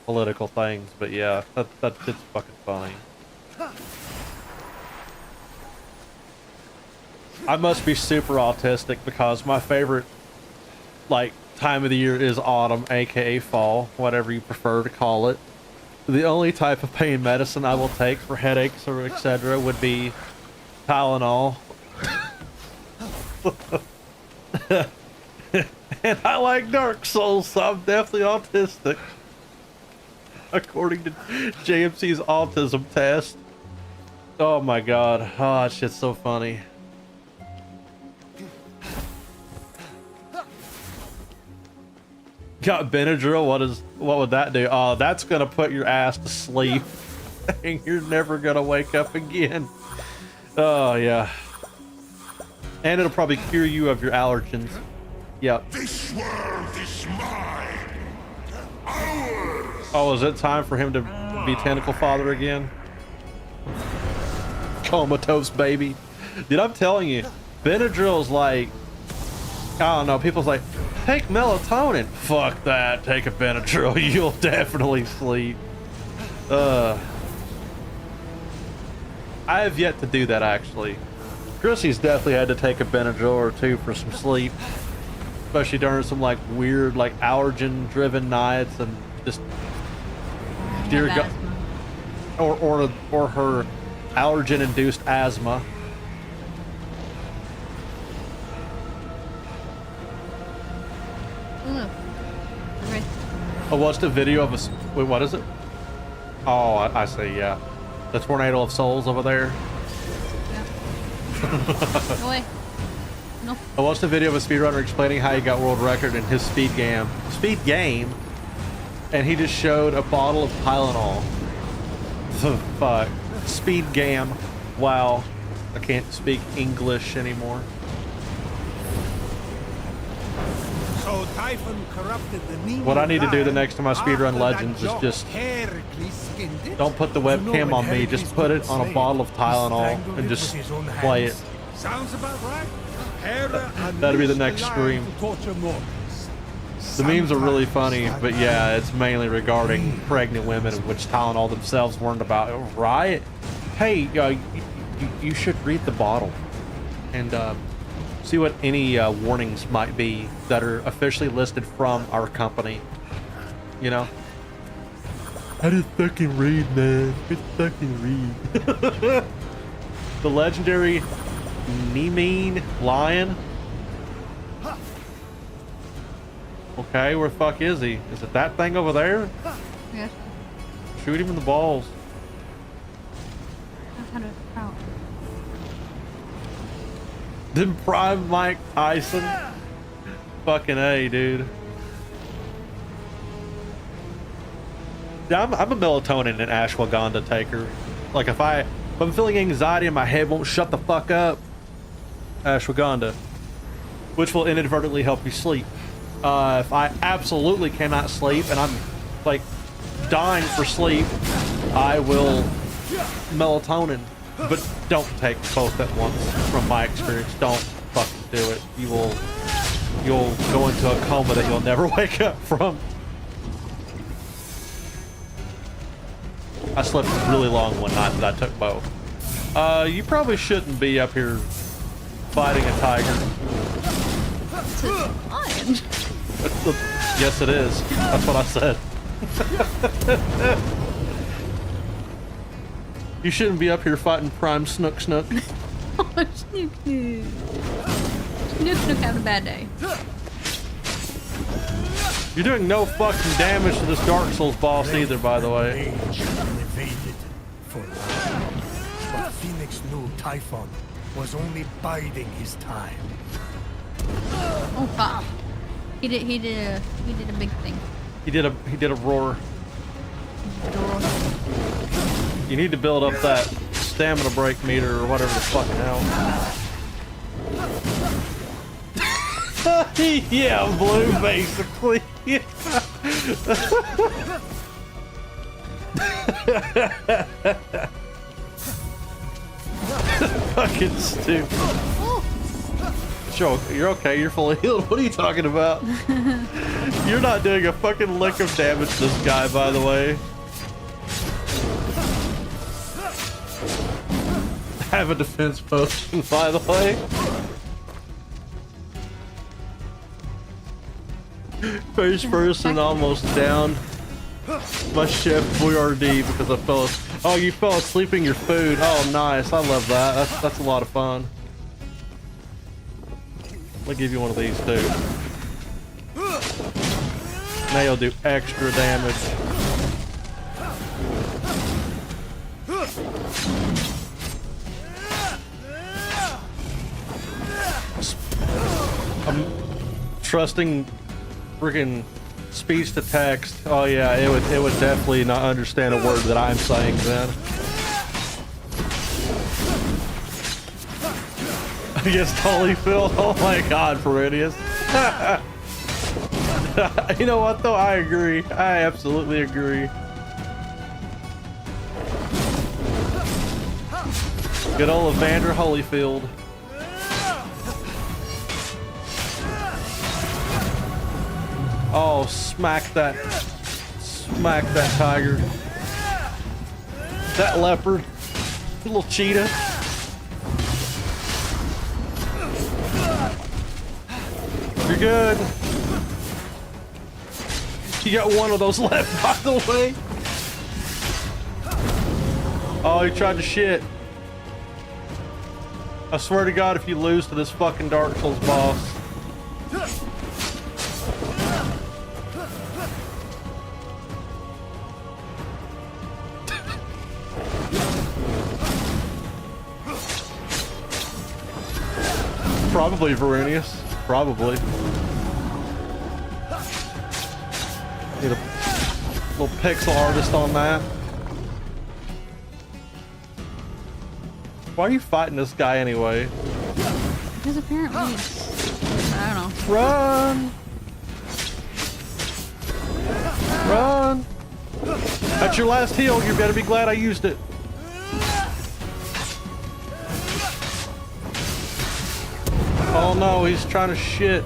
political things. But yeah, that shit's fucking funny. I must be super autistic because my favorite, like, time of the year is autumn, aka fall, whatever you prefer to call it. The only type of pain medicine I will take for headaches or etc. would be Tylenol. And I like Dark Souls, so I'm definitely autistic. According to JMC's autism test. Oh my god. Oh, that shit's so funny. Got Benadryl, what would that do? Oh, that's gonna put your ass to sleep. And you're never gonna wake up again. Oh yeah. And it'll probably cure you of your allergens. Yep. This world is mine. Ours. Oh, is it time for him to be Tentacle Father again? Comatose baby. Dude, I'm telling you, Benadryl's like, I don't know, people's like, take melatonin. Fuck that, take a Benadryl, you'll definitely sleep. I have yet to do that, actually. Chrissy's definitely had to take a Benadryl or two for some sleep. Especially during some, like, weird, like, allergen-driven nights and just... Dear God... Or her allergen-induced asthma. Look. Right. I watched a video of a... Wait, what is it? Oh, I see, yeah. The Tornado of Souls over there. Yeah. Go away. No. I watched a video of a speedrunner explaining how he got world record in his speed game, and he just showed a bottle of Tylenol. The fuck? Speed game. Wow. I can't speak English anymore. So Typhon corrupted the Nemean What I need to do the god next time I speedrun after Legends that is just Heracles skinned it? don't put the webcam on me, just put it on a bottle of Tylenol and just play it. Sounds about right. Hera That'd be the unleashed next lion stream. to torture mortals. The memes are really funny, but yeah, it's mainly regarding pregnant women, which Tylenol themselves weren't about, right? Hey, you should read the bottle and see what any warnings might be that are officially listed from our company. You know? I just fucking read, man. Just fucking read. The legendary Nemine lion. Okay, where the fuck is he? Is it that thing over there? Yes. Shoot him in the balls. How to how? Then Prime Mike Tyson. Fucking A, dude. Yeah, I'm a melatonin and ashwagandha taker. Like if I'm feeling anxiety and my head won't shut the fuck up, ashwagandha, which will inadvertently help you sleep. If I absolutely cannot sleep and I'm like dying for sleep, I will melatonin. But don't take both at once. From my experience, don't fucking do it. You'll go into a coma that you'll never wake up from. I slept really long one night that I took both. You probably shouldn't be up here fighting a tiger. It's a lion. Yes, it is. That's what I said. You shouldn't be up here fighting Prime Snook Snook. Oh, Snook Snook. Snook Snook having a bad day. You're doing no fucking damage to this Dark Souls boss either, by the way. Rage and evaded for long. But Fenyx knew Typhon was only biding his time. Oh fuck. He did a big thing. He did a roar. You need to build up that stamina break meter or whatever the fucking hell. Yeah, blue basically. Fucking stupid. Sure, you're okay, you're fully healed. What are you talking about? You're not doing a fucking lick of damage to this guy, by the way. Have a defense potion, by the way. First person almost down. My chef Boyardee because I fell asleep. Oh, you fell asleep in your food. Oh, nice. I love that. That's a lot of fun. I'll give you one of these too. Now you'll do extra damage. I'm trusting freaking speech to text. Oh yeah, it would definitely not understand a word that I'm saying then. Against Holyfield? Oh my god, Perennius. You know what though? I agree. I absolutely agree. Good old Evander Holyfield. Oh, smack that tiger. That leopard. Little cheetah. You're good. You got one of those left, by the way. Oh, he tried to shit. I swear to God, if you lose to this fucking Dark Souls boss. Probably Verenius. Probably. Need a little pixel artist on that. Why are you fighting this guy anyway? Because apparently it's, I don't know. Run! Run! That's your last heal. You better be glad I used it. Oh no, he's trying to shit.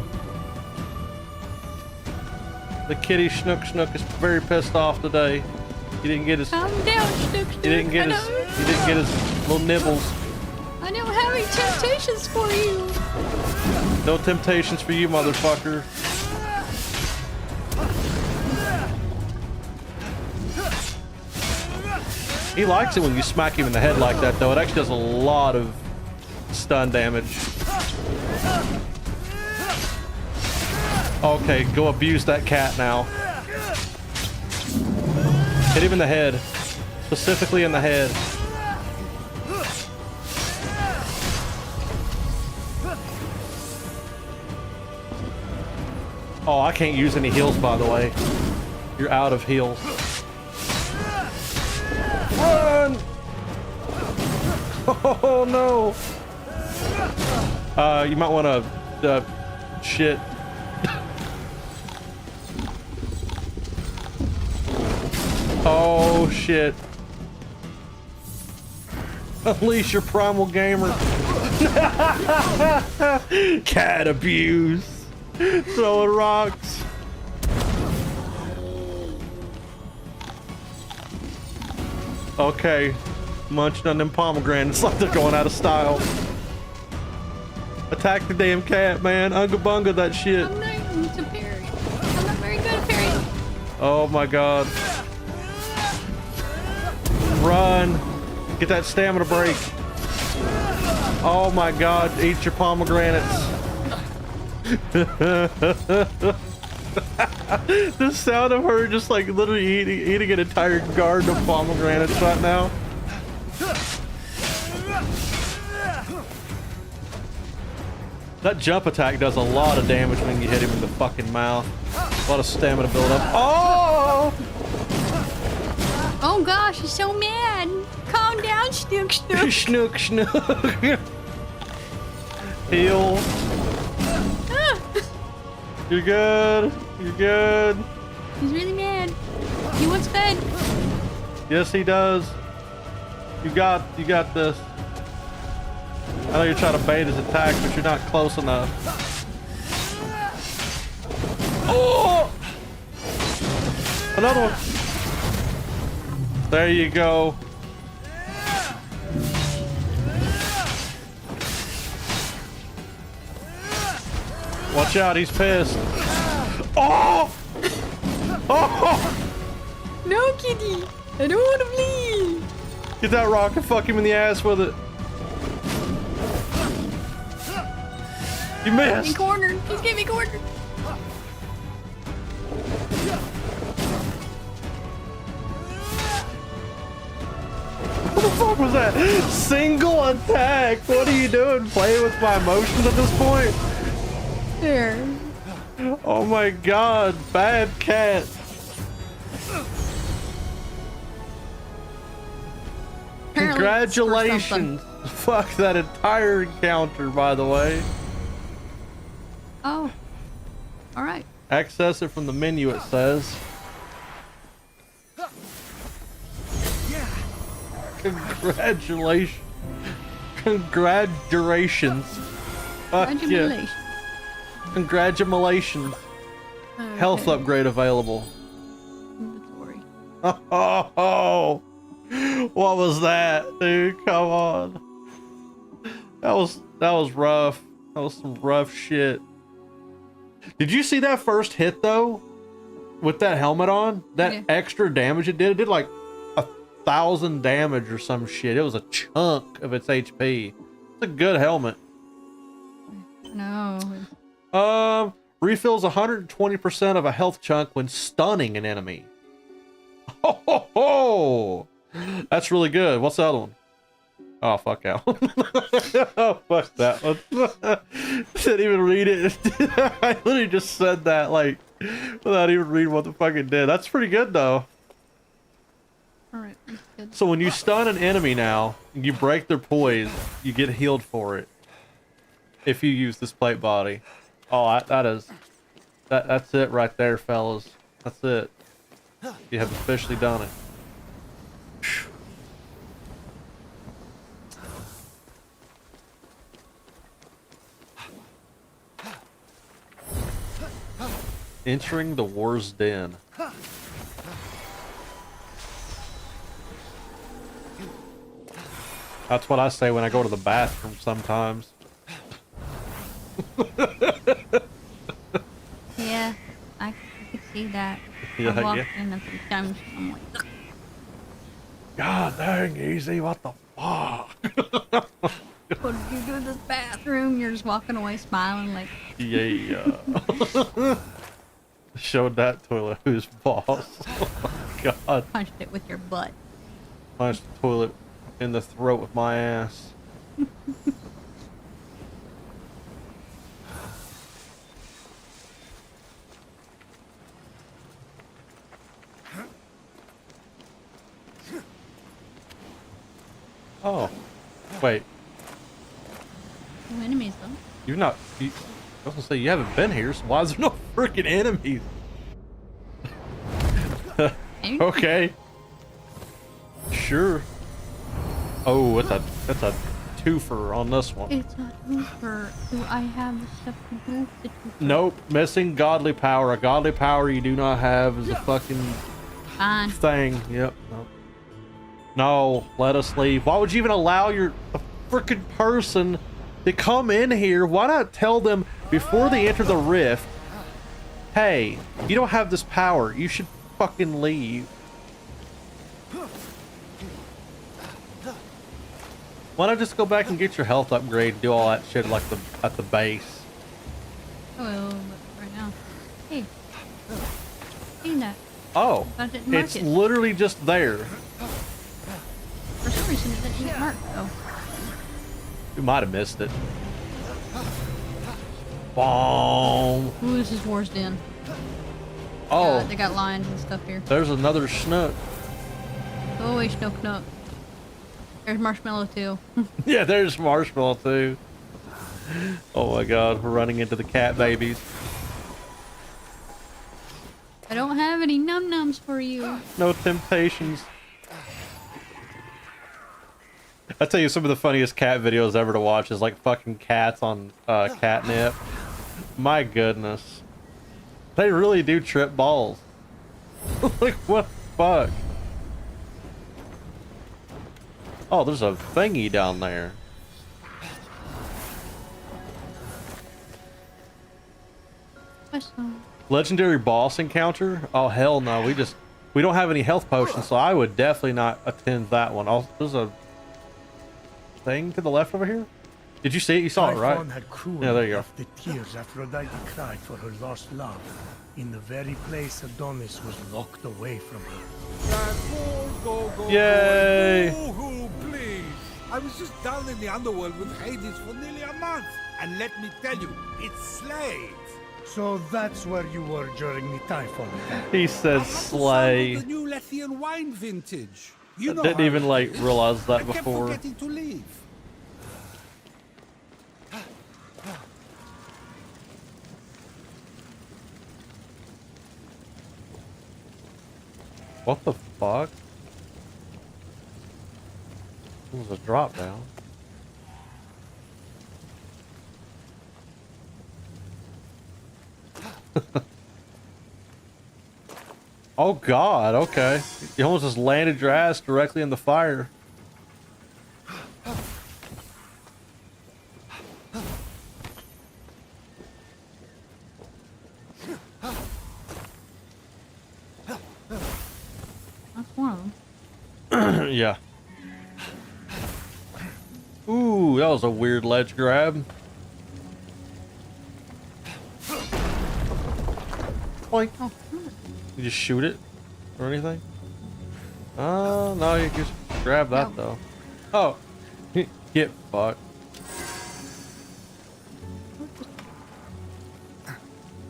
The kitty Snook Snook is very pissed off today. He didn't get his. Calm down, Snook Snook. He didn't get his little nibbles. I don't have any temptations for you. No temptations for you, motherfucker. He likes it when you smack him in the head like that, though. It actually does a lot of stun damage. Okay, go abuse that cat now. Hit him in the head. Specifically in the head. Oh, I can't use any heals, by the way. You're out of heals. Run! Oh, no. You might want to, shit. Oh, shit. Unleash your primal gamer. Cat abuse. Throwing rocks. Okay. Munching on them pomegranates like they're going out of style. Attack the damn cat, man. Unga bunga that shit. I'm not to parry. I'm not very good at parrying. Oh my god. Run. Get that stamina break. Oh my god. Eat your pomegranates. The sound of her just like literally eating an entire garden of pomegranates right now. That jump attack does a lot of damage when you hit him in the fucking mouth. A lot of stamina build up. Oh! Oh gosh, he's so mad. Calm down, Snook Snook. Snook Snook. Heal. You're good. You're good. He's really mad. He wants fed. Yes, he does. You got this. I know you're trying to bait his attack, but you're not close enough. Oh! Another one. There you go. Watch out, he's pissed. Oh! Oh! No, kitty. I don't want to bleed. Get that rock and fuck him in the ass with it. You missed. He's cornered. He's getting me cornered. What the fuck was that? Single attack. What are you doing? Playing with my emotions at this point? There. Oh my god, bad cat. Congratulations. Fuck that entire encounter, by the way. Oh. Alright. Access it from the menu, it says. Congratulations. Congratulations. Fuck yeah. Congratulations. Congratulations. Okay. Health upgrade available. Inventory. Oh, what was that, dude? Come on. That was rough. That was some rough shit. Did you see that first hit though? With that helmet on? That extra damage it did like 1,000 damage or some shit. It was a chunk of its HP. It's a good helmet. No. Refills 120% of a health chunk when stunning an enemy. Ho, ho, ho. That's really good. What's the other one? Oh, fuck out. Oh, fuck that one. Didn't even read it. I literally just said that, like, without even reading what the fuck it did. That's pretty good, though. Alright, good. So when you stun an enemy now, you break their poise, you get healed for it. If you use this plate body. Oh, that's it right there, fellas. That's it. You have officially done it. Entering the war's den. That's what I say when I go to the bathroom sometimes. Yeah, I could see that. Yeah, I walked yeah. in a few times and I'm like, ugh. God dang, easy. What the fuck? What did you do in this bathroom? You're just walking away smiling like, Yeah. Showed that toilet who's boss. Oh my God. punched it with your butt. Punched the toilet in the throat with my ass. Oh, wait. No enemies though. You've not. I was gonna say you haven't been here, so why is there no freaking enemies? Maybe. Okay. Sure. Oh, that's a twofer on this one. It's a hooper. Do I have the stuff to move the hooper? Nope, missing godly power. A godly power you do not have is a fucking Fine. thing. Yep. Nope. No, let us leave. Why would you even allow a freaking person to come in here? Why not tell them before they enter the rift, hey, you don't have this power. You should fucking leave. Why not just go back and get your health upgrade and do all that shit like at the base? Oh, but right now. Hey. Seen that. Oh, But I didn't mark it's it. literally just there. For some reason it didn't mark though. You might have missed it. Boom. Ooh, this is War's Den. Oh, They got lions and stuff here. there's another snook. Oh, wait, Snook Nook. There's Marshmallow too. Yeah, there's Marshmallow too. Oh my God, we're running into the cat babies. I don't have any num-nums for you. No temptations. I tell you, some of the funniest cat videos ever to watch is like fucking cats on catnip. My goodness. They really do trip balls. Like, what the fuck? Oh, there's a thingy down there. What's wrong? Legendary boss encounter? Oh, hell no. We don't have any health potions, so I would definitely not attend that one. Also, there's a thing to the left over here. Did you see it? You saw it, right? Typhon had cruelly Yeah, there you go. left the tears Aphrodite cried for her lost love in the very place Adonis was locked away from her. Go, Yay! Woohoo, please. I was just down in the underworld with Hades for nearly a month. And let me tell you, it slayed. So that's where you were during the Typhon attack. He I says had to slay. sample the new Lethian wine vintage. You know Didn't how even it like is. realize that I kept before. forgetting to leave. What the fuck? It was a drop down. Oh God, okay. You almost just landed your ass directly in the fire. That's one of them. Yeah. Ooh, that was a weird ledge grab. Boink. Oh, You just shoot it or anything? Oh, no, you just grab that though. Oh, get fucked.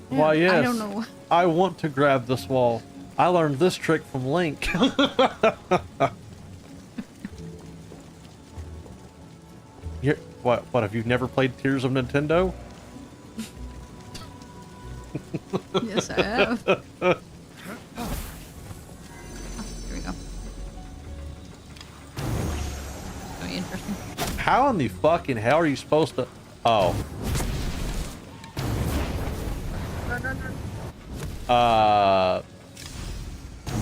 Why, yes. I don't know. I want to grab this wall. I learned this trick from Link. What have you never played Tears of Nintendo? Yes, I have. Oh, here we go. Very interesting. How in the fucking hell are you supposed to... Oh.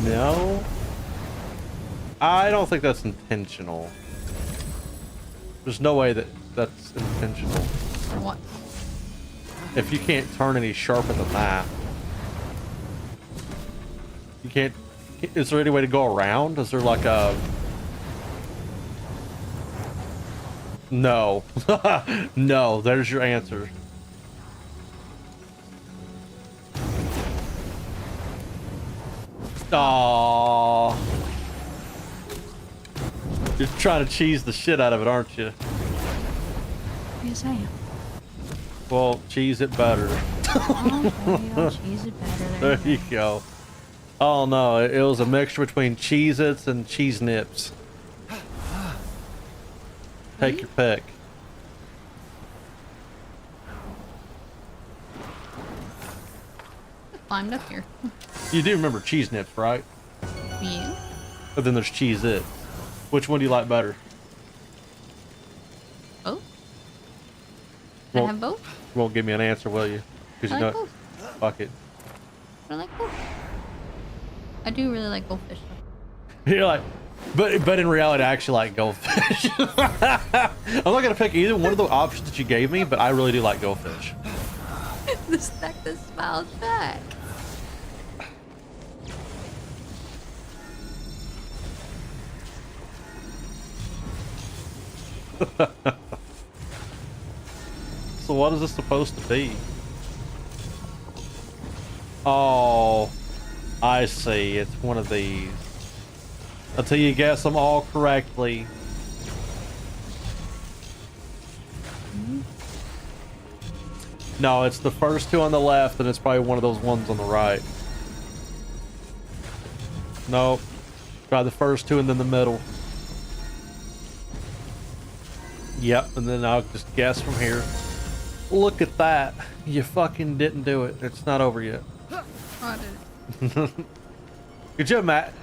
No. I don't think that's intentional. There's no way that that's intentional. What? If you can't turn any sharper than that, you can't. Is there any way to go around? Is there like a? No. No. There's your answer. Aww. You're trying to cheese the shit out of it, aren't you? Yes, I am. Well, cheese it better. Okay, I'll cheese it better. There you go. Oh no, it was a mixture between Cheez-Its and Cheese Nips. Take your pick. Climbed up here. You do remember Cheese Nips, right? You? But then there's Cheez-It. Which one do you like better? Both? Can I Well- have both? You won't give me an answer, will you? Because I you like know, both. fuck it. I like both. I do really like goldfish. You're like, but in reality, I actually like goldfish. I'm not gonna pick either one of the options that you gave me, but I really do like goldfish. The stack that smiles back. So what is this supposed to be? Oh, I see. It's one of these. Until you guess them all correctly. No, it's the first two on the left, and it's probably one of those ones on the right. Nope. Try the first two and then the middle. Yep, and then I'll just guess from here. Look at that. You fucking didn't do it. It's not over yet. Oh, I did it. Could you imagine?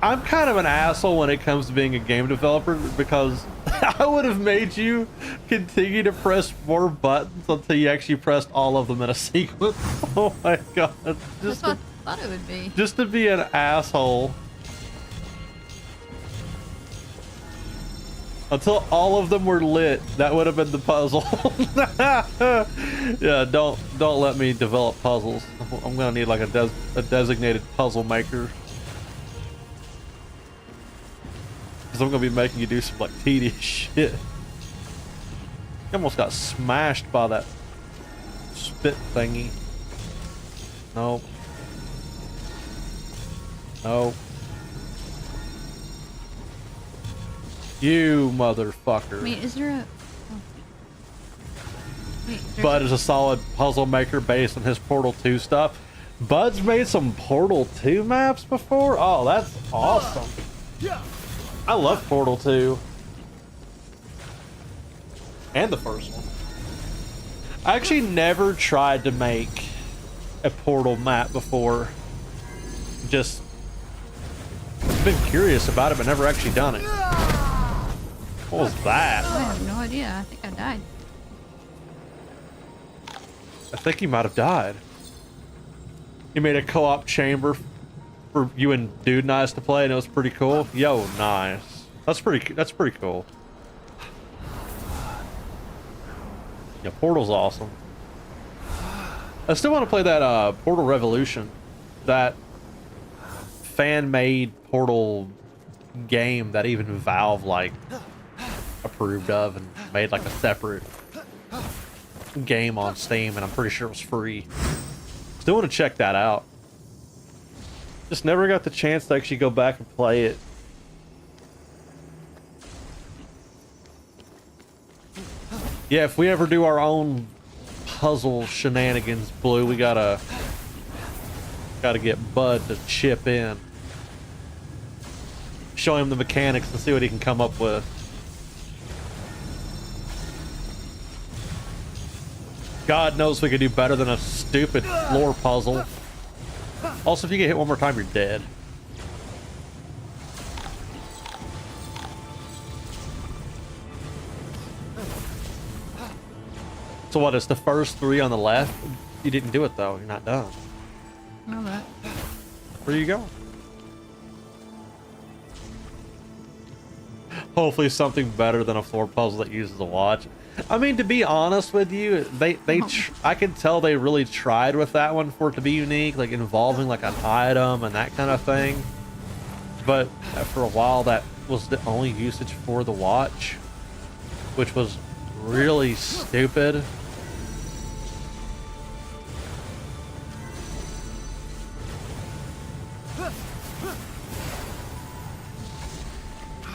I'm kind of an asshole when it comes to being a game developer because I would have made you continue to press more buttons until you actually pressed all of them in a sequence. Oh my god. That's Just what to, I thought it would be. just to be an asshole. Until all of them were lit, that would have been the puzzle. Yeah, don't let me develop puzzles. I'm gonna need like a designated puzzle maker. Because I'm gonna be making you do some like tedious shit. You almost got smashed by that spit thingy. Nope. Nope. You motherfucker. Wait, is there a... Oh. Wait, there's Bud is a solid puzzle maker based on his Portal 2 stuff. Bud's made some Portal 2 maps before? Oh, that's awesome. I love Portal 2. And the first one. I actually never tried to make a Portal map before. Just been curious about it, but never actually done it. What was that? I have no idea. I think I died. I think he might have died. You made a co-op chamber for you and Dude Nice to play, and it was pretty cool. Yo, nice. That's pretty cool. Yeah, Portal's awesome. I still want to play that Portal Revolution, that fan-made Portal game that even Valve like approved of and made like a separate game on Steam, and I'm pretty sure it was free. Still want to check that out. Just never got the chance to actually go back and play it. Yeah, if we ever do our own puzzle shenanigans, Blue, we gotta get Bud to chip in. Show him the mechanics and see what he can come up with. God knows we could do better than a stupid floor puzzle. Also, if you get hit one more time, you're dead. So what, it's the first three on the left? You didn't do it though, you're not done. Know that. Where you go? Hopefully something better than a floor puzzle that uses a watch. I mean, to be honest with you, I can tell they really tried with that one for it to be unique, like involving like an item and that kind of thing. But for a while, that was the only usage for the watch, which was really stupid.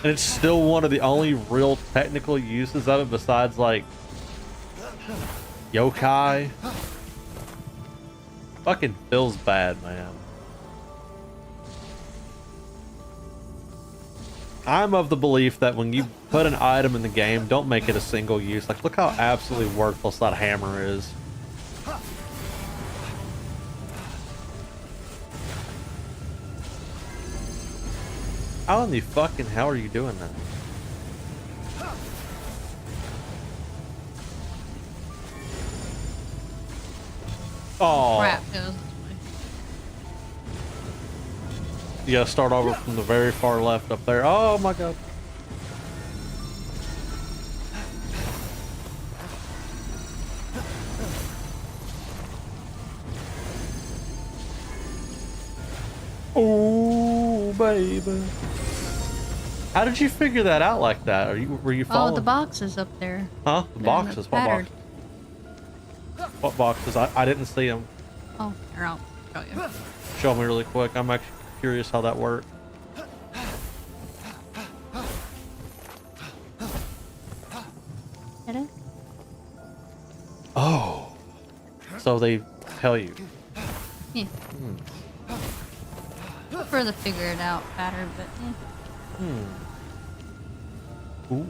And it's still one of the only real technical uses of it besides like yokai. Fucking feels bad, man. I'm of the belief that when you put an item in the game, don't make it a single use. Like, look how absolutely worthless that hammer is. How in the fucking hell are you doing that? Oh Crap, it was this way. You gotta start over from the very far left up there. Oh my god. Oh baby. How did you figure that out like that? Were you following? Oh, the boxes up there. Huh? The boxes? What Patterned. boxes? What boxes? I didn't see them. Oh, here, I'll show you. Show me really quick. I'm actually curious how that worked. Get it? Oh. So they tell you. Yeah. Prefer to figure it out better, but yeah. Ooh.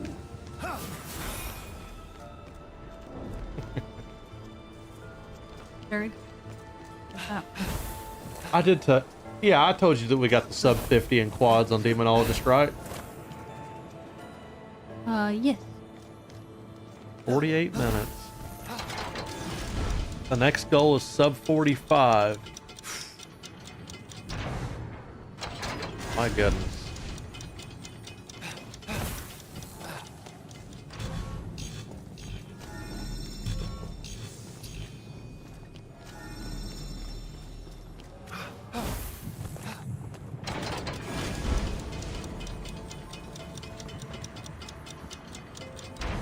Third. What's up? I did yeah, I told you that we got the sub 50 in quads on Demonologist, right? Yes. 48 minutes. The next goal is sub 45. My goodness.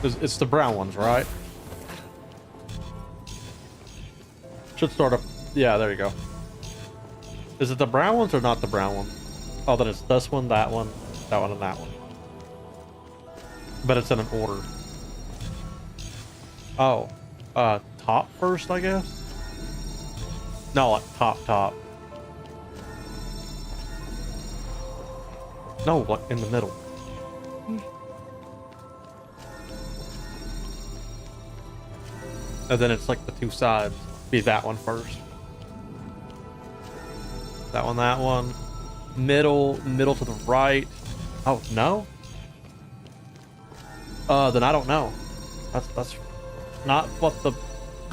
It's the brown ones, right? Should start up. Yeah, there you go. Is it the brown ones or not the brown one? Oh, then it's this one, that one, and that one. But it's in an order. Oh, top first, I guess? No, like top. No, like in the middle. And then it's like the two sides. Be that one first. That one. Middle to the right. Oh, no? Then I don't know. That's not what the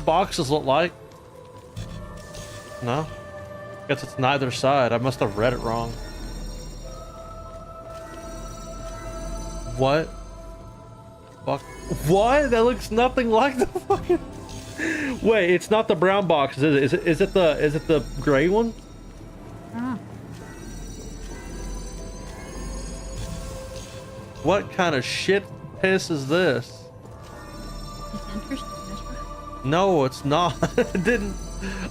boxes look like. No? Guess it's neither side. I must have read it wrong. What? Fuck. What? That looks nothing like the fucking... Wait, it's not the brown boxes, is it? Is it the gray one? Ah. What kind of shit piss is this? It's interesting, this one. No, it's not. It didn't.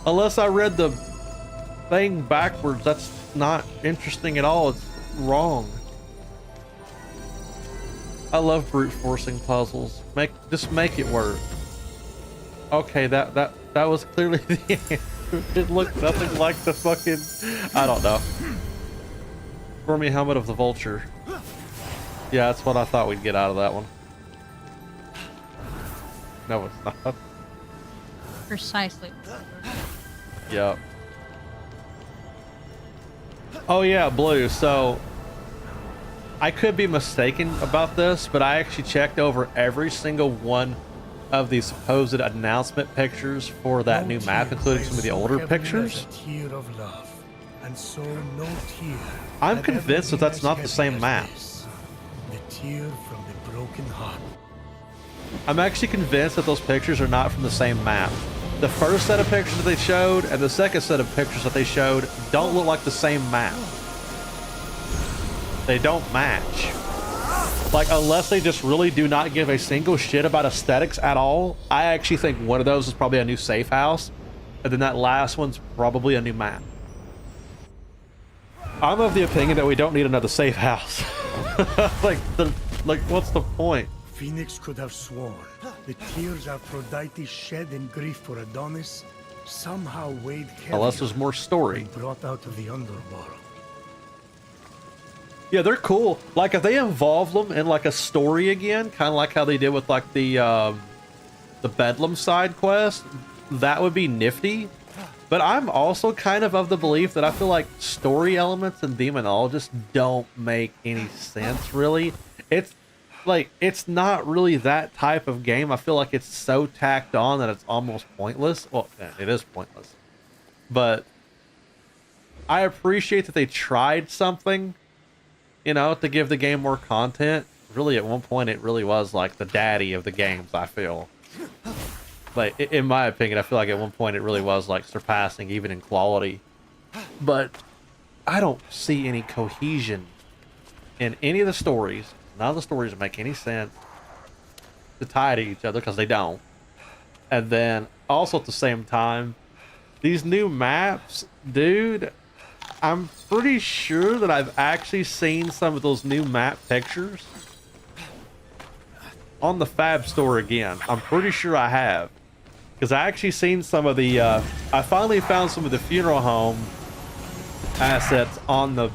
Unless I read the thing backwards, that's not interesting at all. It's wrong. I love brute forcing puzzles. Just make it work. Okay, that was clearly the answer. It looked nothing like the fucking... I don't know. Form me helmet of the vulture. Yeah, that's what I thought we'd get out of that one. No, it's not. Precisely. Yep. Oh yeah, blue. So I could be mistaken about this, but I actually checked over every single one of the supposed announcement pictures for that new map, including some of the older pictures. I'm convinced that that's not the same map. tear from the broken heart. I'm actually convinced that those pictures are not from the same map. The first set of pictures that they showed and the second set of pictures that they showed don't look like the same map. They don't match. Like, unless they just really do not give a single shit about aesthetics at all, I actually think one of those is probably a new safe house, and then that last one's probably a new map. I'm of the opinion that we don't need another safe house. like, what's the point? Fenyx could have sworn the tears Aphrodite shed in grief for Adonis somehow weighed heavier Unless there's more story. when brought out of the underworld. Yeah, they're cool. Like, if they involve them in like a story again, kind of like how they did with like the Bedlam side quest, that would be nifty. But I'm also kind of the belief that I feel like story elements in Demonologist don't make any sense, really. It's like, it's not really that type of game. I feel like it's so tacked on that it's almost pointless. Well, yeah, it is pointless. But I appreciate that they tried something, you know, to give the game more content. Really, at one point, it really was like the daddy of the games, I feel. Like, in my opinion, I feel like at one point it really was like surpassing even in quality. But I don't see any cohesion in any of the stories. None of the stories make any sense to tie to each other, because they don't. And then also at the same time, these new maps, dude, I'm pretty sure that I've actually seen some of those new map pictures on the Fab store again. I'm pretty sure I have. Because I actually seen some of the, I finally found some of the funeral home assets on the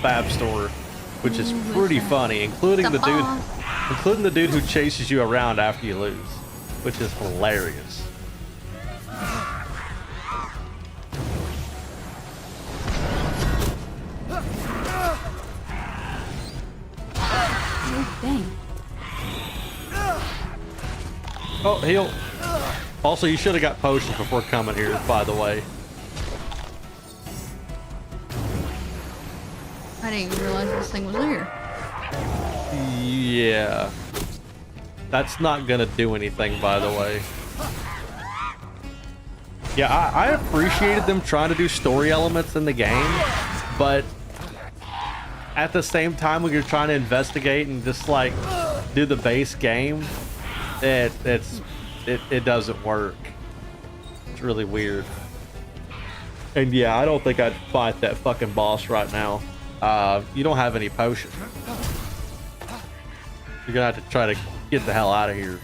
Fab store, which is pretty funny, including the dude who chases you around after you lose, which is hilarious. Oh, dang. Oh, heal. Also, you should have got potions before coming here, by the way. I didn't even realize this thing was there. Yeah. That's not gonna do anything, by the way. Yeah, I appreciated them trying to do story elements in the game, but at the same time, when you're trying to investigate and just like do the base game, it doesn't work. It's really weird. And yeah, I don't think I'd fight that fucking boss right now. You don't have any potions. You're gonna have to try to get the hell out of here.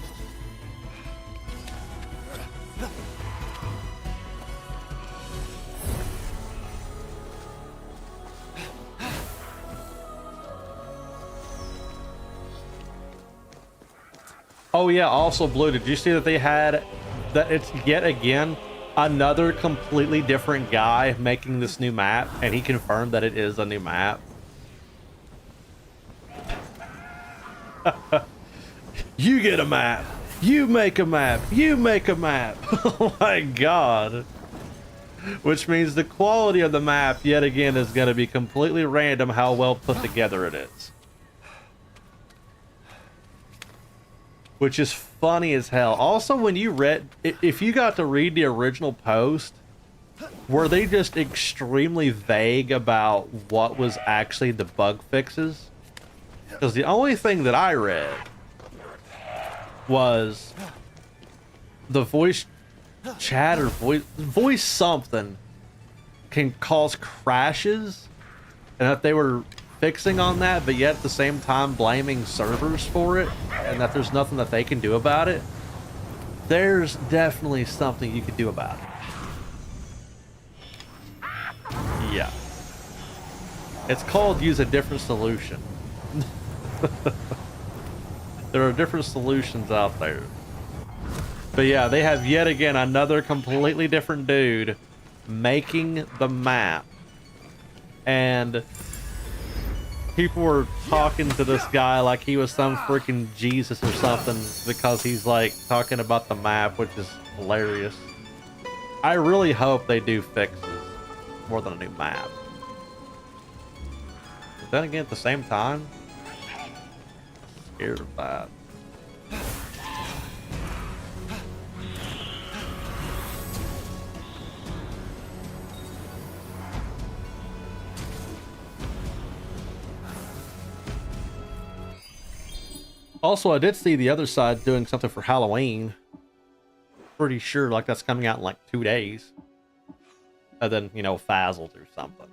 Oh yeah, also Blue, did you see that they had that it's yet again another completely different guy making this new map, and he confirmed that it is a new map. You get a map, you make a map, you make a map. Oh my god. Which means the quality of the map yet again is going to be completely random how well put together it is. Which is funny as hell. Also, when you read, if you got to read the original post, were they just extremely vague about what was actually the bug fixes? Because the only thing that I read was the voice chat or voice something can cause crashes, and that they were fixing on that, but yet at the same time blaming servers for it, and that there's nothing that they can do about it. There's definitely something you could do about it. Yeah. It's called use a different solution. There are different solutions out there. But yeah, they have yet again another completely different dude making the map. And people were talking to this guy like he was some freaking Jesus or something, because he's like talking about the map, which is hilarious. I really hope they do fixes more than a new map. But then again, at the same time, scared of that. Also, I did see the other side doing something for Halloween. Pretty sure like that's coming out in like 2 days. And then, you know, Faz will do something.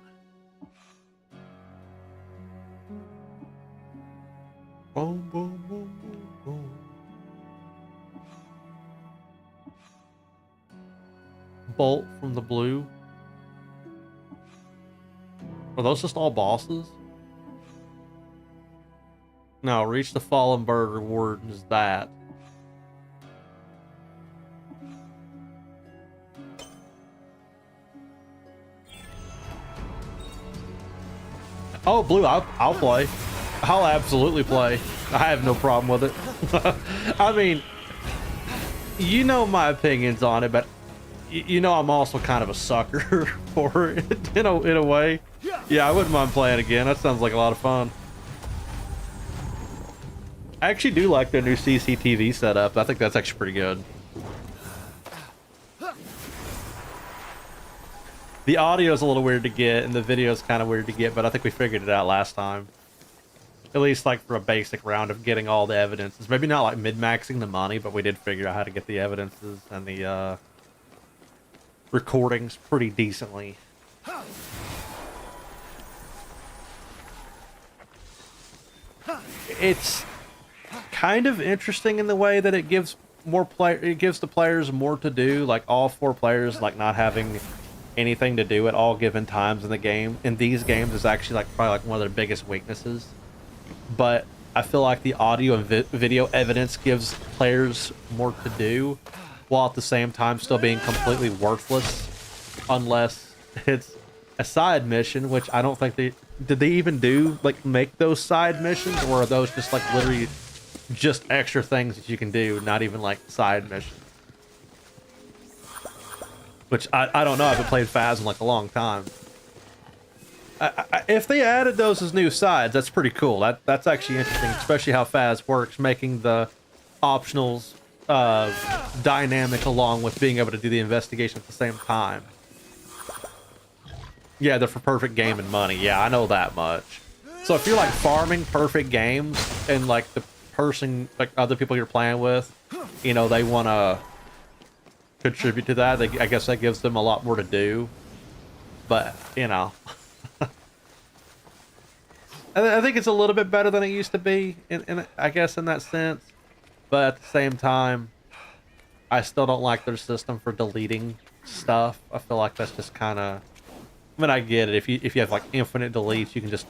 Boom, boom, boom, boom, boom. Bolt from the blue. Are those just all bosses? No, reach the fallen bird reward is that. Oh, blue, I'll play. I'll absolutely play. I have no problem with it. I mean, you know my opinions on it, but you know I'm also kind of a sucker for it in a way. Yeah, I wouldn't mind playing again. That sounds like a lot of fun. I actually do like their new CCTV setup. I think that's actually pretty good. The audio is a little weird to get, and the video is kind of weird to get, but I think we figured it out last time. At least, like, for a basic round of getting all the evidences. Maybe not, like, mid-maxing the money, but we did figure out how to get the evidences and the, recordings pretty decently. It's kind of interesting in the way that it gives the players more to do, like all 4 players like not having anything to do at all given times in the game. In these games is actually like probably like one of their biggest weaknesses. But I feel like the audio and video evidence gives players more to do, while at the same time still being completely worthless unless it's a side mission, which I don't think did they even do like make those side missions, or are those just like literally just extra things that you can do, not even like side missions? Which I don't know. I haven't played Faz in like a long time. If they added those as new sides, that's pretty cool. That's actually interesting, especially how Faz works, making the optionals dynamic along with being able to do the investigation at the same time. Yeah, they're for perfect game and money. Yeah, I know that much. So if you're like farming perfect games and like the person, like other people you're playing with, you know, they want to contribute to that, I guess that gives them a lot more to do. But, you know, I think it's a little bit better than it used to be, I guess, in that sense. But at the same time, I still don't like their system for deleting stuff. I feel like that's just kind of... I mean, I get it. If you have, like, infinite deletes, you can just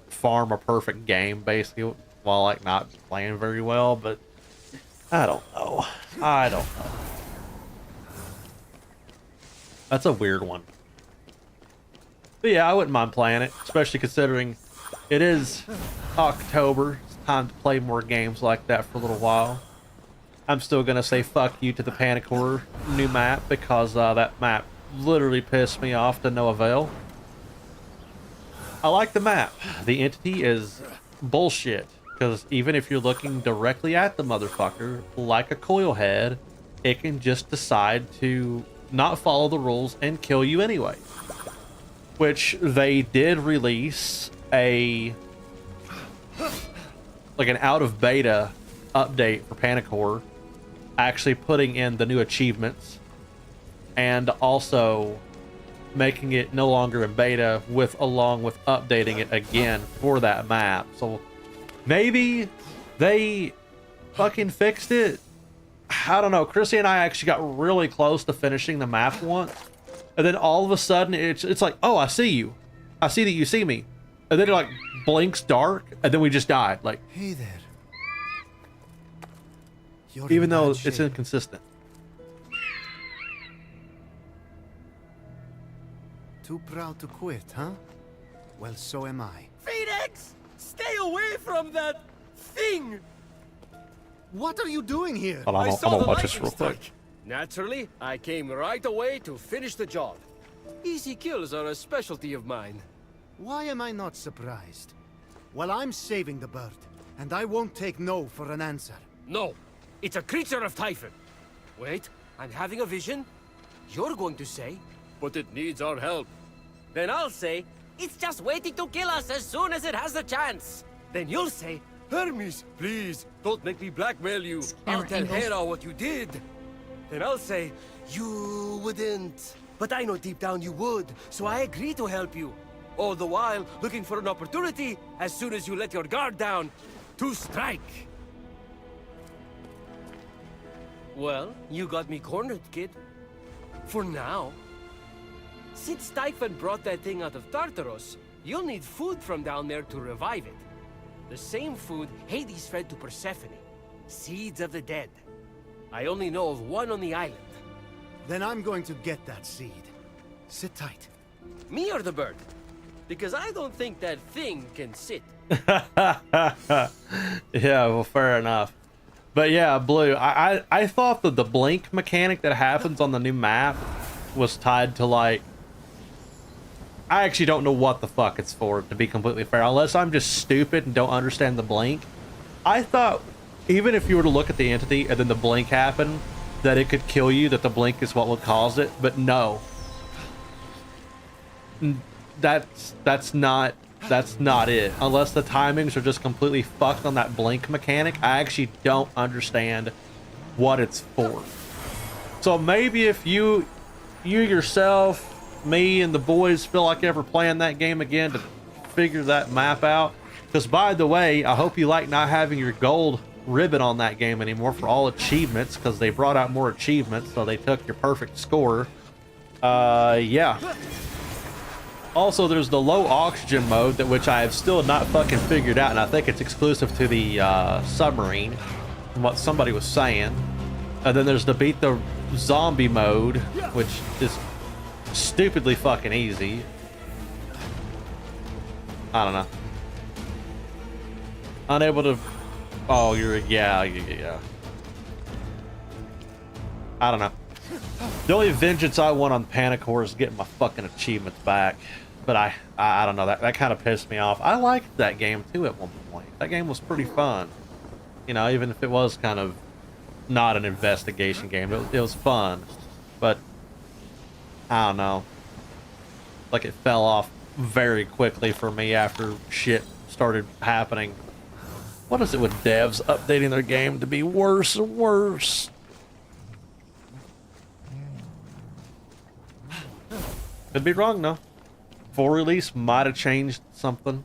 farm a perfect game, basically, while, like, not playing very well. But I don't know. I don't know. That's a weird one. But yeah, I wouldn't mind playing it, especially considering it is October. It's time to play more games like that for a little while. I'm still going to say fuck you to the Panic Horror new map, because that map literally pissed me off to no avail. I like the map. The entity is bullshit, because even if you're looking directly at the motherfucker, like a coil head, it can just decide to not follow the rules and kill you anyway. Which they did release an out of beta update for Panic Horror, actually putting in the new achievements and also making it no longer in beta, along with updating it again for that map. So maybe they fucking fixed it. I don't know. Chrissy and I actually got really close to finishing the map once, and then all of a sudden it's like, oh, I see you. I see that you see me. And then it like blinks dark, and then we just died. Like, hey there. even though it's inconsistent. Too proud to quit, huh? Well, so am I. Fenyx! Stay away from that thing! What are you doing here? Hold on, I'm gonna watch this real quick. Naturally, I came right away to finish the job. Easy kills are a specialty of mine. Why am I not surprised? Well, I'm saving the bird, and I won't take no for an answer. No, it's a creature of Typhon. Wait, I'm having a vision. You're going to say, but it needs our help. Then I'll say, it's just waiting to kill us as soon as it has the chance. Then you'll say, Hermes, please, don't make me blackmail you. I'll tell angles. Hera what you did. Then I'll say, you wouldn't. But I know deep down you would, so I agree to help you. All the while, looking for an opportunity, as soon as you let your guard down, to strike. Well, you got me cornered, kid. For now. Since Typhon brought that thing out of Tartaros, you'll need food from down there to revive it. The same food Hades fed to Persephone. Seeds of the dead. I only know of one on the island. Then I'm going to get that seed. Sit tight. Me or the bird? Because I don't think that thing can sit. Yeah, well, fair enough. But yeah, Blue, I thought that the blink mechanic that happens on the new map was tied to, like, I actually don't know what the fuck it's for, to be completely fair, unless I'm just stupid and don't understand the blink. I thought even if you were to look at the entity and then the blink happened, that it could kill you, that the blink is what would cause it, but no. That's not it. Unless the timings are just completely fucked on that blink mechanic, I actually don't understand what it's for. So maybe if you yourself, me, and the boys feel like ever playing that game again to figure that map out. Because by the way, I hope you like not having your gold ribbon on that game anymore for all achievements, because they brought out more achievements, so they took your perfect score. Yeah. Also, there's the low oxygen mode, that which I have still not fucking figured out, and I think it's exclusive to the submarine, from what somebody was saying. And then there's the beat the zombie mode, which is stupidly fucking easy. I don't know. Unable to... Oh, yeah. I don't know. The only vengeance I want on Panicore is getting my fucking achievements back. But I don't know, that kind of pissed me off. I liked that game too at one point. That game was pretty fun. You know, even if it was kind of not an investigation game, it was fun. But I don't know. Like, it fell off very quickly for me after shit started happening. What is it with devs updating their game to be worse and worse? Could be wrong, though. Full release might have changed something.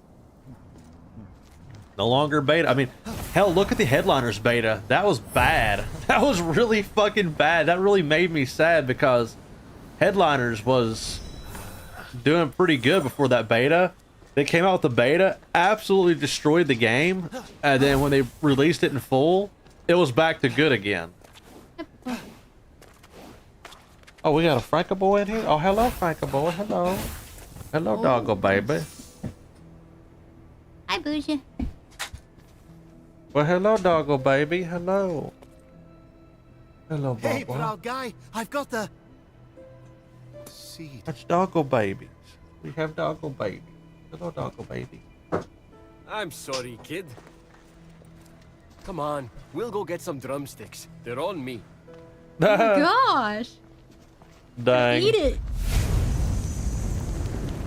No longer beta. I mean, hell, look at the Headliners beta. That was bad. That was really fucking bad. That really made me sad, because Headliners was doing pretty good before that beta. They came out with the beta, absolutely destroyed the game, and then when they released it in full, it was back to good again. Oh, we got a Franco boy in here? Oh, hello, Franco boy. Hello. Hello, doggo baby. Hi, Bougie. Well, hello, doggo baby. Hello. Hello, Hey, Bobo. proud guy, I've got the seed. That's doggo babies. We have doggo babies. Hello, doggo baby. I'm sorry, kid. Come on, we'll go get some drumsticks. They're on me. Oh my gosh. Dang. Eat it.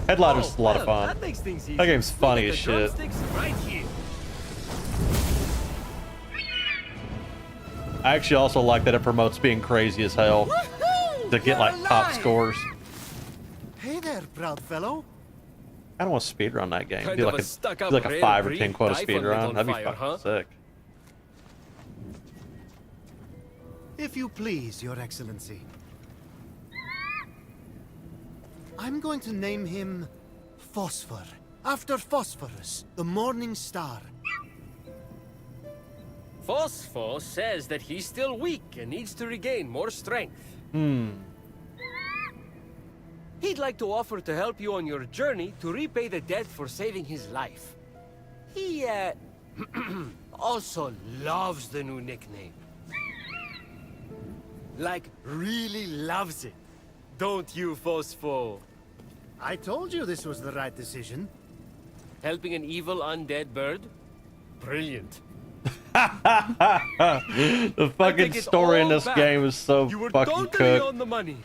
Headliner's a lot of well, fun. That makes things easy. That game's We funny get as the shit. drumsticks right here. I actually also like that it promotes being crazy as hell to get like top scores. Hey there, proud fellow. I don't want to speedrun that game. Kind Do of like a stuck-up do like a rare 5 or breed 10 quota Typhon lit speedrun. on That'd be fire, fucking huh? sick. If you please, Your Excellency. I'm going to name him Phosphor, after Phosphorus, the morning star. Phosphor says that he's still weak and needs to regain more strength. He'd like to offer to help you on your journey to repay the debt for saving his life. He, also loves the new nickname. Like, really loves it. Don't you, Phosphor? I told you this was the right decision. Helping an evil undead bird? Brilliant. The fucking take it story in all this back. game is so You were fucking totally cooked. on the money.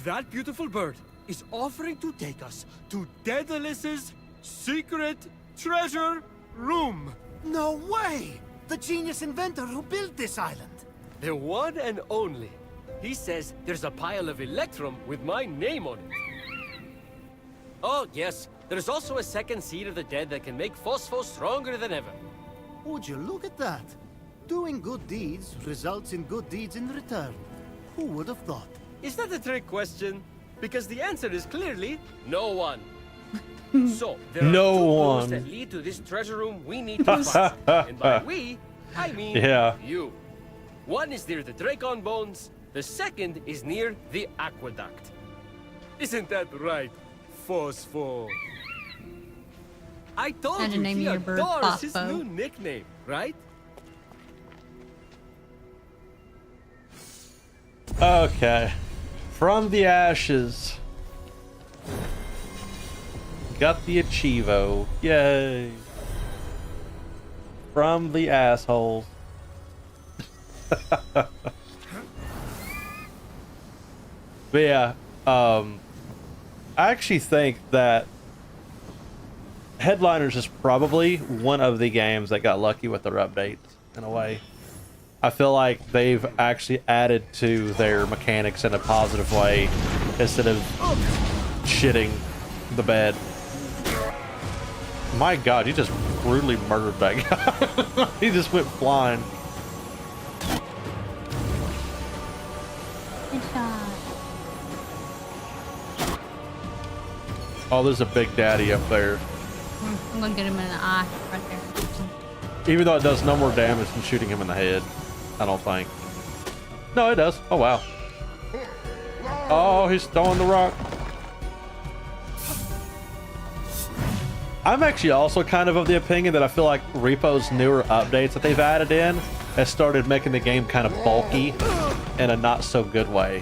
That beautiful bird is offering to take us to Daedalus's secret treasure room. No way! The genius inventor who built this island. The one and only. He says there's a pile of electrum with my name on it. Oh, yes. There's also a second seed of the dead that can make Phospho stronger than ever. Would you look at that? Doing good deeds results in good deeds in return. Who would have thought? Is that a trick question? Because the answer is clearly no one. So, there are No two one. clues that lead to this treasure room we need to find. And by we, I mean Yeah. you. One is near the Dracon bones, the second is near the aqueduct. Isn't that right, Phospho? I told Had to you name he your bird adores his Phospho. new nickname, right? Okay. From the ashes. Got the Achievo. Yay. From the assholes. But yeah, I actually think that Headliners is probably one of the games that got lucky with their updates, in a way. I feel like they've actually added to their mechanics in a positive way instead of shitting the bed. My god, you just brutally murdered that guy. He just went flying. Good shot. Oh, there's a big daddy up there. I'm gonna get him in the eye right there. Even though it does no more damage than shooting him in the head. I don't think. No, it does. Oh, wow. Oh, he's throwing the rock. I'm actually also kind of the opinion that I feel like Repo's newer updates that they've added in has started making the game kind of bulky in a not so good way.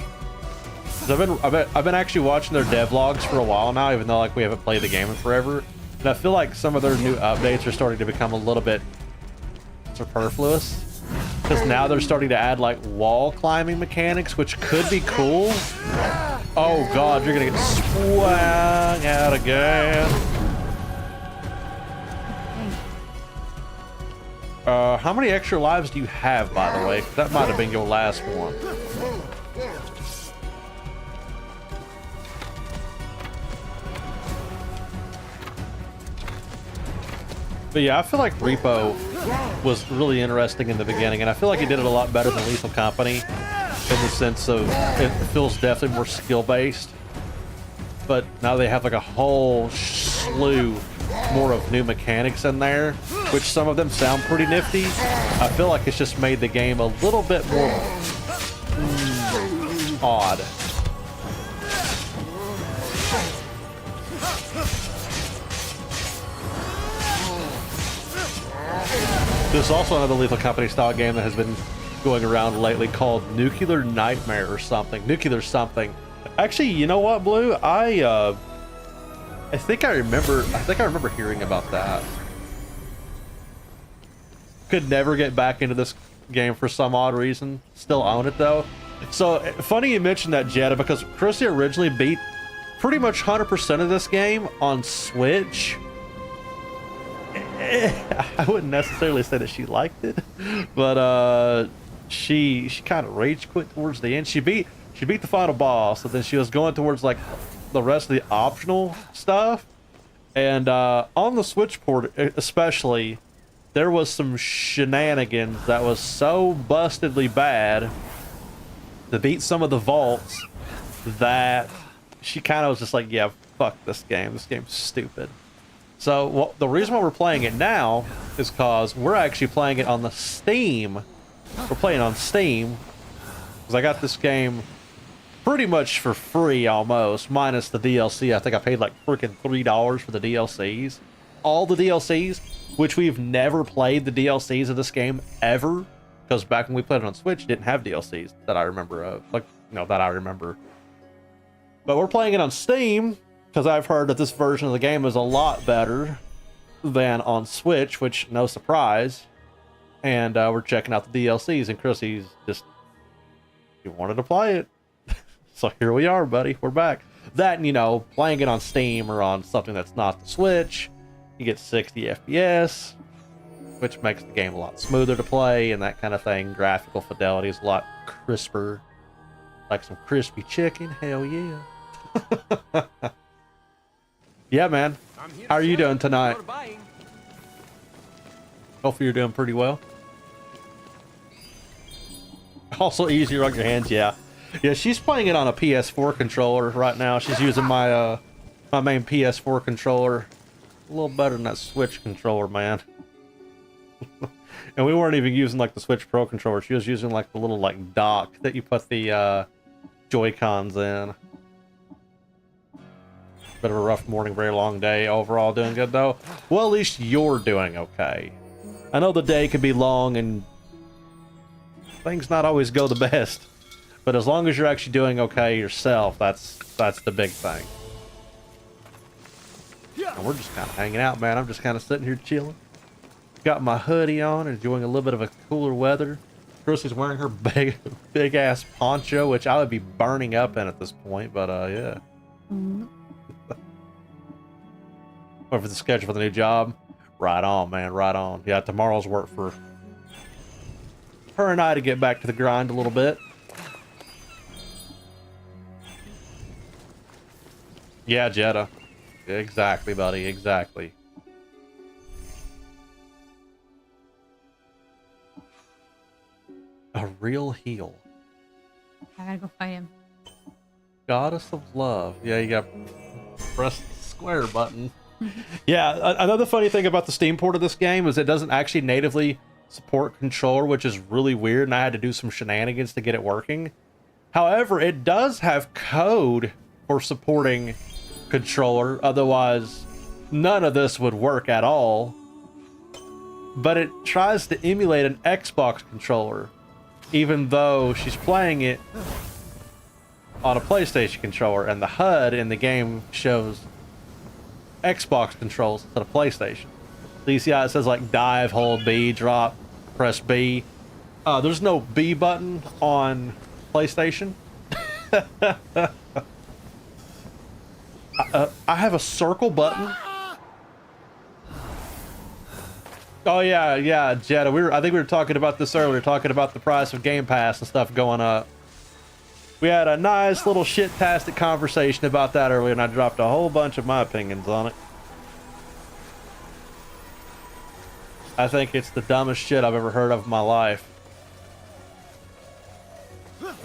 'Cause I've been actually watching their devlogs for a while now, even though like we haven't played the game in forever. And I feel like some of their new updates are starting to become a little bit superfluous. Because now they're starting to add like wall climbing mechanics, which could be cool. Oh god, you're gonna get swung out again. How many extra lives do you have, by the way? That might have been your last one. But yeah, I feel like Repo was really interesting in the beginning, and I feel like he did it a lot better than Lethal Company in the sense of it feels definitely more skill-based. But now they have like a whole slew more of new mechanics in there, which some of them sound pretty nifty. I feel like it's just made the game a little bit more odd. There's also another Lethal Company style game that has been going around lately called Nuclear Nightmare or something. Nuclear something. Actually, you know what, Blue? I think I remember hearing about that. Could never get back into this game for some odd reason. Still own it though. So funny you mentioned that, Jetta, because Chrissy originally beat pretty much 100% of this game on Switch. I wouldn't necessarily say that she liked it, but she kind of rage quit towards the end. She beat the final boss, and then she was going towards like the rest of the optional stuff. And on the Switch port especially, there was some shenanigans that was so bustedly bad to beat some of the vaults that she kind of was just like, yeah, fuck this game. This game's stupid. So the reason why we're playing it now is because we're actually playing it on the Steam. We're playing on Steam because I got this game pretty much for free almost, minus the DLC. I think I paid like freaking $3 for the DLCs. All the DLCs, which we've never played the DLCs of this game ever, because back when we played it on Switch, it didn't have DLCs that I remember of. That I remember. But we're playing it on Steam because I've heard that this version of the game is a lot better than on Switch, which no surprise. And we're checking out the DLCs, and Chrissy's just, you wanted to play it. So here we are, buddy. We're back. That, and, you know, playing it on Steam or on something that's not the Switch, you get 60 FPS, which makes the game a lot smoother to play and that kind of thing. Graphical fidelity is a lot crisper. Like some crispy chicken. Hell yeah. Yeah, man. How are you doing tonight? Hopefully you're doing pretty well. Also easier on your hands, yeah. Yeah, she's playing it on a PS4 controller right now. She's using my my main PS4 controller. A little better than that Switch controller, man. And we weren't even using like the Switch Pro controller. She was using like the little like dock that you put the Joy-Cons in. Bit of a rough morning, very long day. Overall doing good though. Well, at least you're doing okay. I know the day can be long and things not always go the best. But as long as you're actually doing okay yourself, that's the big thing. And we're just kind of hanging out, man. I'm just kind of sitting here chilling. Got my hoodie on, enjoying a little bit of a cooler weather. Chrissy's wearing her big ass poncho, which I would be burning up in at this point, but yeah. Wait for the schedule for the new job. Right on, man, right on. Yeah, tomorrow's work for her and I to get back to the grind a little bit. Yeah, Jeddah. Exactly, buddy, exactly. A real heel. I gotta go fight him. Goddess of love. Yeah, you got press the square button. Yeah, another funny thing about the Steam port of this game is it doesn't actually natively support controller, which is really weird, and I had to do some shenanigans to get it working. However, it does have code for supporting controller, otherwise none of this would work at all. But it tries to emulate an Xbox controller, even though she's playing it on a PlayStation controller, and the HUD in the game shows Xbox controls instead of PlayStation. So you see how it says like dive, hold B, drop, press B. There's no B button on PlayStation. I have a circle button. Oh yeah, Jeddah. I think we were talking about this earlier, talking about the price of Game Pass and stuff going up. We had a nice little shit-tastic conversation about that earlier, and I dropped a whole bunch of my opinions on it. I think it's the dumbest shit I've ever heard of in my life.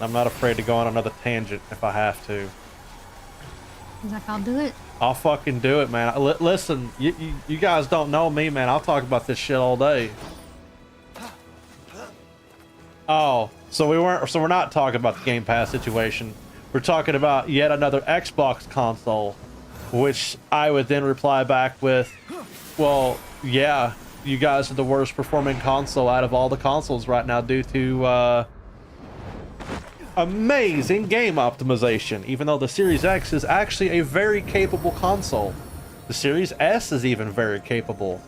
I'm not afraid to go on another tangent if I have to. He's like, I'll do it. I'll fucking do it, man. Listen, you guys don't know me, man. I'll talk about this shit all day. Oh, so we're not talking about the Game Pass situation. We're talking about yet another Xbox console, which I would then reply back with, well, yeah, you guys are the worst performing console out of all the consoles right now due to amazing game optimization, even though the Series X is actually a very capable console. The Series S is even very capable.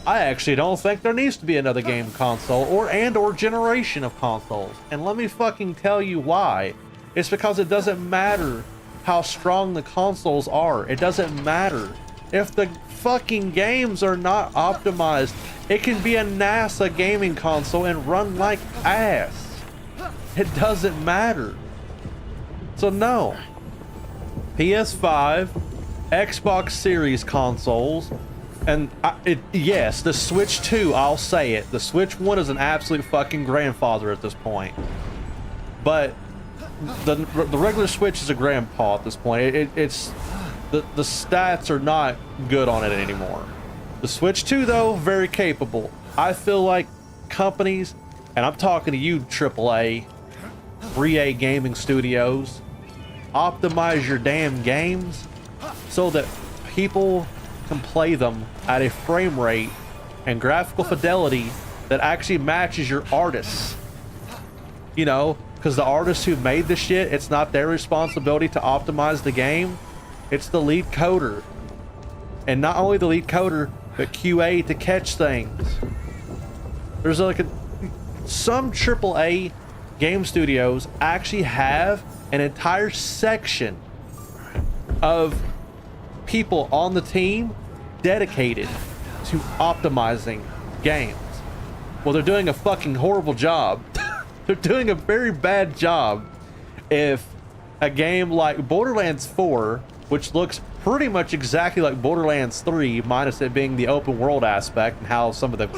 I actually don't think there needs to be another game console or generation of consoles. And let me fucking tell you why. It's because it doesn't matter how strong the consoles are. It doesn't matter. If the fucking games are not optimized, it can be a NASA gaming console and run like ass. It doesn't matter. So no. PS5, Xbox Series consoles, and yes, the Switch 2, I'll say it. The Switch 1 is an absolute fucking grandfather at this point. But the regular Switch is a grandpa at this point. It's the stats are not good on it anymore. The Switch 2 though, very capable. I feel like companies, and I'm talking to you AAA, 3A gaming studios, optimize your damn games so that people can play them at a frame rate and graphical fidelity that actually matches your artists. You know, because the artists who made the shit, it's not their responsibility to optimize the game. It's the lead coder. And not only the lead coder, but QA to catch things. There's like some AAA game studios actually have an entire section of people on the team dedicated to optimizing games. Well, they're doing a fucking horrible job. They're doing a very bad job if a game like Borderlands 4, which looks pretty much exactly like Borderlands 3, minus it being the open world aspect and how some of the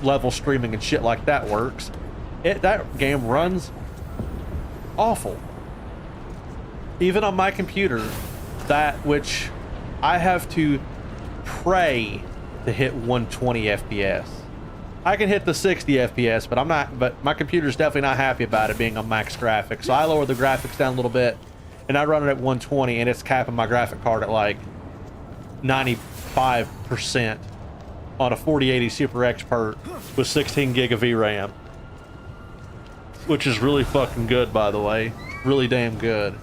level streaming and shit like that works, that game runs awful. Even on my computer, that which I have to pray to hit 120 FPS. I can hit the 60 FPS, but my computer's definitely not happy about it being on max graphics. So I lower the graphics down a little bit and I run it at 120 and it's capping my graphic card at like 95% on a 4080 Super Expert with 16 gig of VRAM. Which is really fucking good, by the way. Really damn good.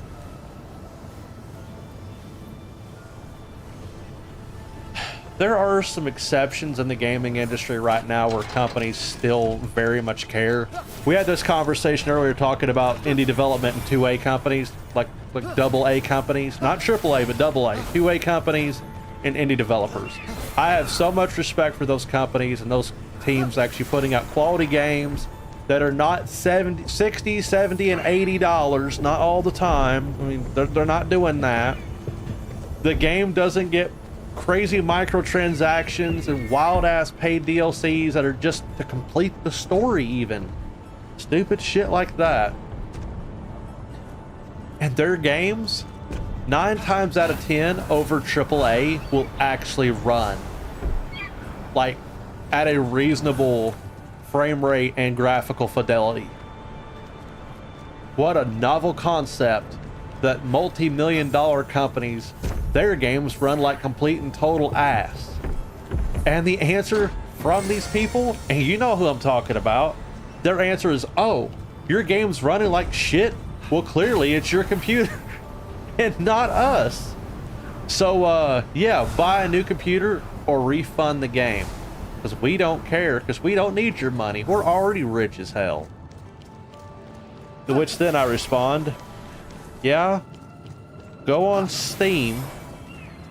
There are some exceptions in the gaming industry right now where companies still very much care. We had this conversation earlier talking about indie development and 2A companies, like AA companies, not AAA, but AA, 2A companies and indie developers. I have so much respect for those companies and those teams actually putting out quality games that are not 60, 70, and $80, not all the time. I mean, they're not doing that. The game doesn't get crazy microtransactions and wild-ass paid DLCs that are just to complete the story even. Stupid shit like that. And their games, 9 times out of 10 over AAA will actually run. Like, at a reasonable frame rate and graphical fidelity. What a novel concept that multi-million-dollar companies, their games run like complete and total ass. And the answer from these people, and you know who I'm talking about, their answer is, oh, your game's running like shit? Well, clearly it's your computer and not us. So, yeah, buy a new computer or refund the game. Because we don't care, because we don't need your money. We're already rich as hell. To which then I respond, yeah, go on Steam,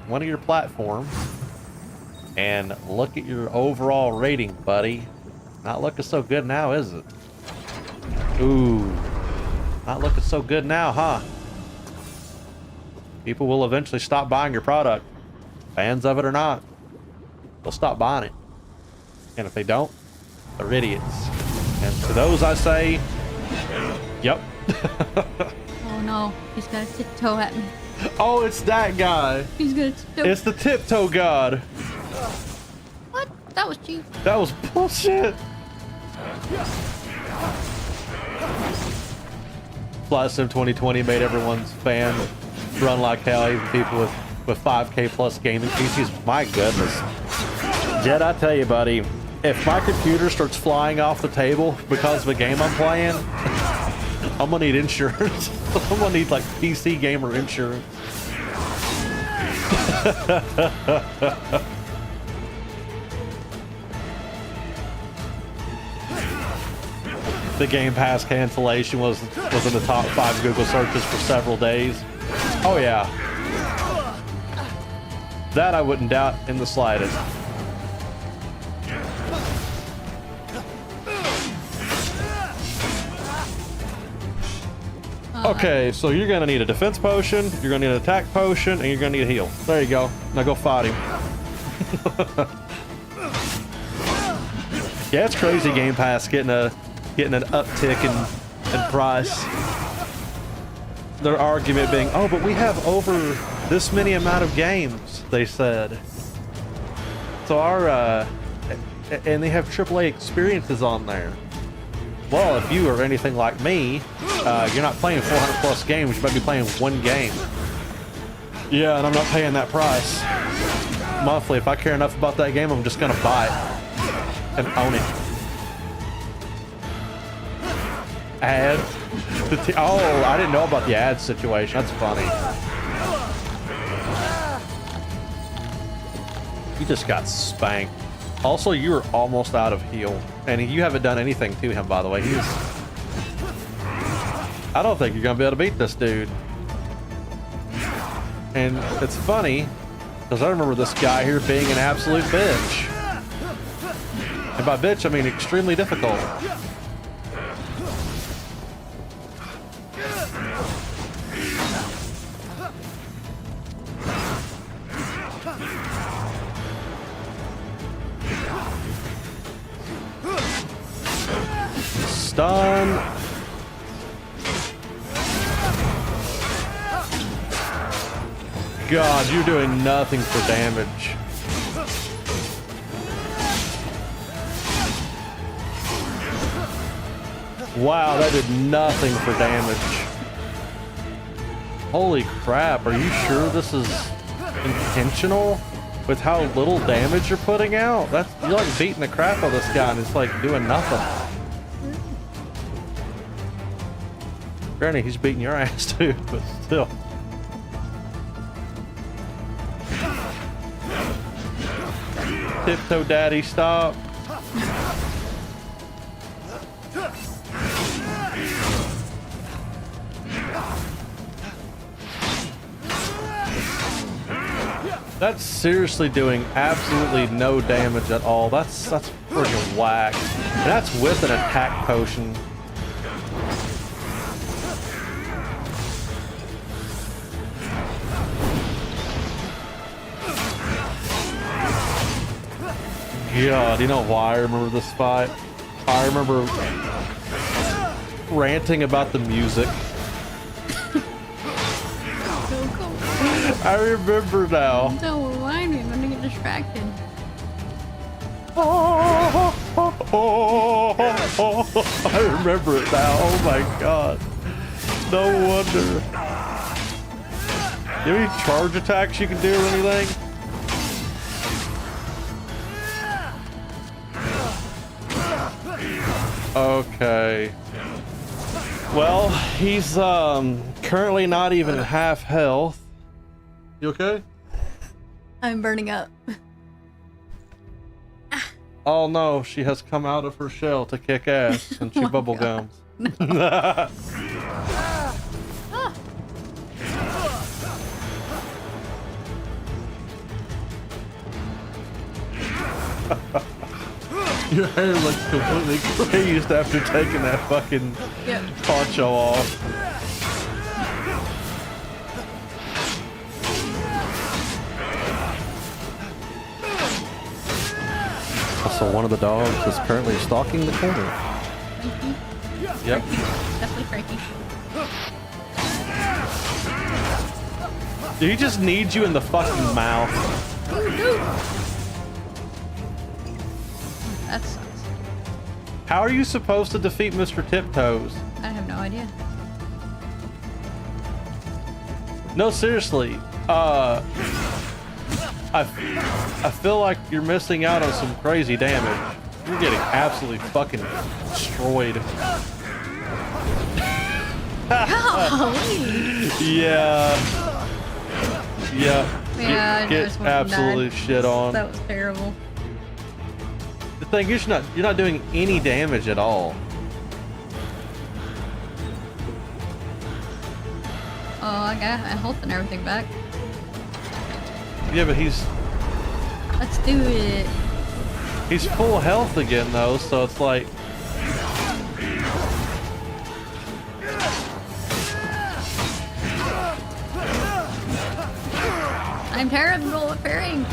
one of your platforms, and look at your overall rating, buddy. Not looking so good now, is it? Ooh, not looking so good now, huh? People will eventually stop buying your product. Fans of it or not, they'll stop buying it. And if they don't, they're idiots. And to those I say, yep. Oh no, he's got a tiptoe at me. Oh, it's that guy. He's got a tiptoe. It's the tiptoe god. What? That was cheap. That was bullshit. Flight Sim 2020 made everyone's fan run like hell, even people with 5K plus gaming PCs. My goodness. Jed, I tell you, buddy, if my computer starts flying off the table because of a game I'm playing, I'm gonna need insurance. I'm gonna need like PC gamer insurance. The Game Pass cancellation was in the top 5 Google searches for several days. Oh yeah. That I wouldn't doubt in the slightest. Okay, so you're gonna need a defense potion, you're gonna need an attack potion, and you're gonna need a heal. There you go. Now go fight him. Yeah, it's crazy Game Pass getting an uptick in price. Their argument being, oh, but we have over this many amount of games, they said. So and they have AAA experiences on there. Well, if you are anything like me, you're not playing 400 plus games, you might be playing one game. Yeah, and I'm not paying that price monthly. If I care enough about that game, I'm just gonna buy it and own it. Ads? Oh, I didn't know about the ads situation. That's funny. You just got spanked. Also, you were almost out of heal. And you haven't done anything to him, by the way. I don't think you're going to be able to beat this dude. And it's funny, because I remember this guy here being an absolute bitch. And by bitch, I mean extremely difficult. Stun. God, you're doing nothing for damage. Wow, that did nothing for damage. Holy crap, are you sure this is intentional? With how little damage you're putting out? You're like beating the crap out of this guy and it's like doing nothing. Granted, he's beating your ass too, but still. Tiptoe daddy, stop. That's seriously doing absolutely no damage at all. That's freaking whack. And that's with an attack potion. God, you know why I remember this fight? I remember ranting about the music. I remember now. Don't remind me, I'm gonna get distracted. I remember it now. Oh my god. No wonder. Do you have any charge attacks you can do or anything? Okay. Well, he's currently not even at half health. You okay? I'm burning up. Oh no, she has come out of her shell to kick ass and chew bubble gums. No. Your hair looks completely crazed after taking that fucking poncho off. Also, one of the dogs is currently stalking the corner. Frankie? Yep. Definitely Frankie. Dude, he just needs you in the fucking mouth. That sucks. How are you supposed to defeat Mr. Tiptoes? I have no idea. No, seriously. I feel like you're missing out on some crazy damage. You're getting absolutely fucking destroyed. Yeah. Yeah, Get absolutely shit on. That was terrible. The thing is, you're not doing any damage at all. Oh, I got my health and everything back. Yeah, but he's Let's do it. full health again though, so it's like I'm terrible at parrying.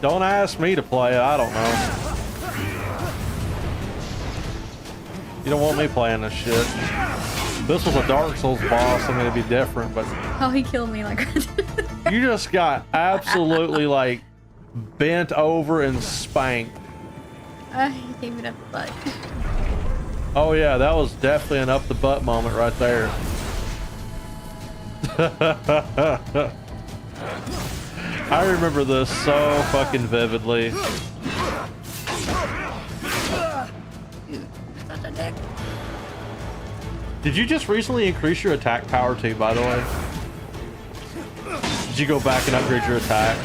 don't ask me to play it. I don't know. You don't want me playing this shit. If this was a Dark Souls boss, I mean, it'd be different, but Oh, he killed me like you just got absolutely like bent over and spanked. he gave it up the butt. Oh yeah, that was definitely an up the butt moment right there. I remember this so fucking vividly. Dude, such a dick. Did you just recently increase your attack power too, by the way? Did you go back and upgrade your attack?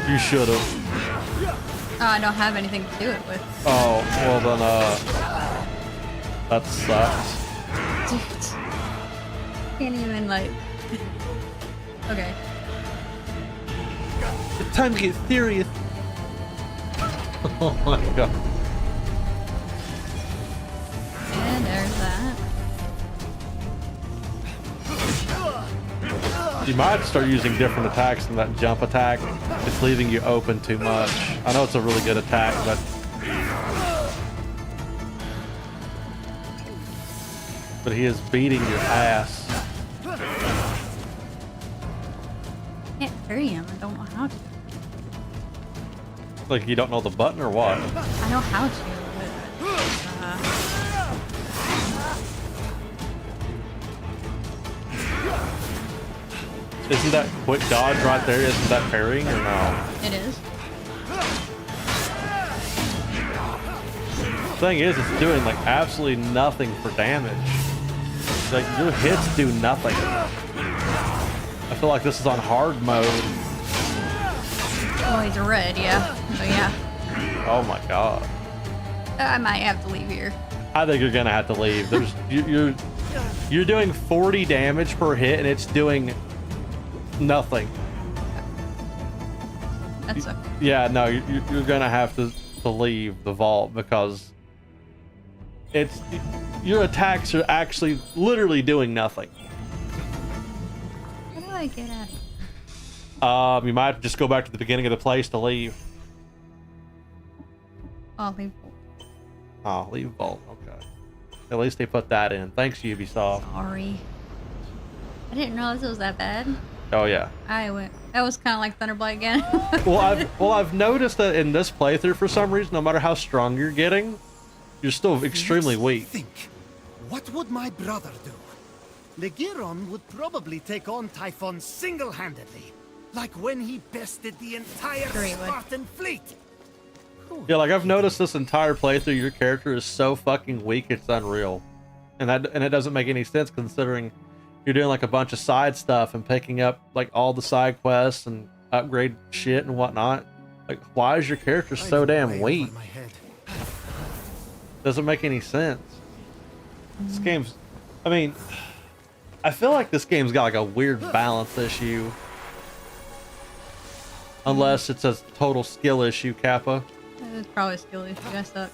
You should have. Oh, I don't have anything to do it with. Oh, well then, that sucks. Dude. Can't even, like... Okay. It's time to get serious. Oh my god. And there's that. You might start using different attacks than that jump attack. It's leaving you open too much. I know it's a really good attack, but he is beating your ass. Can't carry him. I don't know how to. Like you don't know the button or what? I know how to, but... Isn't that quick dodge right there? Isn't that parrying or no? It is. Thing is, it's doing like absolutely nothing for damage. Like your hits do nothing. I feel like this is on hard mode. Oh, he's red, yeah. So yeah. Oh my god. I might have to leave here. I think you're gonna have to leave. There's you're doing 40 damage per hit and it's doing nothing. That sucks. Yeah, no, you're gonna have to leave the vault because it's your attacks are actually literally doing nothing. How do I get out? You might just go back to the beginning of the place to leave. I'll leave. Oh, leave vault. Okay. At least they put that in. Thanks, Ubisoft. Sorry. I didn't realize it was that bad. Oh yeah. I went. That was kind of like Thunderblight again. Well, I've noticed that in this playthrough, for some reason, no matter how strong you're getting, you're still extremely weak. Think, what would my brother do? Legiron would probably take on Typhon single-handedly, like when he bested the entire Sure he would. Spartan fleet. Yeah, like I've noticed this entire playthrough, your character is so fucking weak, it's unreal, and it doesn't make any sense considering you're doing like a bunch of side stuff and picking up like all the side quests and upgrade shit and whatnot. Like, why is your character so damn weak? Doesn't make any sense. This game's, I mean, I feel like this game's got like a weird balance issue. Unless it's a total skill issue, Kappa. It's probably a skill issue. I suck.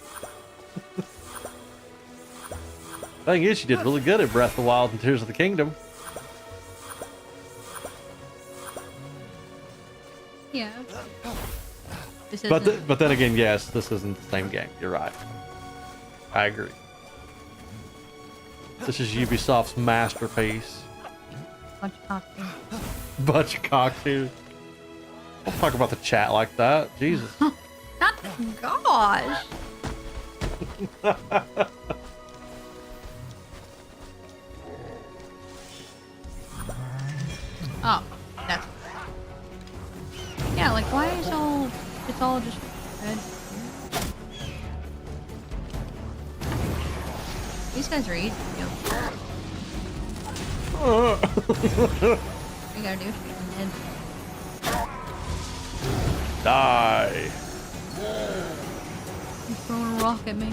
Thing is, you did really good at Breath of the Wild and Tears of the Kingdom. Yeah. This But isn't. but then again, yes, this isn't the same game. You're right. I agree. This is Ubisoft's masterpiece. Bunch of cocktails. Bunch of cocktails. Don't talk about the chat like that. Jesus. Gosh. Oh, that's yeah. Like, why is it's all just red? These guys are easy to kill. We gotta do is shoot them in. Die. He's throwing a rock at me.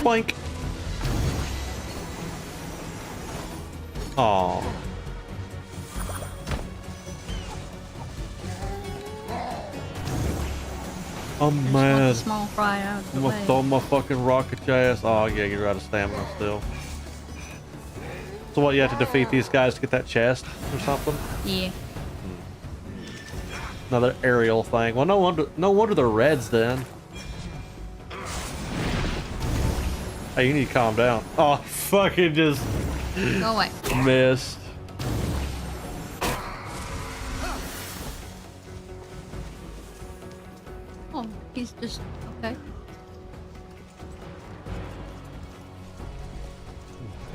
Boink. Aw. I'm Just want the mad. small fry out of the I'm gonna way. throw my fucking rocket your ass. Oh yeah, you're out of stamina still. So what, you have to defeat these guys to get that chest or something? Yeah. Another aerial thing. Well, no wonder they're reds then. Hey, you need to calm down. Oh, fucking just Go away. missed. Oh, he's just okay.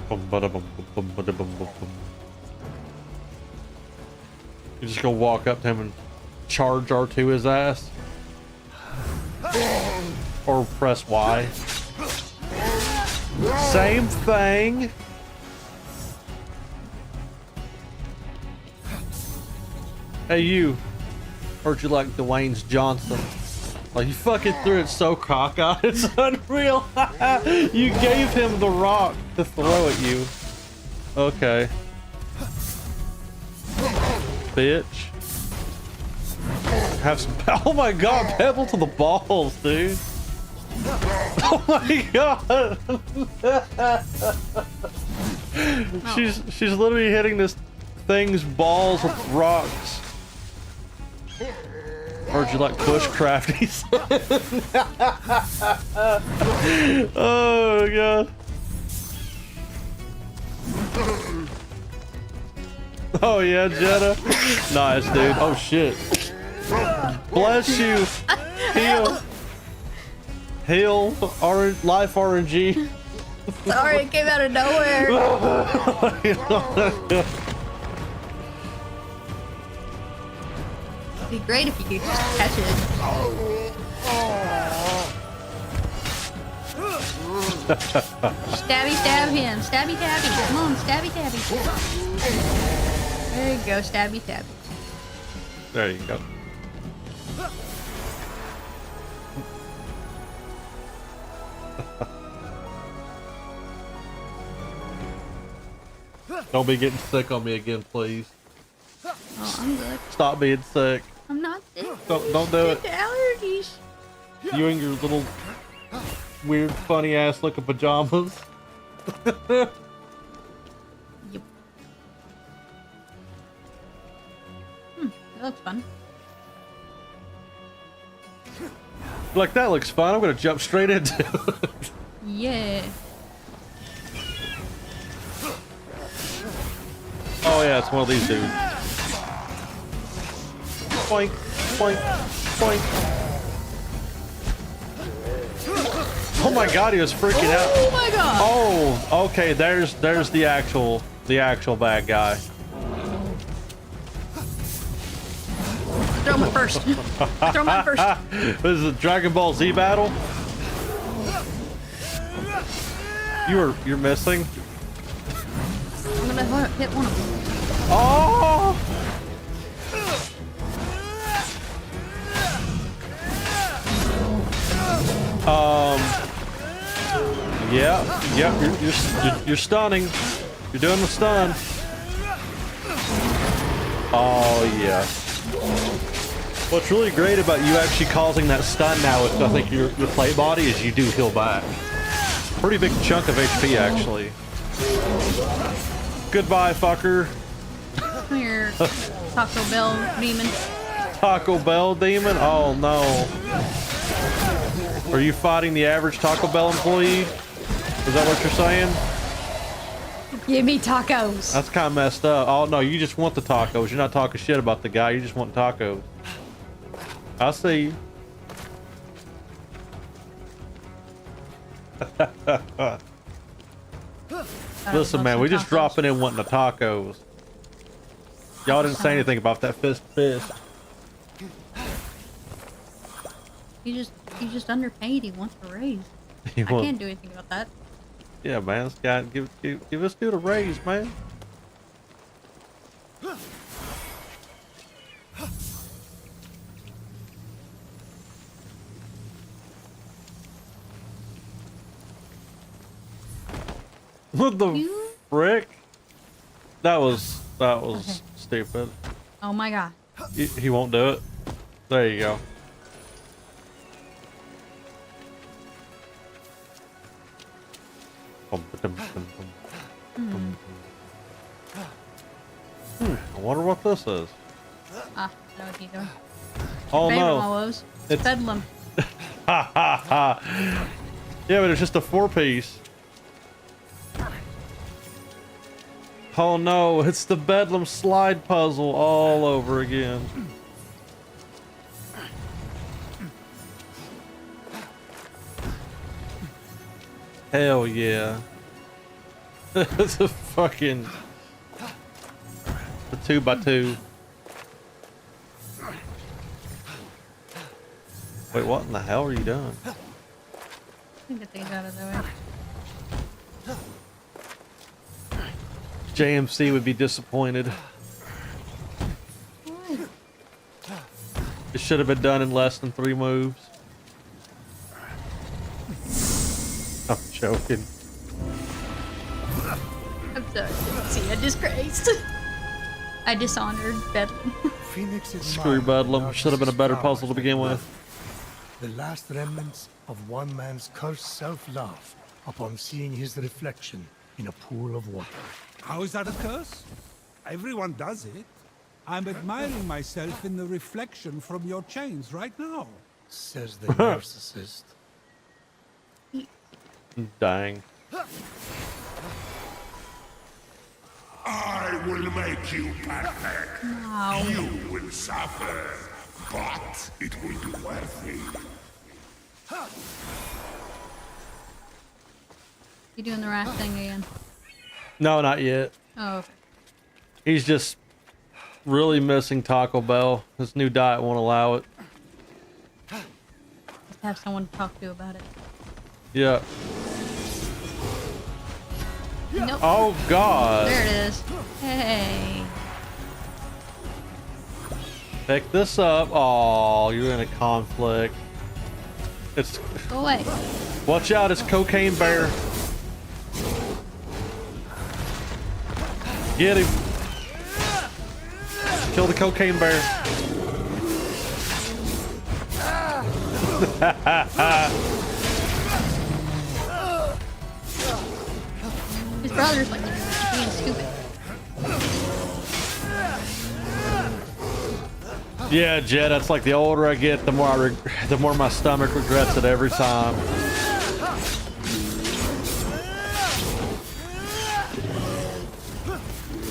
You just gonna walk up to him and charge R2 his ass? Or press Y? Same thing. Hey, you. Heard you like Dwayne's Johnson. Like, you fucking threw it so cockeyed, it's unreal. You gave him the rock to throw at you. Okay. Bitch. Have some. Oh my god, pebble to the balls, dude. Oh my god. She's literally hitting this thing's balls with rocks. Heard you like bushcrafties. Oh god. Oh yeah, Jenna. Nice, dude. Oh shit. Bless you. Heal. Heal. Life RNG. Sorry, it came out of nowhere. It'd be great if you could just catch it. Stabby stab him. Stabby tabby. Come on, stabby tabby. There you go, stabby tabby. There you go. Don't be getting sick on me again, please. Oh, I'm good. Stop being sick. I'm not sick. Don't do it. The allergies. You and your little weird, funny ass looking pajamas. Yep. That looks fun. Like, that looks fun. I'm gonna jump straight into it. Yeah. Oh yeah, it's one of these dudes. Boink, boink, boink. Oh my god, he was freaking out. Oh my god. Oh, okay, there's the actual bad guy. Throw him first. Throw him first. This is a Dragon Ball Z battle. You're missing. I'm gonna hit one of them. Oh! Yeah, you're stunning. You're doing the stun. Oh yeah. What's really great about you actually causing that stun now with, I think, your plate body is you do heal back. Pretty big chunk of HP actually. Goodbye, fucker. Come here, Taco Bell demon. Taco Bell demon? Oh no. Are you fighting the average Taco Bell employee? Is that what you're saying? Give me tacos. That's kind of messed up. Oh no, you just want the tacos. You're not talking shit about the guy. You just want tacos. I see you. Listen, man, we just dropping in wanting the tacos. Y'all didn't say anything about that fist. He's just underpaid. He wants a raise. I can't do anything about that. Yeah, man, this guy give this dude a raise, man. What the frick? That was Okay. stupid. Oh my god. He won't do it. There you go. I wonder what this is. Ah, no, what you doing? Oh Favorite no. one was It's- Bedlam. Ha ha ha. Yeah, but it's just a 4-piece. Oh no, it's the Bedlam slide puzzle all over again. Hell yeah. It's a fucking... The 2x2. Wait, what in the hell are you doing? Get these out of the way. JMC would be disappointed. Why? It should have been done in less than 3 moves. I'm joking. I'm sorry. See, I disgraced. I dishonored Bedlam. Phoenix is Screw mine, Bedlam. the Should have been a better darkest puzzle to power begin that with. The last remnants of one man's cursed self-love upon seeing his reflection in a pool of water. How is that a curse? Everyone does it. I'm admiring myself in the reflection from your chains right now. Says the narcissist. Dying. I will make you perfect. Wow. You will suffer, but it will be worth it. You doing the rash thing again? No, not yet. Oh, okay. He's just really missing Taco Bell. His new diet won't allow it. Just have someone to talk to about it. Yeah. Nope. Oh, God. There it is. Hey. Pick this up. Oh, you're in a conflict. It's... Go away. Watch out, it's Cocaine Bear. Get him. Kill the Cocaine Bear. His brother's like being stupid. Yeah, Jed, that's like the older I get, the more my stomach regrets it every time.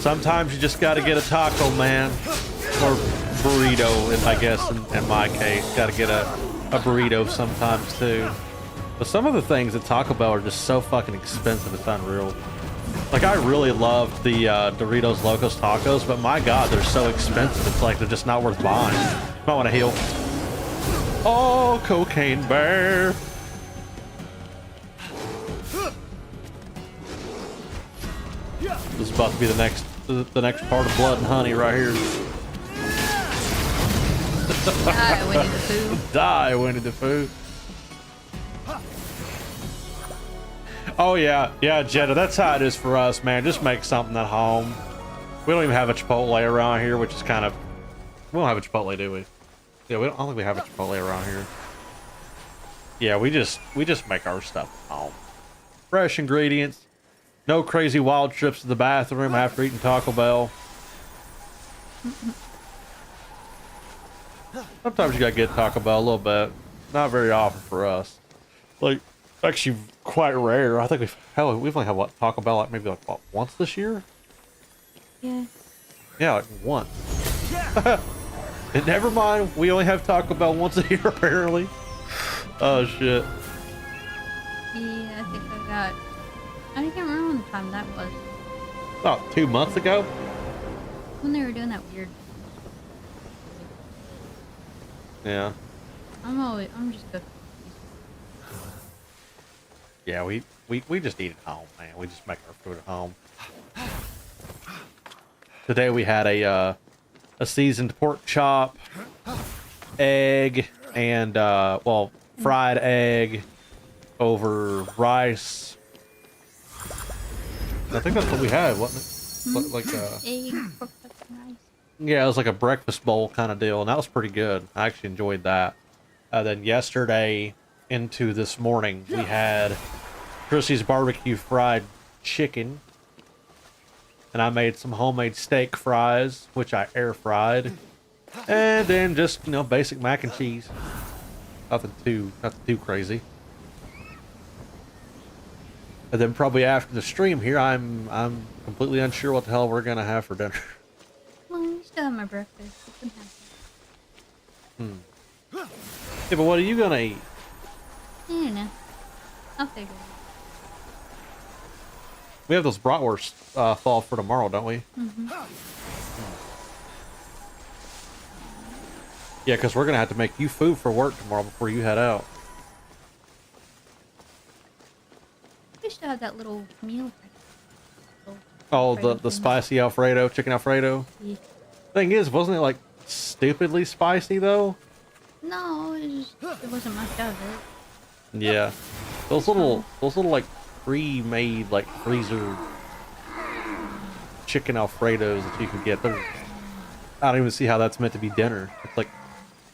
Sometimes you just got to get a taco, man, or burrito. I guess in my case, got to get a burrito sometimes too. But some of the things at Taco Bell are just so fucking expensive, it's unreal. Like, I really love the Doritos Locos Tacos, but my God, they're so expensive. It's like they're just not worth buying. Might want to heal. Oh, Cocaine Bear. This is about to be the next part of Blood and Honey right here. Die, Winnie the Pooh. Die, Winnie the Pooh. Oh yeah, Jetta, that's how it is for us, man. Just make something at home. We don't even have a Chipotle around here, which is kind of... We don't have a Chipotle, do we? Yeah, I don't think we have a Chipotle around here. Yeah, we just make our stuff at home. Fresh ingredients. No crazy wild trips to the bathroom after eating Taco Bell. Sometimes you gotta get Taco Bell a little bit. Not very often for us. Like, actually quite rare. I think we've only had what, Taco Bell maybe what, once this year? Yeah. Yeah, like once. And never mind, we only have Taco Bell once a year apparently. Oh shit. Yeah, I think I got... I can't remember when the time that was. About 2 months ago? When they were doing that weird... Yeah. I'm just good. Yeah, we just eat at home, man. We just make our food at home. Today we had a seasoned pork chop, egg, and well, fried egg over rice. I think that's what we had, wasn't it? Like Egg, pork chops, and rice. yeah, it was like a breakfast bowl kind of deal, and that was pretty good. I actually enjoyed that. Then yesterday into this morning, we had Chrissy's barbecue fried chicken, and I made some homemade steak fries, which I air fried, and then just, you know, basic mac and cheese. Nothing too crazy. And then probably after the stream here, I'm completely unsure what the hell we're gonna have for dinner. Well, you still have my breakfast. You can have Yeah, but what are you gonna eat? that. I don't know. I'll figure it out. We have those bratwurst fall for tomorrow, don't we? Mm-hmm. Yeah, because we're gonna have to make you food for work tomorrow before you head out. We used to have that little meal. Oh, the spicy Alfredo, chicken Alfredo. Yeah. Thing is, wasn't it like stupidly spicy though? No, it wasn't much of it. Yeah, those little like pre-made like freezer chicken Alfredos that you can get. I don't even see how that's meant to be dinner. It's like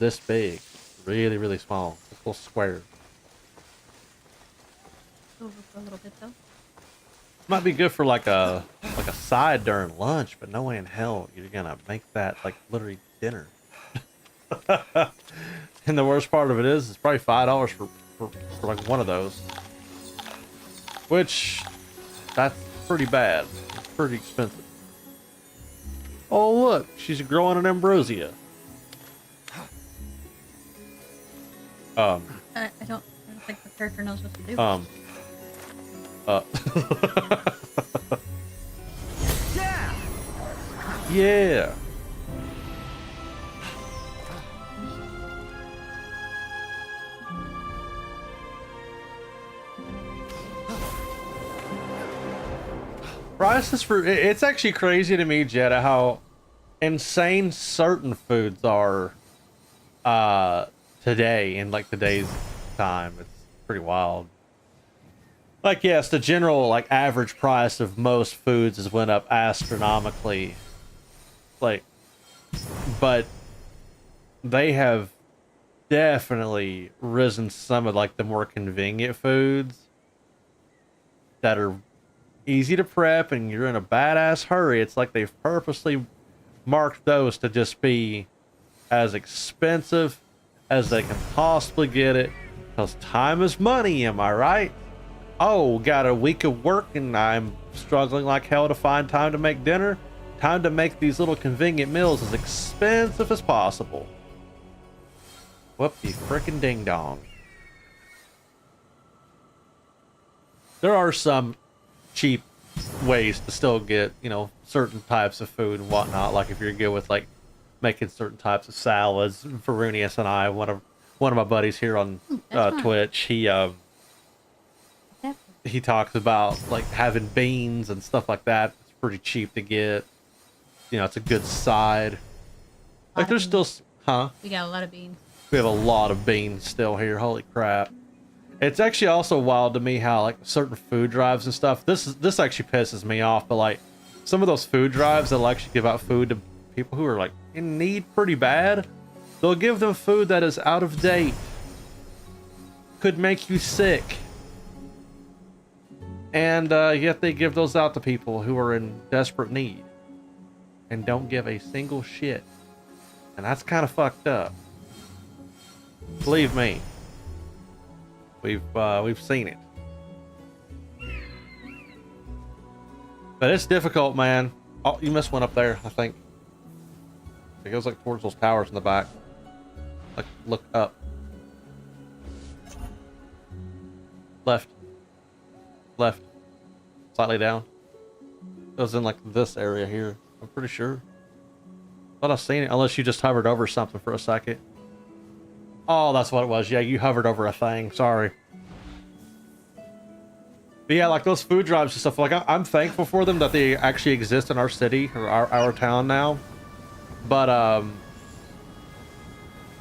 this big, really small, a little square. Over for a little bit though. Might be good for like a side during lunch, but no way in hell you're gonna make that like literally dinner. And the worst part of it is, it's probably $5 for like one of those, which that's pretty bad. It's pretty expensive. Oh look, she's growing an ambrosia. I don't think the character knows what to do. Yeah! Yeah. Prices for it's actually crazy to me, Jetta, how insane certain foods are today in like today's time. It's pretty wild. Like, yes, the general like average price of most foods has went up astronomically. Like, but they have definitely risen some of like the more convenient foods that are easy to prep and you're in a badass hurry. It's like they've purposely marked those to just be as expensive as they can possibly get it, because time is money, am I right? Oh, got a week of work and I'm struggling like hell to find time to make dinner. Time to make these little convenient meals as expensive as possible. Whoopie frickin' ding dong. There are some cheap ways to still get, you know, certain types of food and whatnot. Like if you're good with like making certain types of salads. Varunius and I, one of my buddies here on Twitch, he talks about like having beans and stuff like that. It's pretty cheap to get. You know, it's a good side. Like there's still, huh? We got a lot of beans. We have a lot of beans still here. Holy crap. It's actually also wild to me how like certain food drives and stuff. This actually pisses me off, but like some of those food drives that'll actually give out food to people who are like in need pretty bad. They'll give them food that is out of date. Could make you sick. And yet they give those out to people who are in desperate need. And don't give a single shit. And that's kind of fucked up. Believe me. We've seen it. But it's difficult, man. Oh, you missed one up there, I think. It goes like towards those towers in the back. Like, look up. Left. Left. Slightly down. It was in like this area here. I'm pretty sure. Thought I've seen it, unless you just hovered over something for a second. Oh, that's what it was. Yeah, you hovered over a thing. Sorry. But yeah, like those food drives and stuff, like I'm thankful for them that they actually exist in our city or our town now. But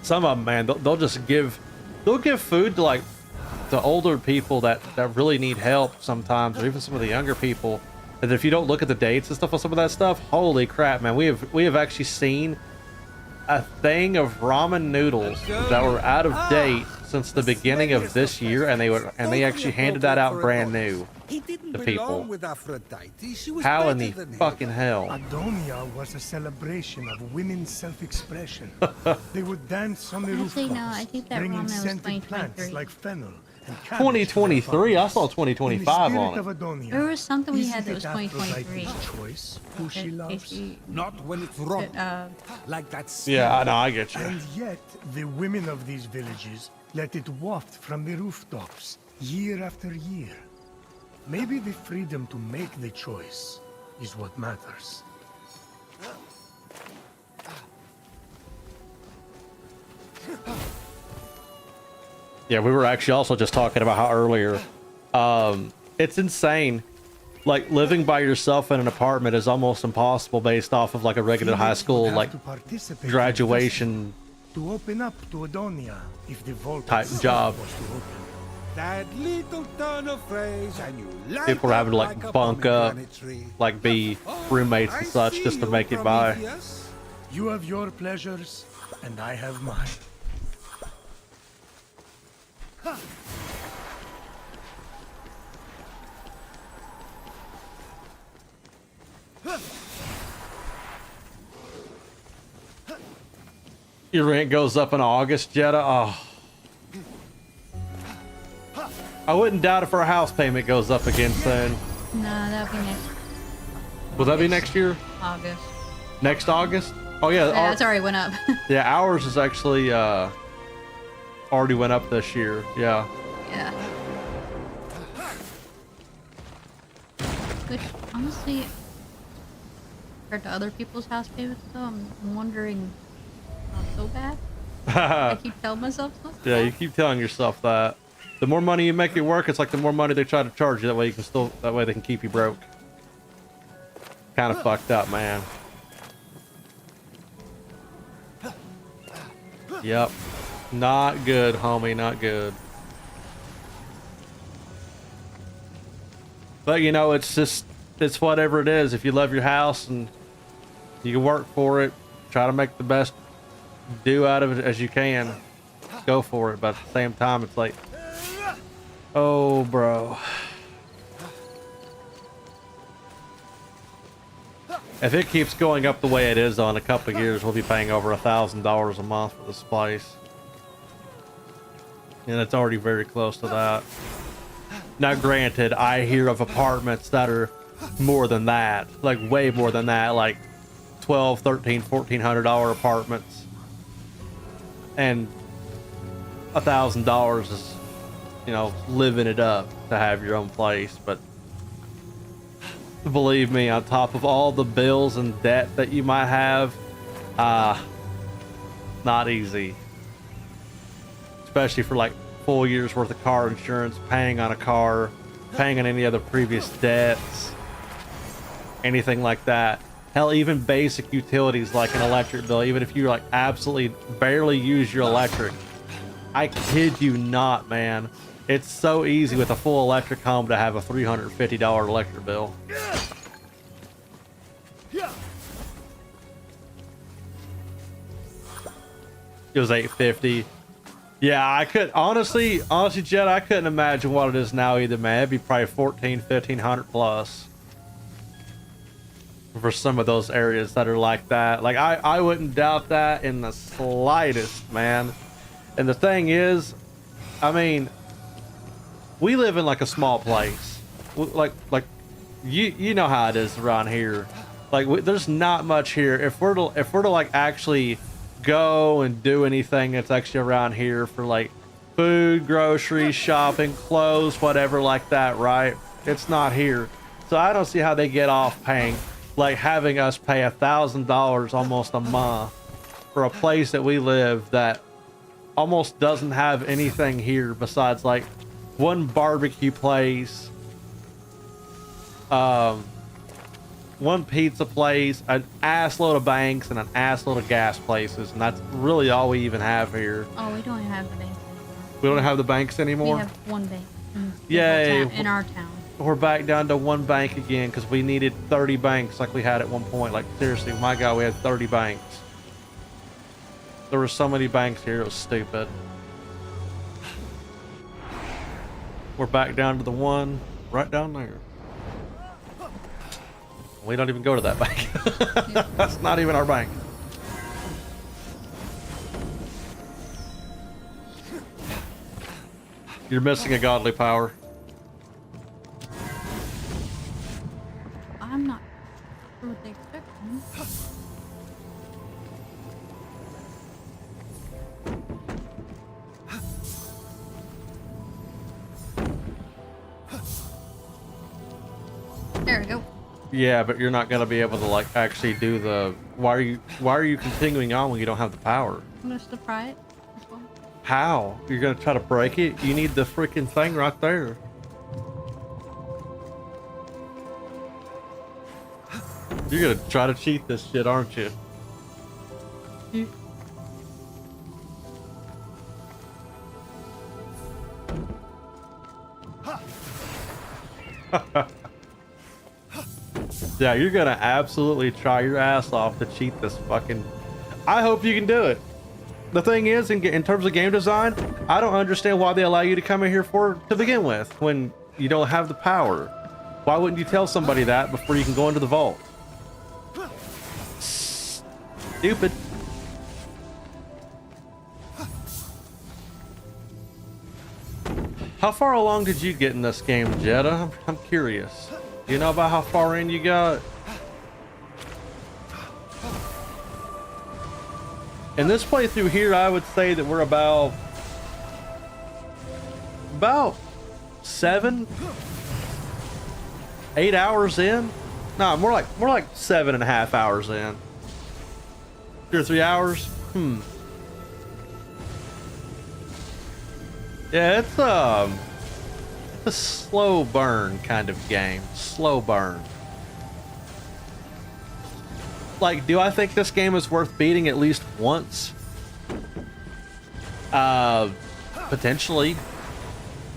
some of them, man, they'll give food to like the older people that really need help sometimes, or even some of the younger people. And if you don't look at the dates and stuff on some of that stuff, holy crap, man, we have actually seen a thing of ramen noodles that were out of date since the beginning of this year, and they actually handed that out brand new to people. How in the fucking hell? Adonia was a celebration of women's self-expression. They would dance on the Actually, rooftops, no, I think that bringing ramen was scented 2023. plants like fennel and cabbage to their 2023? I farms. saw In the 2025 spirit on of it. Adonia, There was something we had that was isn't it 2023. Aphrodite's choice who she loves? Casey, Not when it's wrong. but, Like that. Yeah, I know, I get you. And yet, the women of these villages let it waft from the rooftops, year after year. Maybe the freedom to make the choice is what matters. Yeah, we were actually also just talking about how earlier, It's insane. Like living by yourself in an apartment is almost impossible based off of like a regular high Fenyx would school have like to participate in the graduation festival to open up to Adonia if the vault type itself job. was to open. That little turn of phrase and you light People are having to up like a bunk up, pomegranate tree. like be Oh, roommates I and such see just to you, make it by. Prometheus. You have your pleasures, and I have mine. Your rent goes up in August, Jetta. Oh. I wouldn't doubt if our house payment goes up again soon. No, that'll be next Will that be next year? August. Next August? Oh yeah, Yeah, it's already went up. yeah. Ours is actually already went up this year. Yeah. Yeah. Which, honestly, compared to other people's house payments, though, I'm wondering, not so bad. I keep telling myself so. Yeah, you keep telling yourself that. The more money you make it work, it's like the more money they try to charge you. That way you can still, that way they can keep you broke. Kind of fucked up, man. Yep. Not good, homie. Not good. But you know, it's just, it's whatever it is. If you love your house and you can work for it, try to make the best do out of it as you can. Go for it. But at the same time, it's like, oh, bro. If it keeps going up the way it is, though, in a couple of years, we'll be paying over $1,000 a month for this place. And it's already very close to that. Now, granted, I hear of apartments that are more than that, like way more than that, like $1,200, $1,300, $1,400 apartments. And $1,000 is, you know, living it up to have your own place. But believe me, on top of all the bills and debt that you might have, not easy. Especially for like full year's worth of car insurance, paying on a car, paying on any other previous debts, anything like that. Hell, even basic utilities like an electric bill, even if you like absolutely barely use your electric. I kid you not, man. It's so easy with a full electric home to have a $350 electric bill. It was $850. Yeah, I could honestly, Jed, I couldn't imagine what it is now either, man. It'd be probably 1,400, 1,500 plus for some of those areas that are like that. Like I wouldn't doubt that in the slightest, man. And the thing is, I mean, we live in like a small place. Like you know how it is around here. Like there's not much here. If we're to like actually go and do anything that's actually around here for like food, groceries, shopping, clothes, whatever like that, right? It's not here. So I don't see how they get off paying, like having us pay $1,000 almost a month for a place that we live that almost doesn't have anything here besides like one barbecue place, one pizza place, an assload of banks, and an assload of gas places, and that's really all we even have here. Oh, we don't have the bank anymore. We don't have the banks anymore? We have one bank Yay. in our town. We're back down to one bank again because we needed 30 banks like we had at one point. Like, seriously, my God, we had 30 banks. There were so many banks here, it was stupid. We're back down to the one right down there. We don't even go to that bank. That's not even our bank. You're missing a godly power. I'm not sure what they expect from me. There we go. Yeah, but you're not gonna be able to like actually do the. Why are you continuing on when you don't have the power? I'm gonna still try it as well. How? You're gonna try to break it? You need the freaking thing right there. You're gonna try to cheat this shit, aren't you? Yeah, you're gonna absolutely try your ass off to cheat this fucking... I hope you can do it. The thing is, in terms of game design, I don't understand why they allow you to come in here to begin with when you don't have the power. Why wouldn't you tell somebody that before you can go into the vault? Stupid. How far along did you get in this game, Jeddah? I'm curious. Do you know about how far in you got? In this playthrough here, I would say that we're about 7, 8 hours in. No, more like 7.5 hours in. 2 or 3 hours. Yeah, it's a slow burn kind of game. Slow burn. Like, do I think this game is worth beating at least once? Potentially.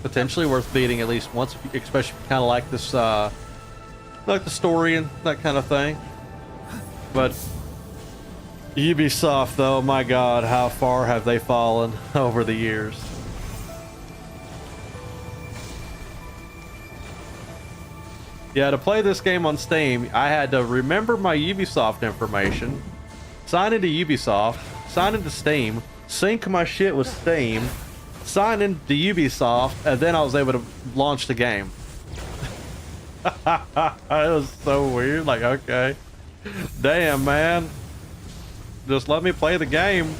Potentially worth beating at least once, especially if you kind of like this, like the story and that kind of thing. But Ubisoft, though, my God, how far have they fallen over the years? Yeah, to play this game on Steam, I had to remember my Ubisoft information, sign into Ubisoft, sign into Steam, sync my shit with Steam, sign into Ubisoft, and then I was able to launch the game. It was so weird. Like, okay. Damn, man. Just let me play the game.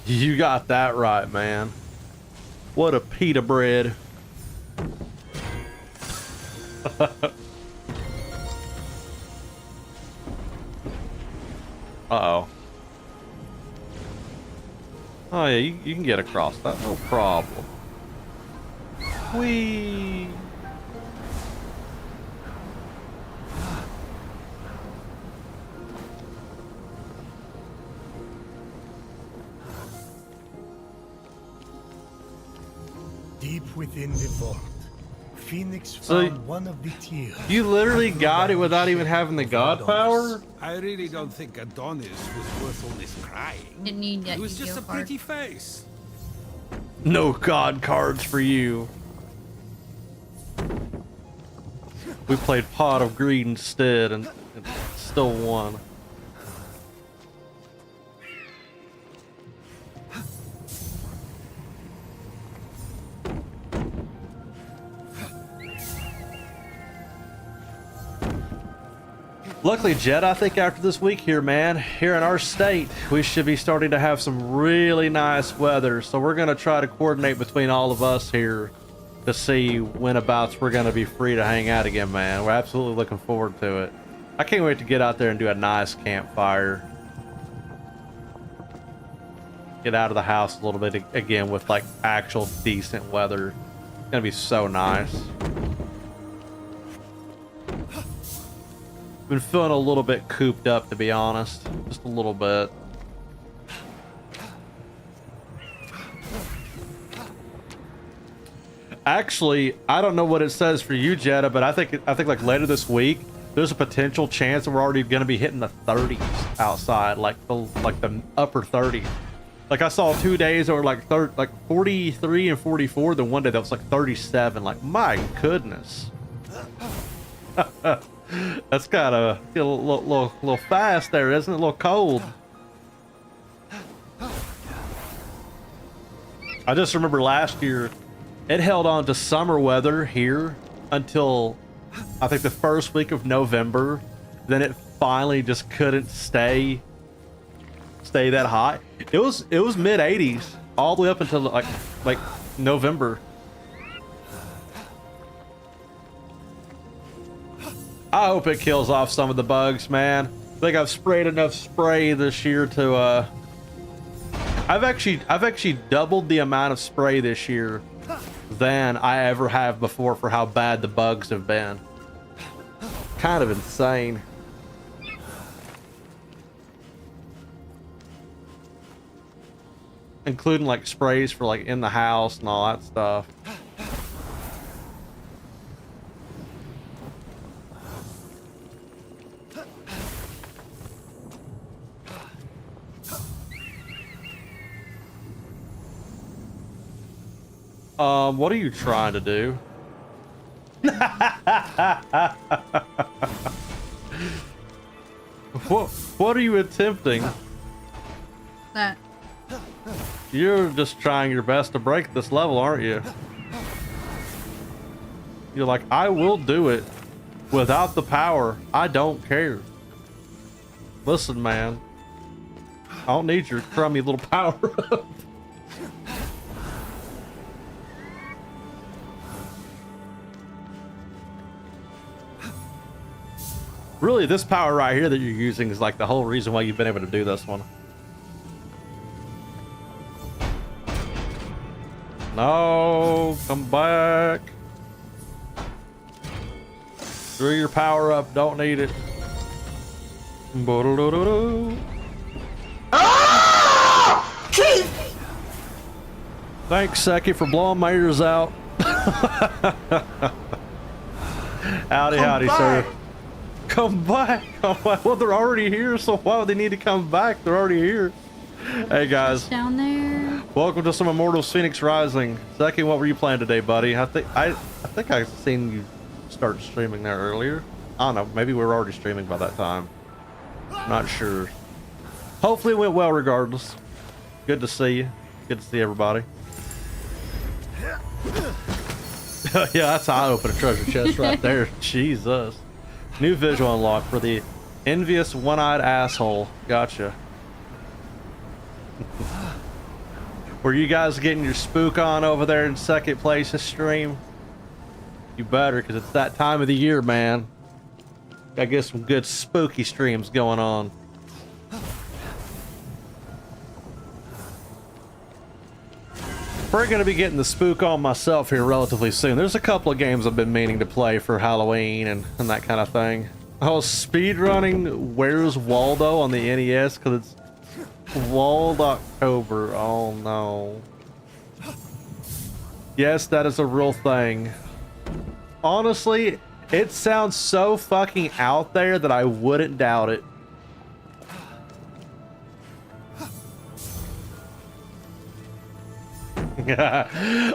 You got that right, man. What a pita bread. Uh-oh. Oh, yeah, you can get across that. No problem. Whee! Deep within the vault, Fenyx found one of the tears. You literally got it without even having the god power? I really don't think Adonis was worth all this crying. Didn't need that It was just a Yu-Gi-Oh card. pretty face. No god cards for you. We played Pot of Greed instead and still won. Luckily, Jed, I think after this week here, man, here in our state, we should be starting to have some really nice weather. So we're going to try to coordinate between all of us here to see whenabouts we're going to be free to hang out again, man. We're absolutely looking forward to it. I can't wait to get out there and do a nice campfire. Get out of the house a little bit again with like actual decent weather. It's going to be so nice. Been feeling a little bit cooped up, to be honest. Just a little bit. Actually, I don't know what it says for you, Jeddah, but I think like later this week, there's a potential chance that we're already going to be hitting the 30s outside, like the upper 30s. Like I saw 2 days that were like 43 and 44. Then one day that was like 37. Like my goodness. That's kind of a little fast there, isn't it? A little cold. I just remember last year, it held on to summer weather here until I think the first week of November. Then it finally just couldn't stay that hot. It was mid 80s all the way up until like November. I hope it kills off some of the bugs, man. think I've sprayed enough spray this year to I've actually doubled the amount of spray this year than I ever have before for how bad the bugs have been. Kind of insane. Including like sprays for like in the house and all that stuff. What are you trying to do? What are you attempting? That. You're just trying your best to break this level, aren't you? You're like, I will do it without the power. I don't care. Listen, man. I don't need your crummy little power up. Really, this power right here that you're using is like the whole reason why you've been able to do this one. No, come back. Throw your power up, don't need it. Thanks, Seki, for blowing my ears out. Howdy, howdy, sir. Come back. Well, they're already here, so why would they need to come back? They're already here. Hey, guys. Down there. Welcome to some Immortals Fenyx Rising. Zeki, what were you playing today, buddy? I think I've seen you start streaming there earlier. I don't know. Maybe we were already streaming by that time. Not sure. Hopefully it went well regardless. Good to see you. Good to see everybody. Yeah, that's how I open a treasure chest right there. Jesus. New visual unlock for the envious one-eyed asshole. Gotcha. Were you guys getting your spook on over there in second place this stream? You better, because it's that time of the year, man. Gotta get some good spooky streams going on. We're gonna be getting the spook on myself here relatively soon. There's a couple of games I've been meaning to play for Halloween and that kind of thing. I was speedrunning Where's Waldo on the NES because it's Wald October. Oh no. Yes, that is a real thing. Honestly, it sounds so fucking out there that I wouldn't doubt it.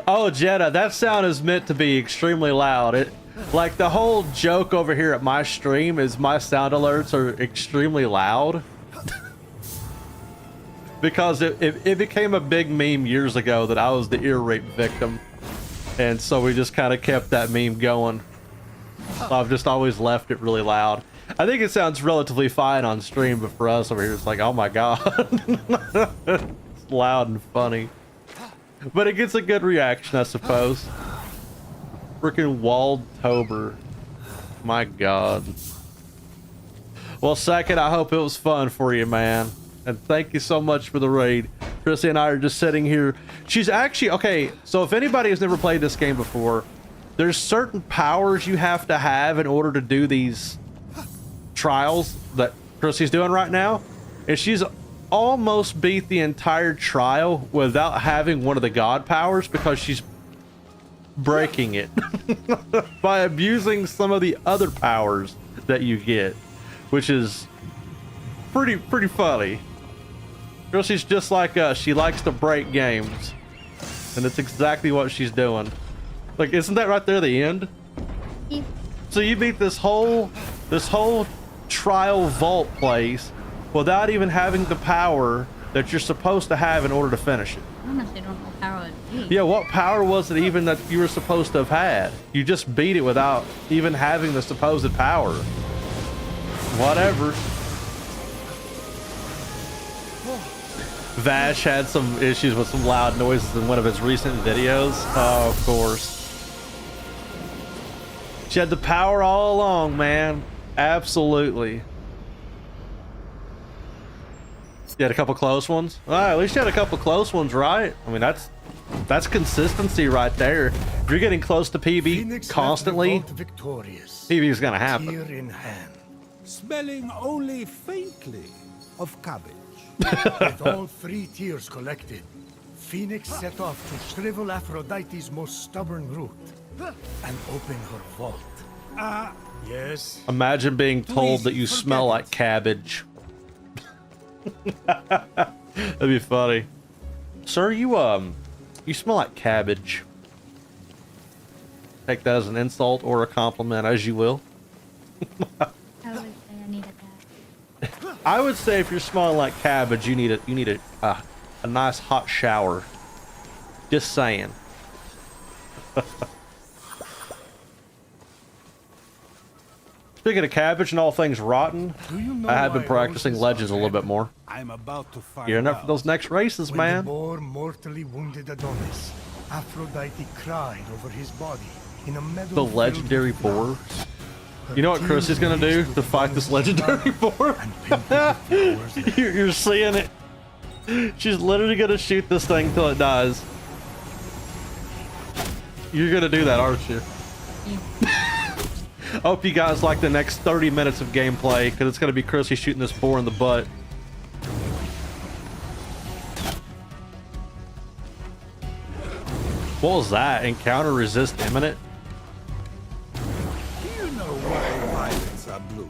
Oh, Jeddah, that sound is meant to be extremely loud. Like the whole joke over here at my stream is my sound alerts are extremely loud. Because it became a big meme years ago that I was the ear rape victim. And so we just kind of kept that meme going. So I've just always left it really loud. I think it sounds relatively fine on stream, but for us over here, it's like, oh my god. It's loud and funny. But it gets a good reaction, I suppose. Freaking Waldtober. My god. Well, second, I hope it was fun for you, man. And thank you so much for the raid. Chrissy and I are just sitting here. She's actually... Okay, so if anybody has never played this game before, there's certain powers you have to have in order to do these trials that Chrissy's doing right now. And she's almost beat the entire trial without having one of the god powers because she's breaking it by abusing some of the other powers that you get, which is pretty funny. She's just like us. She likes to break games, and it's exactly what she's doing. Like, isn't that right there the end? Yeah. So you beat this whole trial vault place without even having the power that you're supposed to have in order to finish it. I honestly don't know what power it is. Yeah, what power was it even that you were supposed to have had? You just beat it without even having the supposed power. Whatever. Vash had some issues with some loud noises in one of his recent videos. Oh, of course. She had the power all along, man. Absolutely. You had a couple close ones? Well, at least you had a couple close ones, right? I mean, that's consistency right there. If you're getting close to PB Phoenix constantly, left the vault victorious, PB is gonna happen. spear in hand. Smelling only faintly of cabbage. With all 3 tiers collected, Phoenix set off to shrivel Aphrodite's most stubborn root and open her vault. Yes. Imagine being told Please that you forget smell it. like cabbage. That'd be funny. Sir, you smell like cabbage. Take that as an insult or a compliment, as you will. I would say I needed that. I would say if you're smelling like cabbage, you need a nice hot shower. Just saying. Speaking of cabbage and all things rotten, Do you know I have been why practicing roses Legends a are little red? bit more. I'm about to find Gearing up out. for those next races, When man. the boar mortally wounded Adonis, Aphrodite cried over his body in a meadow. The filled legendary with boar. Her You know what Chris tears is gonna do released to with fight this Adonis' legendary blood boar? and painted the flowers red. You're seeing it. She's literally gonna shoot this thing till it dies. You're gonna do that, aren't you? I hope you guys like the next 30 minutes of gameplay, because it's gonna be Chrissy shooting this boar in the butt. What was that? Encounter resist imminent? Do you know why violets are blue?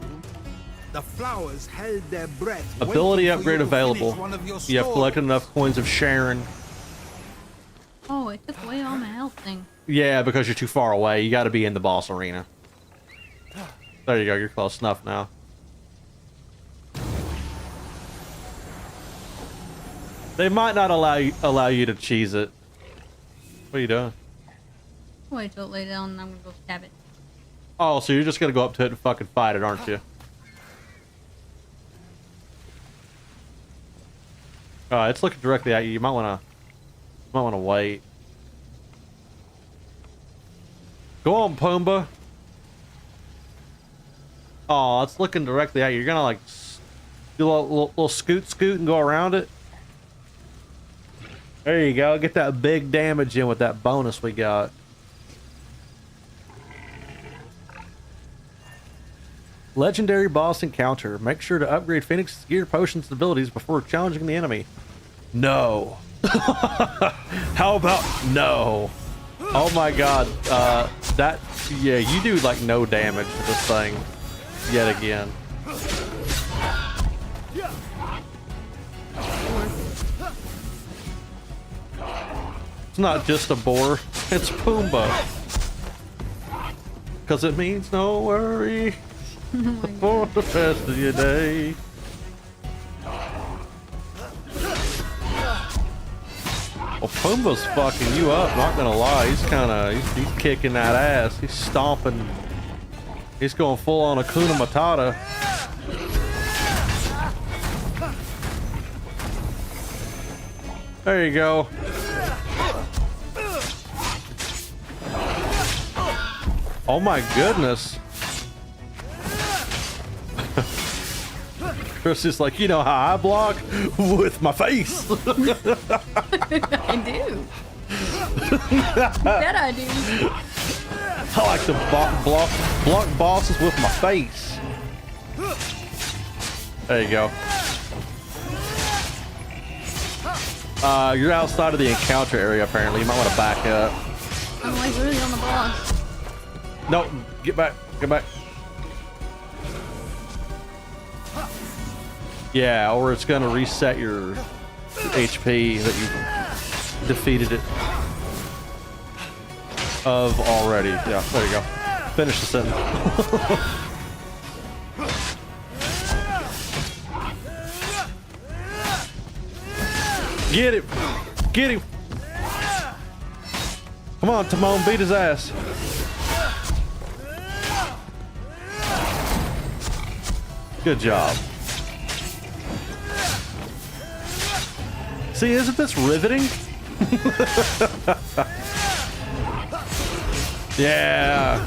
The flowers held their breath. Ability waiting for you upgrade to available. finish one of your You have stores. collected enough coins of Sharon. Oh, it took away all my health thing. Yeah, because you're too far away. You gotta be in the boss arena. There you go, you're close enough now. They might not allow you to cheese it. What are you doing? Wait till it lay down and I'm gonna go stab it. Oh, so you're just gonna go up to it and fucking fight it, aren't you? It's looking directly at you. You might wanna wait. Go on, Pumbaa. Oh, it's looking directly at you. You're gonna like do a little scoot and go around it. There you go. Get that big damage in with that bonus we got. Legendary boss encounter. Make sure to upgrade Fenyx's gear, potions, and abilities before challenging the enemy. No. How about no? Oh my god. Yeah, you do like no damage to this thing yet again. It's not just a boar, it's Pumbaa. Cause it means no worry for the rest of your day. Well, Pumbaa's fucking you up, not gonna lie. He's kicking that ass. He's stomping. He's going full on Hakuna Matata. There you go. Oh my goodness. Chris is like, you know how I block? With my face. I do. Bet I do. I like to block bosses with my face. There you go. You're outside of the encounter area apparently. You might want to back up. I'm like literally on the boss. No, get back. Get back. Yeah, or it's gonna reset your HP that you defeated it of already. Yeah, there you go. Finish the sentence. Get him! Get him! Come on, Timon, beat his ass. Good job. See, isn't this riveting? Yeah.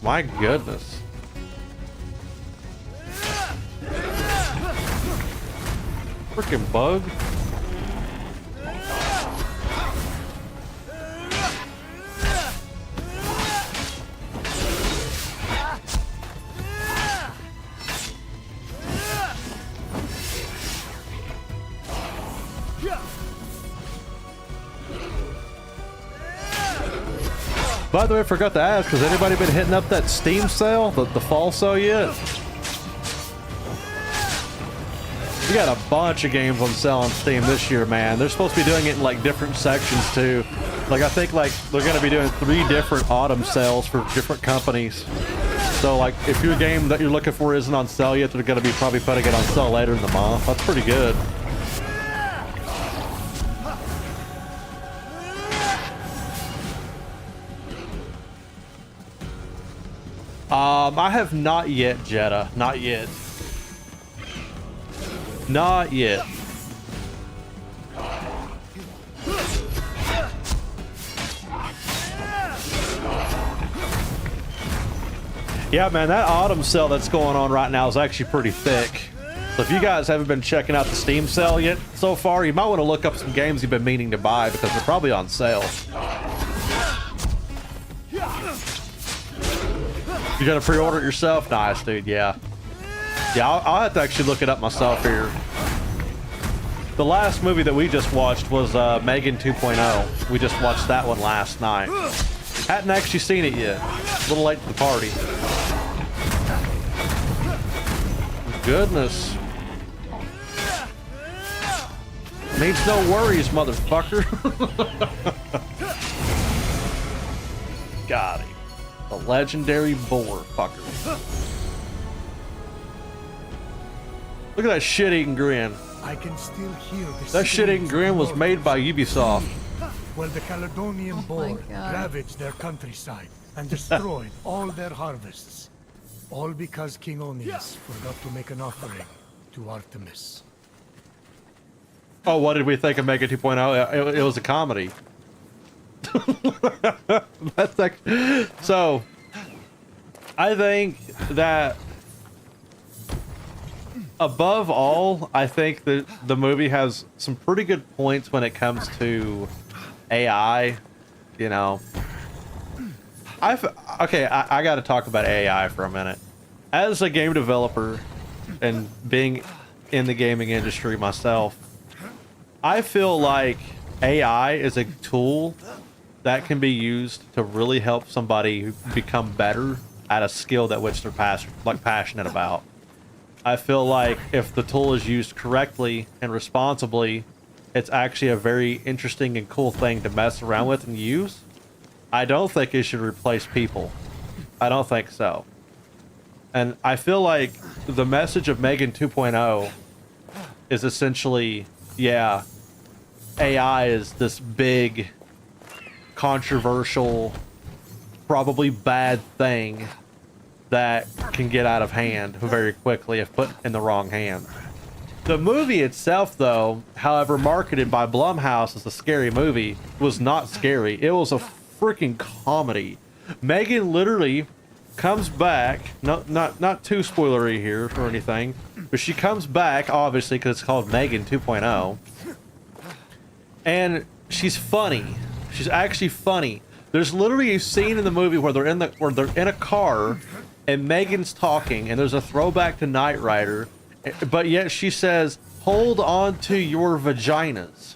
My goodness. Freaking bug. By the way, I forgot to ask, has anybody been hitting up that Steam sale, the fall sale yet? We got a bunch of games on sale on Steam this year, man. They're supposed to be doing it in like different sections too. Like I think like they're gonna be doing 3 different autumn sales for different companies. So like if your game that you're looking for isn't on sale yet, they're gonna be probably putting it on sale later in the month. That's pretty good. I have not yet, Jetta. Not yet. Not yet. Yeah, man, that autumn sale that's going on right now is actually pretty thick. So if you guys haven't been checking out the Steam sale yet so far, you might want to look up some games you've been meaning to buy because they're probably on sale. You gotta pre-order it yourself? Nice, dude, yeah. Yeah, I'll have to actually look it up myself here. The last movie that we just watched was Megan 2.0. We just watched that one last night. Hadn't actually seen it yet. A little late to the party. Goodness. Means no worries, motherfucker. Got him. The legendary boar fucker. Look at that shit-eating grin. I can still hear the That shit-eating grin was made by Ubisoft. Well, the Caledonian boar ravaged their countryside and destroyed all their harvests. All because King Onius forgot to make an offering to Artemis. Oh, what did we think of Mega 2.0? It was a comedy. That's like, so I think that above all, I think that the movie has some pretty good points when it comes to AI. You know, I got to talk about AI for a minute. As a game developer and being in the gaming industry myself, I feel like AI is a tool that can be used to really help somebody become better at a skill that which they're passionate about. I feel like if the tool is used correctly and responsibly, it's actually a very interesting and cool thing to mess around with and use. I don't think it should replace people. I don't think so. And I feel like the message of Megan 2.0 is essentially, yeah, AI is this big, controversial, probably bad thing that can get out of hand very quickly if put in the wrong hands. The movie itself, though, however marketed by Blumhouse as a scary movie, was not scary. It was a freaking comedy. Megan literally comes back, not too spoilery here or anything, but she comes back, obviously, because it's called Megan 2.0, and she's funny. She's actually funny. There's literally a scene in the movie where they're in a car, and Megan's talking, and there's a throwback to Knight Rider, but yet she says, "Hold on to your vaginas."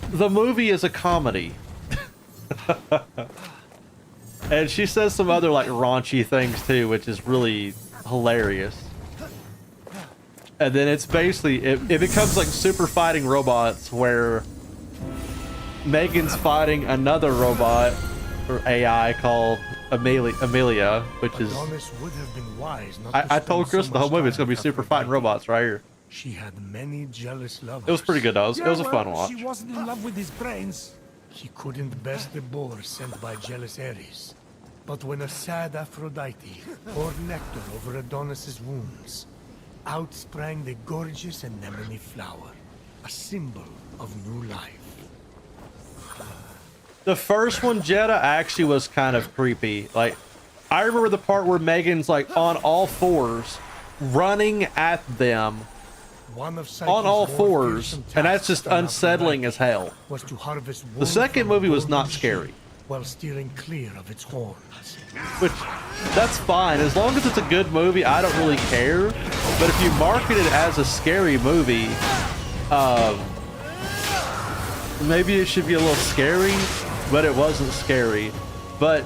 The movie is a comedy. And she says some other like raunchy things too, which is really hilarious. And then it's basically, it becomes like super fighting robots where Megan's fighting another robot or AI called Amelia, which is... Would have been wise not I told Chris the whole movie it's going to be super fighting robots right here. She had many jealous lovers. It was pretty good though. It was a fun watch. She wasn't in love with his brains. He couldn't best the boar sent by jealous Ares. But when a sad Aphrodite poured nectar over Adonis's wounds, out sprang the gorgeous anemone flower, a symbol of new life. The first one, Jeddah, actually was kind of creepy. Like, I remember the part where Megan's like on all fours, running at them One of on all Psyche's more fours, fearsome and that's tasks just than unsettling as Aphrodite hell. was to harvest The wool second from a movie was golden not sheep scary. while steering clear of its horns. Which, that's fine. As long as it's a good movie, I don't really care. But if you market it as a scary movie, maybe it should be a little scary, but it wasn't scary. But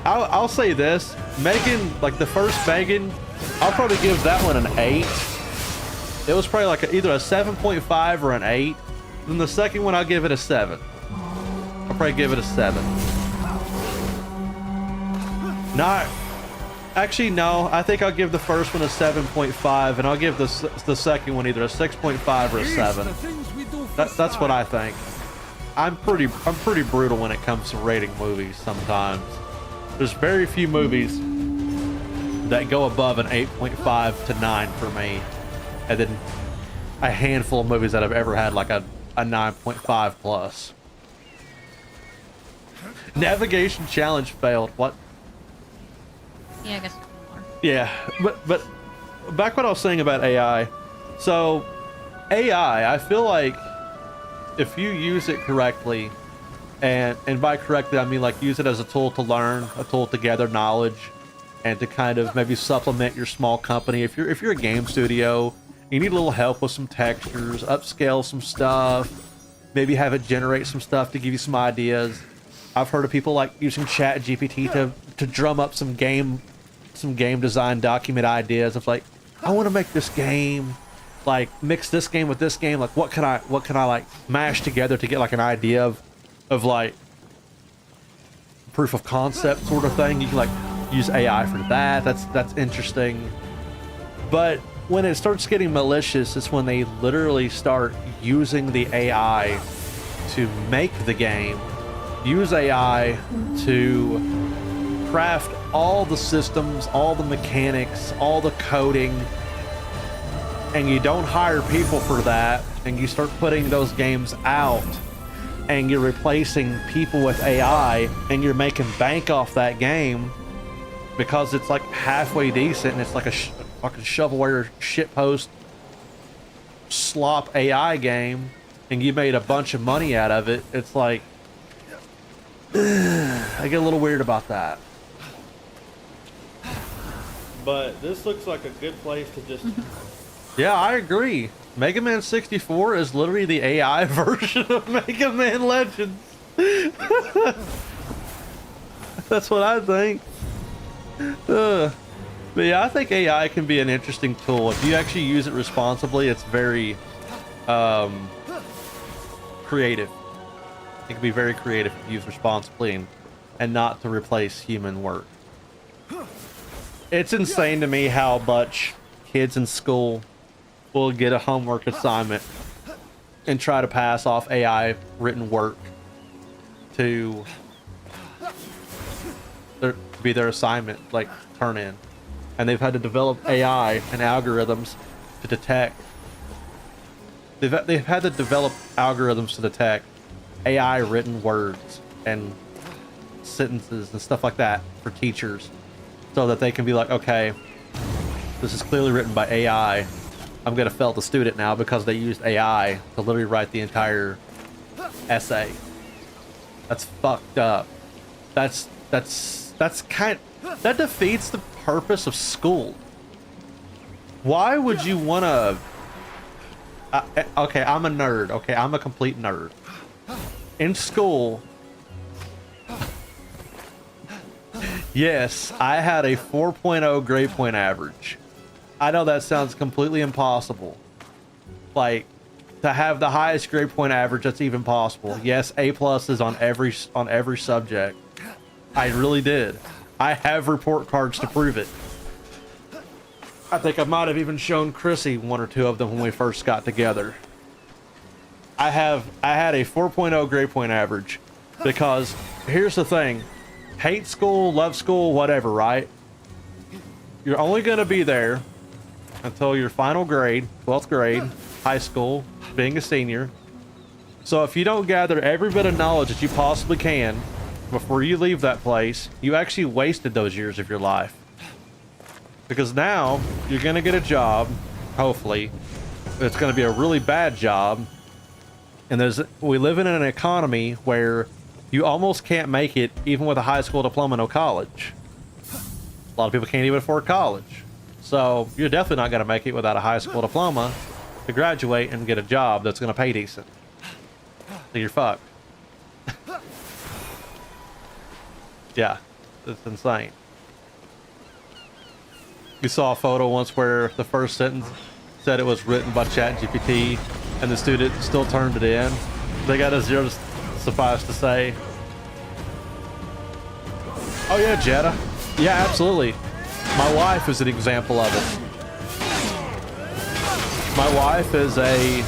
I'll say this, Megan, like the first Megan, I'll probably give that one an 8. It was probably like either a 7.5 or an 8. Then the second one, I'll give it a 7. I'll probably give it a 7. Not, actually no, I think I'll give the first one a 7.5, and I'll give the second one either a 6.5 or a 7. That's what I think. I'm pretty brutal when it comes to rating movies sometimes. There's very few movies that go above an 8.5 to 9 for me. And then a handful of movies that I've ever had like a 9.5 plus. Navigation challenge failed. What? Yeah, I guess. Yeah, but back what I was saying about AI. So AI, I feel like if you use it correctly, and by correctly I mean like use it as a tool to learn, a tool to gather knowledge, and to kind of maybe supplement your small company. If you're a game studio, you need a little help with some textures, upscale some stuff, maybe have it generate some stuff to give you some ideas. I've heard of people like using Chat GPT to drum up some game design document ideas of like, I want to make this game, like mix this game with this game, like what can I like mash together to get like an idea of like proof of concept sort of thing. You can like use AI for that. That's interesting. But when it starts getting malicious, it's when they literally start using the AI to make the game, use AI to craft all the systems, all the mechanics, all the coding, and you don't hire people for that, and you start putting those games out, and you're replacing people with AI, and you're making bank off that game because it's like halfway decent, and it's like a fucking shovelware shitpost slop AI game, and you made a bunch of money out of it. It's like, I get a little weird about that. But this looks like a good place to just... Yeah, I agree. Mega Man 64 is literally the AI version of Mega Man Legends. That's what I think. But yeah, I think AI can be an interesting tool. If you actually use it responsibly, it's very creative. It can be very creative if used responsibly and not to replace human work. It's insane to me how much kids in school will get a homework assignment and try to pass off AI written work to be their assignment, like turn in. And they've had to develop AI and algorithms to detect. They've had to develop algorithms to detect AI written words and sentences and stuff like that for teachers, so that they can be like, okay, this is clearly written by AI. I'm gonna fail the student now because they used AI to literally write the entire essay. That's fucked up. That defeats the purpose of school. Why would you wanna... okay, I'm a nerd. Okay, I'm a complete nerd. In school, yes, I had a 4.0 grade point average. I know that sounds completely impossible. Like, to have the highest grade point average that's even possible. Yes, A+ is on every subject. I really did. I have report cards to prove it. I think I might have even shown Chrissy one or two of them when we first got together. I had a 4.0 grade point average because here's the thing. Hate school, love school, whatever, right? You're only going to be there until your final grade, 12th grade, high school, being a senior. So if you don't gather every bit of knowledge that you possibly can before you leave that place, you actually wasted those years of your life. Because now you're going to get a job, hopefully. It's going to be a really bad job. And we live in an economy where you almost can't make it even with a high school diploma, no college. A lot of people can't even afford college. So you're definitely not going to make it without a high school diploma to graduate and get a job that's going to pay decent. So you're fucked. Yeah, it's insane. You saw a photo once where the first sentence said it was written by ChatGPT, and the student still turned it in. They got a 0 to suffice to say. Oh yeah, Jetta. Yeah, absolutely. My wife is an example of it. My wife is a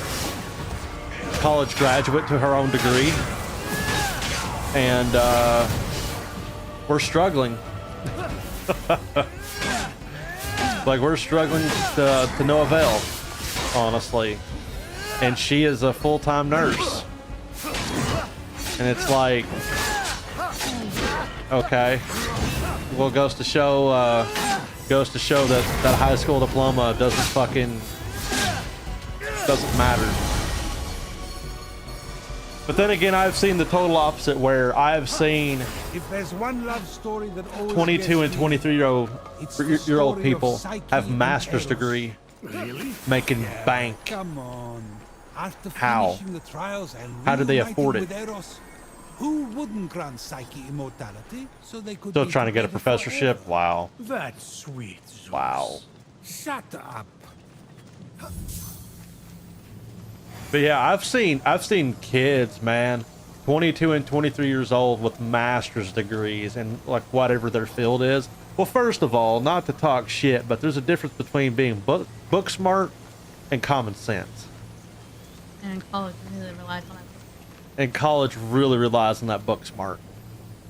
college graduate to her own degree, and we're struggling. Like, we're struggling to no avail, honestly. And she is a full-time nurse, and it's like, okay, well, goes to show that that high school diploma doesn't matter. But then again, I've seen the total opposite, where I've seen If there's one love story that always 22 and gets me, 23-year-old it's the story people of Psyche have and master's Eros. degree, Really? making bank. Come on. After How? finishing the trials and How did they reuniting afford it? with Eros, who wouldn't grant Psyche immortality so they could Still be trying to get a together professorship. forever? Wow. That's sweet, Zeus. Wow. Shut up. But yeah, I've seen kids, man, 22 and 23 years old with master's degrees and like whatever their field is. Well, first of all, not to talk shit, but there's a difference between being book smart and common sense. And in college, it really relies on that. And college really relies on that book smart.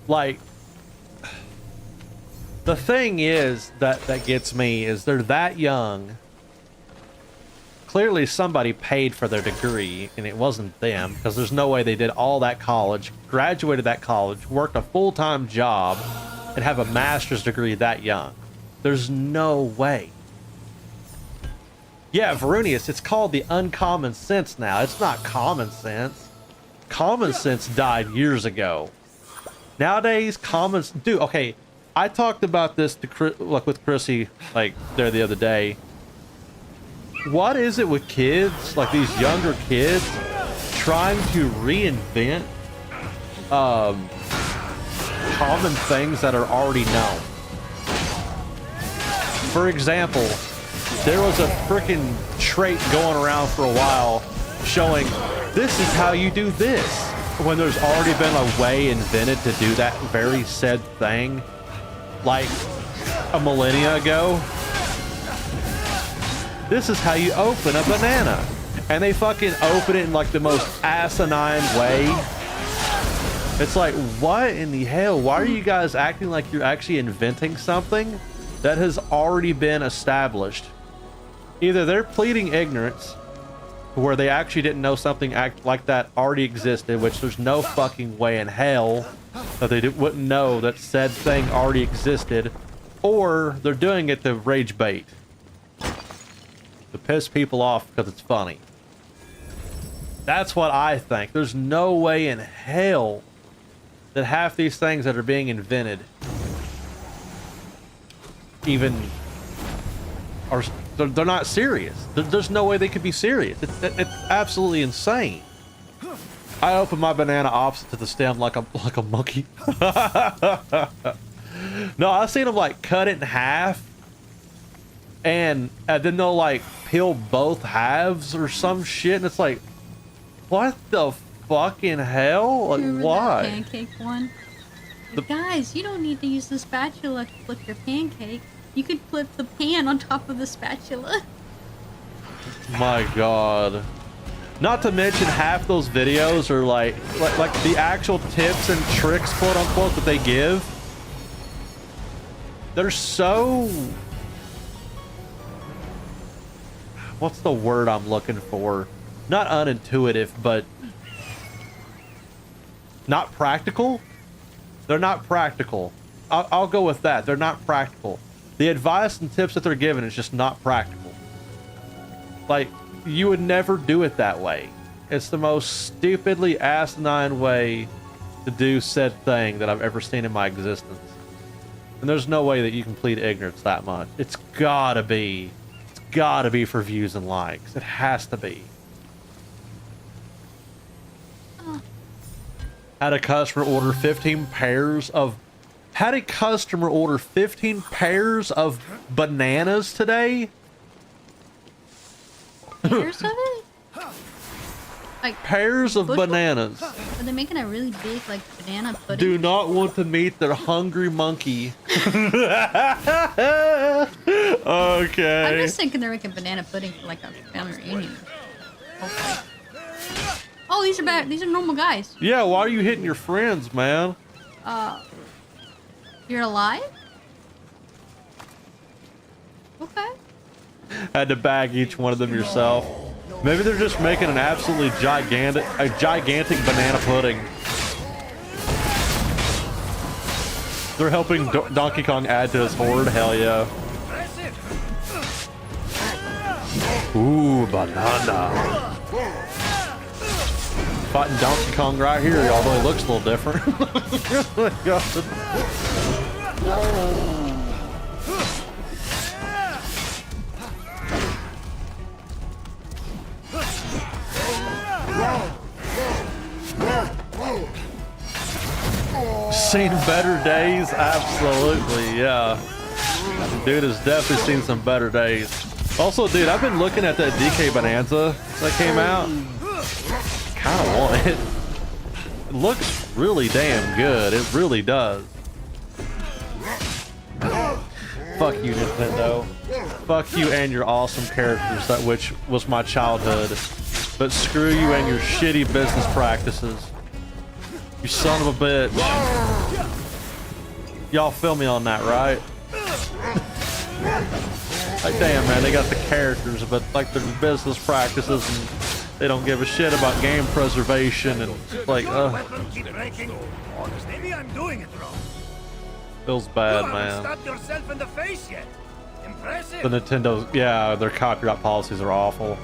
Like, the thing is that gets me is they're that young. Clearly somebody paid for their degree, and it wasn't them, because there's no way they did all that college, graduated that college, worked a full-time job, and have a master's degree that young. There's no way. Yeah, Varunius, it's called the uncommon sense now. It's not common sense. Common sense died years ago. Nowadays, dude, okay, I talked about this with Chrissy, like, there the other day. What is it with kids, like these younger kids, trying to reinvent common things that are already known? For example, there was a freaking trait going around for a while showing this is how you do this, when there's already been a way invented to do that very said thing like a millennia ago. This is how you open a banana. And they fucking open it in like the most asinine way. It's like, what in the hell? Why are you guys acting like you're actually inventing something that has already been established? Either they're pleading ignorance, where they actually didn't know something like that already existed, which there's no fucking way in hell that they wouldn't know that said thing already existed, or they're doing it to rage bait. To piss people off because it's funny. That's what I think. There's no way in hell that half these things that are being invented even are, they're not serious. There's no way they could be serious. It's absolutely insane. I open my banana opposite to the stem like a monkey. No, I've seen them like cut it in half, and then they'll like peel both halves or some shit, and it's like, what the fucking hell? Like, Remember why? that pancake one? Guys, you don't need to use the spatula to flip your pancake. You could flip the pan on top of the spatula. My god. Not to mention half those videos are like the actual tips and tricks, quote unquote, that they give. They're so... What's the word I'm looking for? Not unintuitive, but not practical. They're not practical. I'll go with that. They're not practical. The advice and tips that they're giving is just not practical. Like, you would never do it that way. It's the most stupidly asinine way to do said thing that I've ever seen in my existence. And there's no way that you can plead ignorance that much. It's gotta be for views and likes. It has to be. Had a customer order 15 pairs of bananas today? Pairs of it? Like Pairs of bushel? bananas. Are they making a really big like banana pudding? Do not want to meet their hungry monkey. Okay. I'm just thinking they're making banana pudding for like a family reunion. Hopefully. Oh, these are bad. These are normal guys. Yeah, why are you hitting your friends, man? You're alive? Okay. Had to bag each one of them yourself. Maybe they're just making an absolutely gigantic banana pudding. They're helping Donkey Kong add to his horde. Hell yeah. Ooh, banana. Fighting Donkey Kong right here, although he looks a little different. Seen better days? Absolutely, yeah. Dude has definitely seen some better days. Also, dude, I've been looking at that DK Bonanza that came out. Kind of want it. It looks really damn good. It really does. Fuck you, Nintendo. Fuck you and your awesome characters, that which was my childhood. But screw you and your shitty business practices. You son of a bitch. Y'all feel me on that, right? Like, damn, man, they got the characters, but like their business practices, and they don't give a shit about game preservation, and like, Maybe I'm doing it wrong. feels bad, You haven't man. stabbed yourself in the face yet. Impressive. The Nintendo's, yeah, their copyright policies are awful.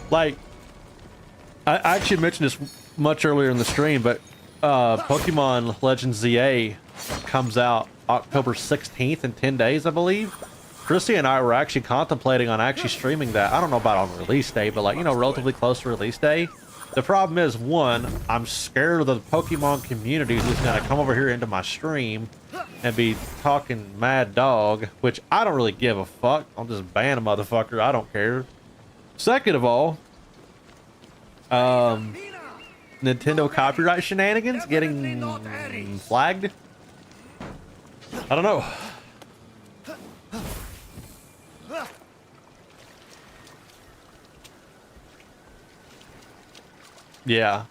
Like, I actually mentioned this much earlier in the stream, but Pokemon Legends ZA comes out October 16th in 10 days, I believe. Christy and I were actually contemplating on actually streaming that. I don't know about on release day, but like, you know, relatively close to release day. The problem is, one, I'm scared of the Pokemon community who's gonna come over here into my stream and be talking mad dog, which I don't really give a fuck. I'll just ban a motherfucker. I don't care. Second of all, Nintendo copyright shenanigans getting flagged. I don't know. Yeah.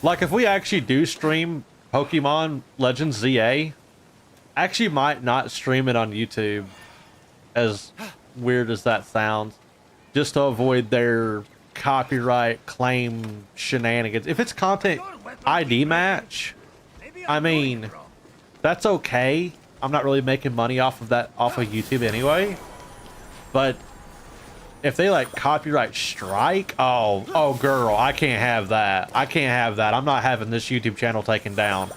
Like, if we actually do stream Pokemon Legends ZA, actually might not stream it on YouTube, as weird as that sounds, just to avoid their copyright claim shenanigans. If it's content ID match, I mean, that's okay. I'm not really making money off of that, off of YouTube anyway. But if they like copyright strike, oh girl, I can't have that. I can't have that. I'm not having this YouTube channel taken down.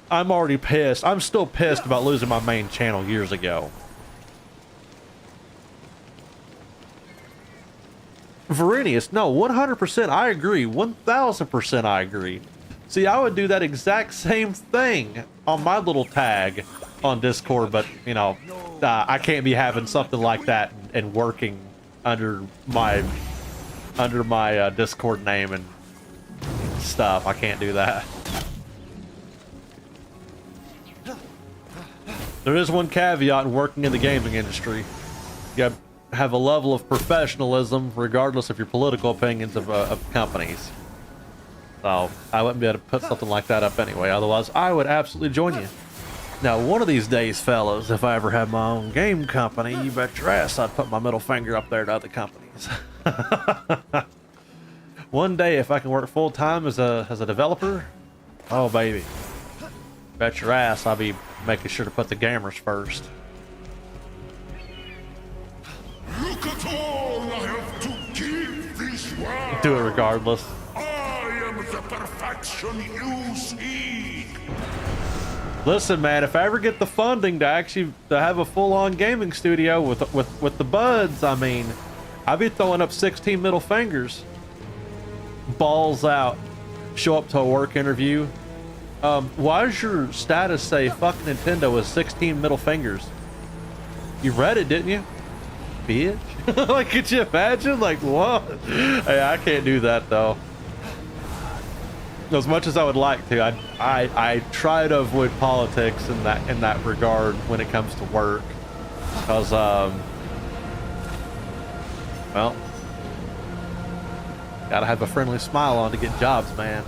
I'm already pissed. I'm still pissed about losing my main channel years ago. Verenius, no, 100% I agree. 1000% I agree. See, I would do that exact same thing on my little tag on Discord, but, you know, I can't be having something like that and working under my Discord name and stuff. I can't do that. There is one caveat in working in the gaming industry. You gotta have a level of professionalism regardless of your political opinions of companies. So I wouldn't be able to put something like that up anyway. Otherwise, I would absolutely join you. Now, one of these days, fellas, if I ever had my own game company, you bet your ass I'd put my middle finger up there to other companies. One day, if I can work full time as a developer, oh baby, bet your ass I'll be making sure to put the gamers first. Look at all I have to give this world. Do it regardless. I am the perfection you seek. Listen, man, if I ever get the funding to actually have a full-on gaming studio with the buds, I mean, I'd be throwing up 16 middle fingers. Balls out. Show up to a work interview. Why does your status say fuck Nintendo with 16 middle fingers? You read it, didn't you? Bitch. Like, could you imagine? Like, what? Hey, I can't do that though. As much as I would like to, I try to avoid politics in that regard when it comes to work, because well, gotta have a friendly smile on to get jobs, man.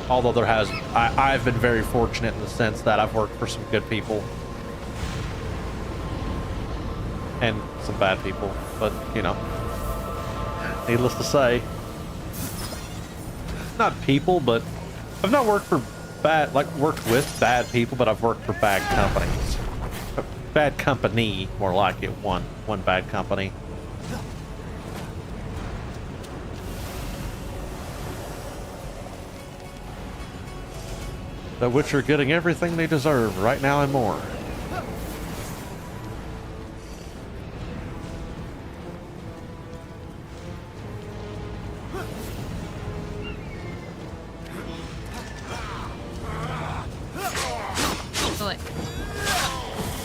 Although I've been very fortunate in the sense that I've worked for some good people and some bad people, but you know, needless to say. Not people, but I've not worked for worked with bad people, but I've worked for bad companies. Bad company, more like it. One bad company. The which are getting everything they deserve right now and more.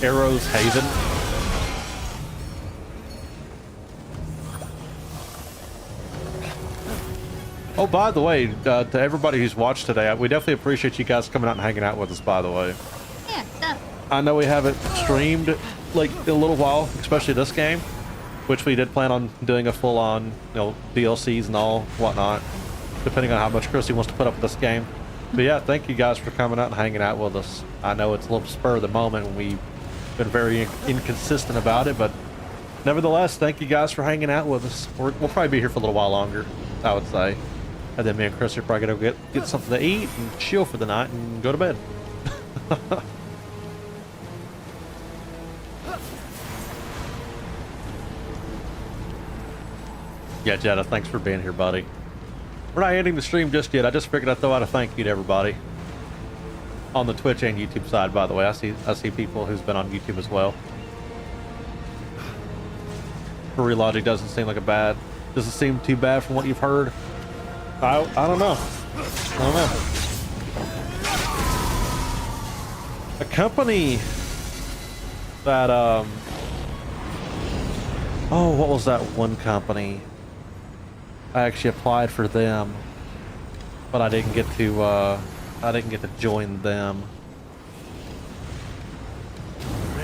Arrows Haven. Oh, by the way, to everybody who's watched today, we definitely appreciate you guys coming out and hanging out with us, by the way. Yeah, stuff. I know we haven't streamed, like, in a little while, especially this game, which we did plan on doing a full-on, you know, DLCs and all, whatnot, depending on how much Chrissy wants to put up with this game. But yeah, thank you guys for coming out and hanging out with us. I know it's a little spur of the moment when we've been very inconsistent about it, but nevertheless, thank you guys for hanging out with us. We'll probably be here for a little while longer, I would say. And then me and Chris are probably gonna get something to eat and chill for the night and go to bed. Yeah, Jeddah, thanks for being here, buddy. We're not ending the stream just yet. I just figured I'd throw out a thank you to everybody. On the Twitch and YouTube side, by the way. I see people who's been on YouTube as well. Free Logic doesn't seem too bad from what you've heard. I don't know. I don't know. A company that oh, what was that one company? I actually applied for them, but I didn't get to join them.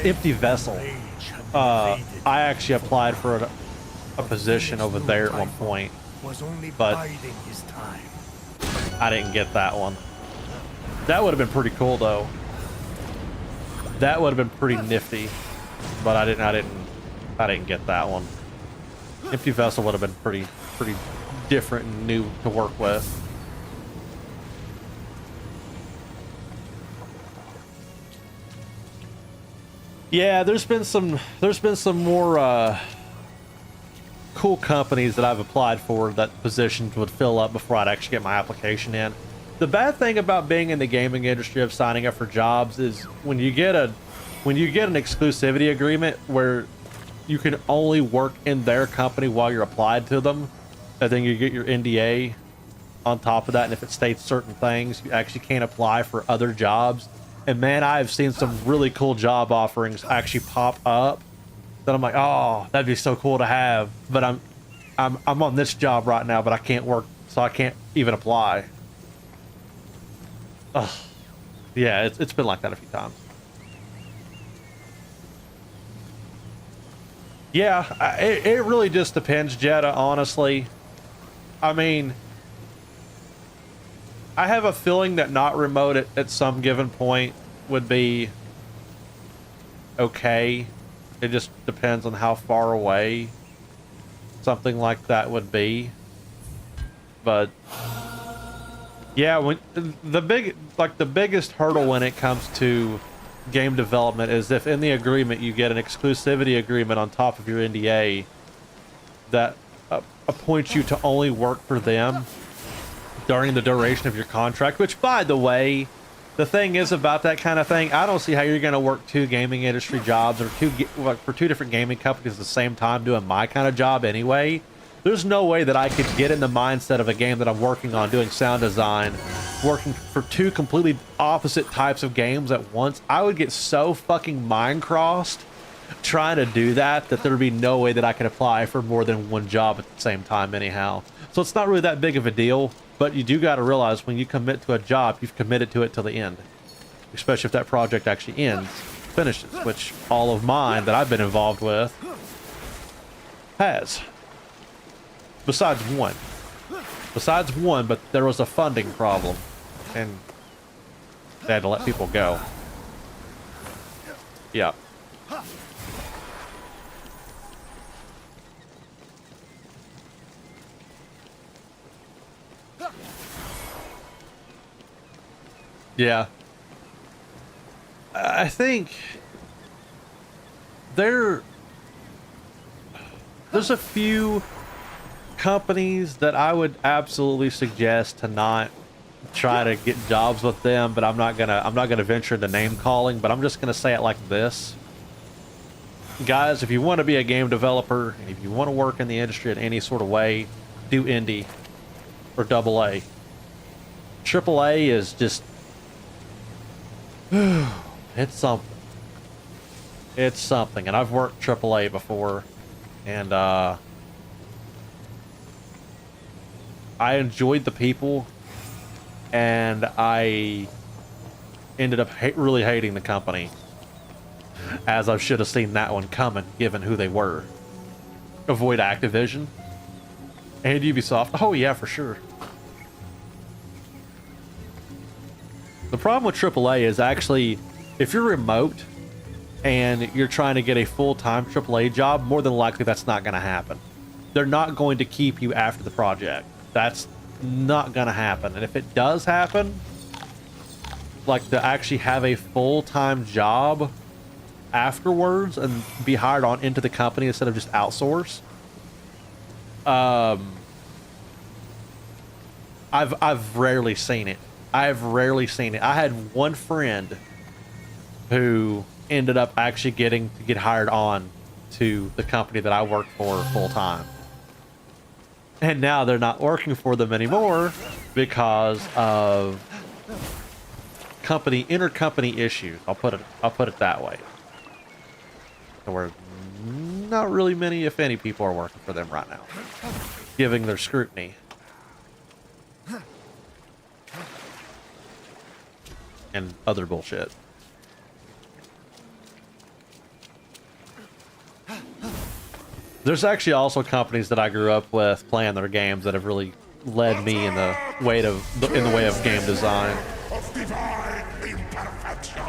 Empty Vessel. I actually applied for a position over there at one point, but I didn't get that one. That would have been pretty cool though. That would have been pretty nifty, but I didn't get that one. Empty Vessel would have been pretty different and new to work with. Yeah, there's been some more cool companies that I've applied for that positions would fill up before I'd actually get my application in. The bad thing about being in the gaming industry of signing up for jobs is when you get an exclusivity agreement where you can only work in their company while you're applied to them, and then you get your NDA on top of that, and if it states certain things, you actually can't apply for other jobs. And man, I've seen some really cool job offerings actually pop up that I'm like, oh, that'd be so cool to have. But I'm on this job right now, but I can't work, so I can't even apply. Ugh. Yeah, it's been like that a few times. Yeah, it really just depends, Jeddah, honestly. I mean, I have a feeling that not remote at some given point would be okay. It just depends on how far away something like that would be. But yeah, when the biggest hurdle when it comes to game development is if in the agreement you get an exclusivity agreement on top of your NDA that appoints you to only work for them during the duration of your contract, which, by the way, the thing is about that kind of thing, I don't see how you're going to work 2 gaming industry jobs or for 2 different gaming companies at the same time doing my kind of job anyway. There's no way that I could get in the mindset of a game that I'm working on, doing sound design, working for 2 completely opposite types of games at once. I would get so fucking mind-crossed trying to do that there would be no way that I could apply for more than 1 job at the same time anyhow. So it's not really that big of a deal, but you do got to realize when you commit to a job, you've committed to it till the end. Especially if that project actually finishes, which all of mine that I've been involved with has. Besides one, but there was a funding problem, and they had to let people go. Yeah. Yeah. I think there's a few companies that I would absolutely suggest to not try to get jobs with them, but I'm not gonna venture into name calling, but I'm just gonna say it like this. Guys, if you want to be a game developer, and if you want to work in the industry in any sort of way, do indie or AA. AAA is just it's something. It's something, and I've worked AAA before, and I enjoyed the people, and I ended up really hating the company, as I should have seen that one coming, given who they were. Avoid Activision and Ubisoft. Oh yeah, for sure. The problem with AAA is actually, if you're remote and you're trying to get a full-time AAA job, more than likely that's not going to happen. They're not going to keep you after the project. That's not going to happen. And if it does happen, like to actually have a full-time job afterwards and be hired on into the company instead of just outsource, I've rarely seen it. I've rarely seen it. I had one friend who ended up actually getting to get hired on to the company that I worked for full time. And now they're not working for them anymore because of intercompany issues. I'll put it that way. Where not really many, if any, people are working for them right now, giving their scrutiny. And other bullshit. There's actually also companies that I grew up with playing their games that have really led me in the way of game design. Of divine imperfection.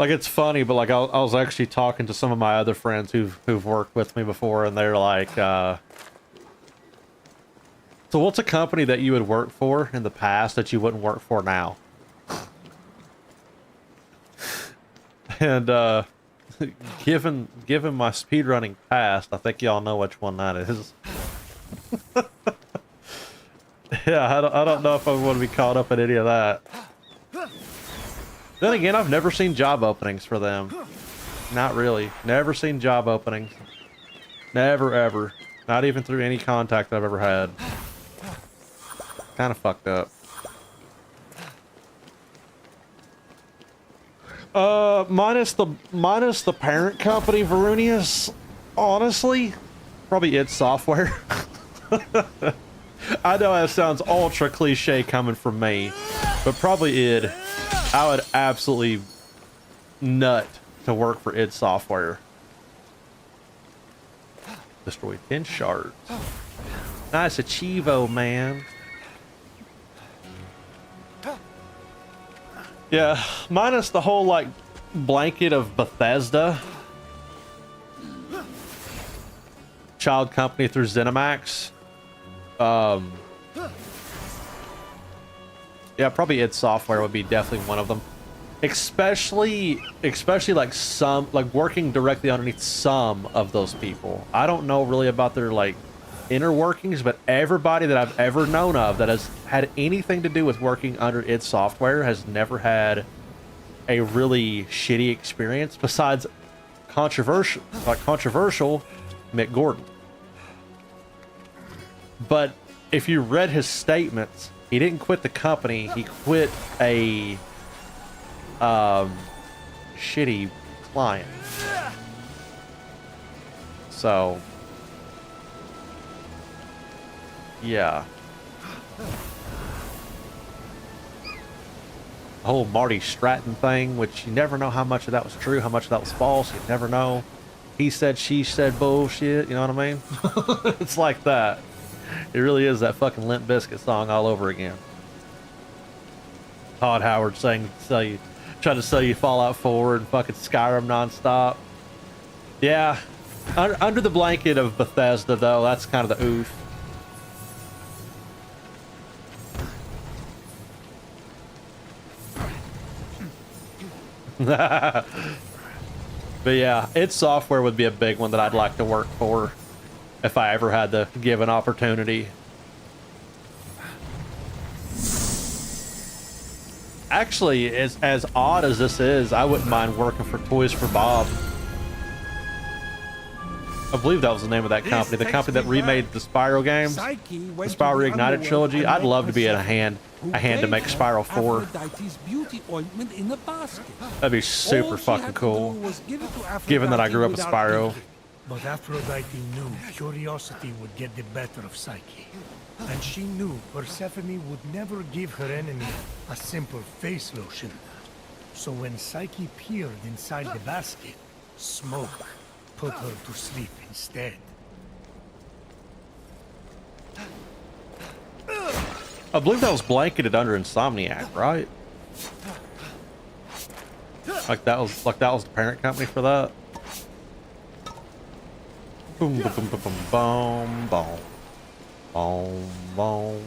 Like, it's funny, but like I was actually talking to some of my other friends who've worked with me before, and they're like, so what's a company that you would work for in the past that you wouldn't work for now? And given my speedrunning past, I think y'all know which one that is. Yeah, I don't know if I want to be caught up in any of that. Then again, I've never seen job openings for them. Not really. Never seen job openings. Never, ever. Not even through any contact I've ever had. Kind of fucked up. Minus the parent company, Varunius, honestly, probably id Software. I know that sounds ultra cliche coming from me, but probably id. I would absolutely nut to work for id Software. Destroy 10 shards. Nice achievo, man. Yeah, minus the whole, like, blanket of Bethesda. child company through ZeniMax. Yeah, probably id Software would be definitely one of them. Especially like some, like working directly underneath some of those people. I don't know really about their like inner workings, but everybody that I've ever known of that has had anything to do with working under id Software has never had a really shitty experience besides controversial Mick Gordon. But if you read his statements, he didn't quit the company, he quit a shitty client. So yeah. The whole Marty Stratton thing, which you never know how much of that was true, how much of that was false, you never know. He said, she said bullshit, you know what I mean? It's like that. It really is that fucking Limp Bizkit song all over again. Todd Howard saying, trying to sell you Fallout 4 and fucking Skyrim nonstop. Yeah. Under the blanket of Bethesda, though, that's kind of the oof. But yeah, id Software would be a big one that I'd like to work for if I ever had the given opportunity. Actually, as odd as this is, I wouldn't mind working for Toys for Bob. I believe that was the name of that company. The company that remade the Spyro games, the Spyro Reignited trilogy. I'd love to be a hand to make Spyro 4. That'd be super fucking cool, given that I grew up with Spyro. But Aphrodite knew curiosity would get the better of Psyche. And she knew Persephone would never give her enemy a simple face lotion. So when Psyche peered inside the basket, smoke put her to sleep instead. I believe that was blanketed under Insomniac, right? Like that was the parent company for that. Boom, boom, boom, boom, boom, boom, boom, boom.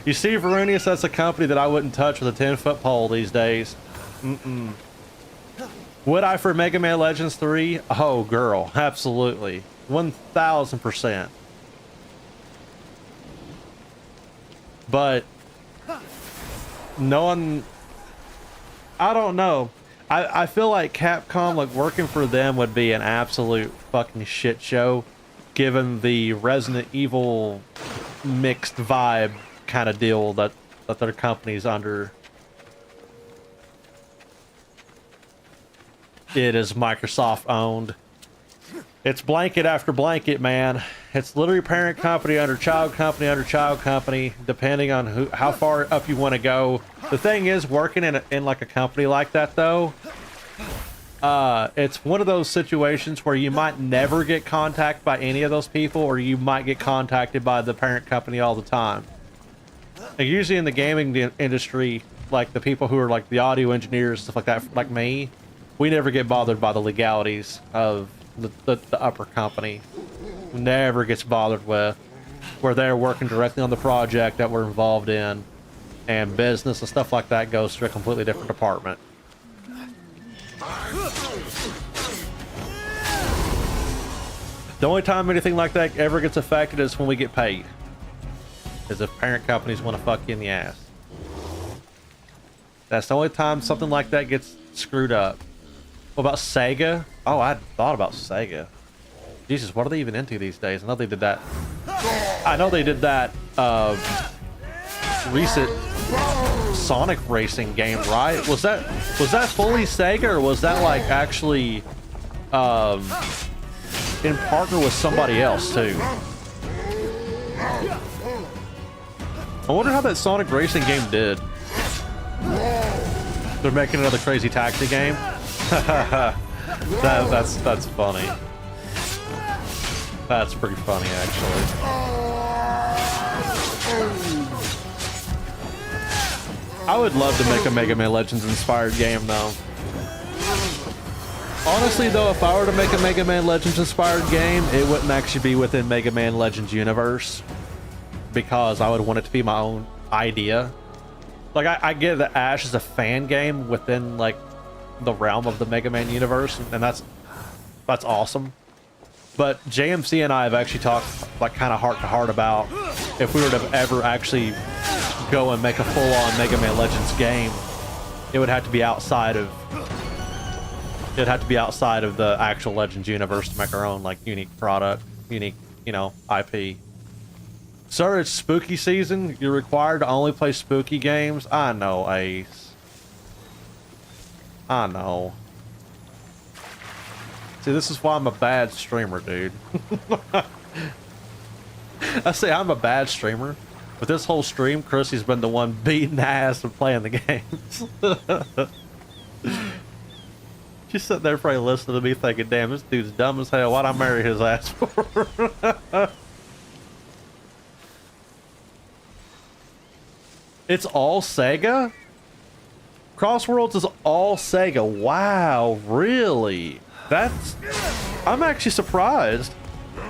You see, Veronius, that's a company that I wouldn't touch with a 10-foot pole these days. Mm-mm. Would I for Mega Man Legends 3? Oh, girl, absolutely. 1000%. But no one, I don't know. I feel like Capcom, like working for them would be an absolute fucking shit show, given the Resident Evil mixed vibe kind of deal that their company's under. It is Microsoft owned. It's blanket after blanket, man. It's literally parent company under child company, depending on how far up you want to go. The thing is, working in like a company like that, though, it's one of those situations where you might never get contacted by any of those people, or you might get contacted by the parent company all the time. Like usually in the gaming industry, like the people who are like the audio engineers, stuff like that, like me, we never get bothered by the legalities of the upper company. Never gets bothered with. Where they're working directly on the project that we're involved in, and business and stuff like that goes to a completely different department. The only time anything like that ever gets affected is when we get paid. Is if parent companies want to fuck you in the ass. That's the only time something like that gets screwed up. What about Sega? Oh, I hadn't thought about Sega. Jesus, what are they even into these days? I know they did that. I know they did that recent Sonic racing game, right? Was that fully Sega, or was that like actually in partner with somebody else too? I wonder how that Sonic racing game did. They're making another Crazy Taxi game. That's funny. That's pretty funny, actually. I would love to make a Mega Man Legends inspired game, though. Honestly, though, if I were to make a Mega Man Legends inspired game, it wouldn't actually be within Mega Man Legends universe, because I would want it to be my own idea. Like, I get that Ash is a fan game within, like, the realm of the Mega Man universe, and that's awesome. But JMC and I have actually talked, like, kind of heart to heart about if we were to ever actually go and make a full-on Mega Man Legends game, it would have to be outside of the actual Legends universe to make our own, like, unique product, unique, you know, IP. Sir, it's spooky season. You're required to only play spooky games. I know, Ace. I know. See, this is why I'm a bad streamer, dude. I say I'm a bad streamer. But this whole stream, Chrissy's been the one beating ass and playing the games. She's sitting there probably listening to me thinking, damn, this dude's dumb as hell. Why'd I marry his ass for? It's all Sega? Crossworlds is all Sega. Wow, really? I'm actually surprised.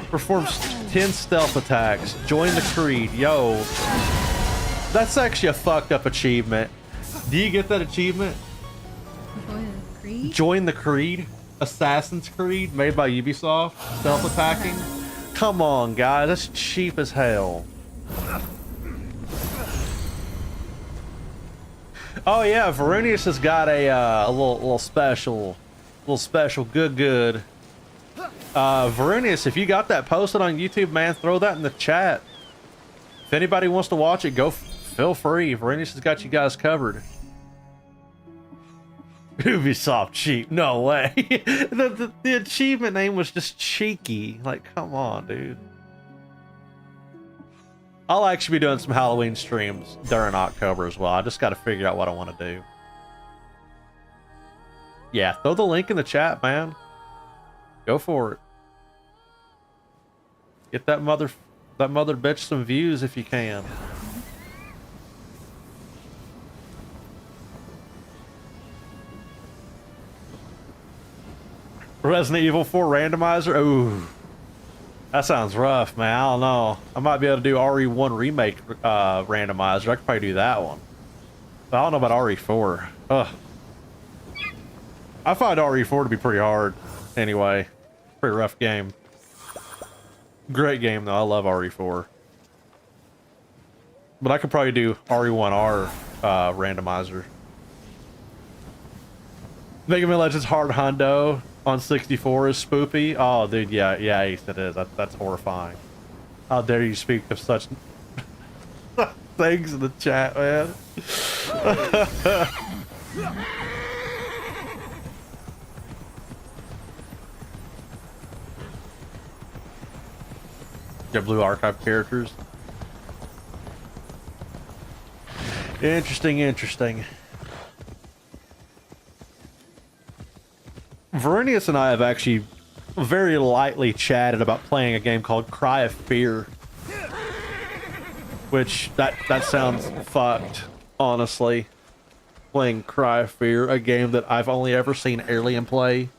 Performs 10 stealth attacks. Join the Creed. Yo. That's actually a fucked up achievement. Do you get that achievement? Join the Creed? Join the Creed? Assassin's Creed, made by Ubisoft. Stealth attacking? Come on, guys. That's cheap as hell. Oh yeah, Varunius has got a little special good. Varunius, if you got that posted on YouTube, man, throw that in the chat. If anybody wants to watch it, feel free. Varunius has got you guys covered. Ubisoft cheap, no way. the achievement name was just cheeky. Like, come on, dude. I'll actually be doing some Halloween streams during October as well. I just got to figure out what I want to do. Yeah, throw the link in the chat, man. Go for it. Get that mother bitch some views if you can. Resident Evil 4 randomizer. Ooh. That sounds rough, man. I don't know. I might be able to do RE1 remake randomizer. I could probably do that one. But I don't know about RE4. Ugh. I find RE4 to be pretty hard. Anyway, pretty rough game. Great game though. I love RE4. But I could probably do RE1R randomizer. Mega Man Legends Hard Hundo on 64 is spoopy. Oh, dude, yeah, Ace, it is. That's horrifying. How dare you speak of such things in the chat, man? Got blue archive characters. Interesting. Varunius and I have actually very lightly chatted about playing a game called Cry of Fear. Which, that sounds fucked, honestly. Playing Cry of Fear, a game that I've only ever seen Alien play.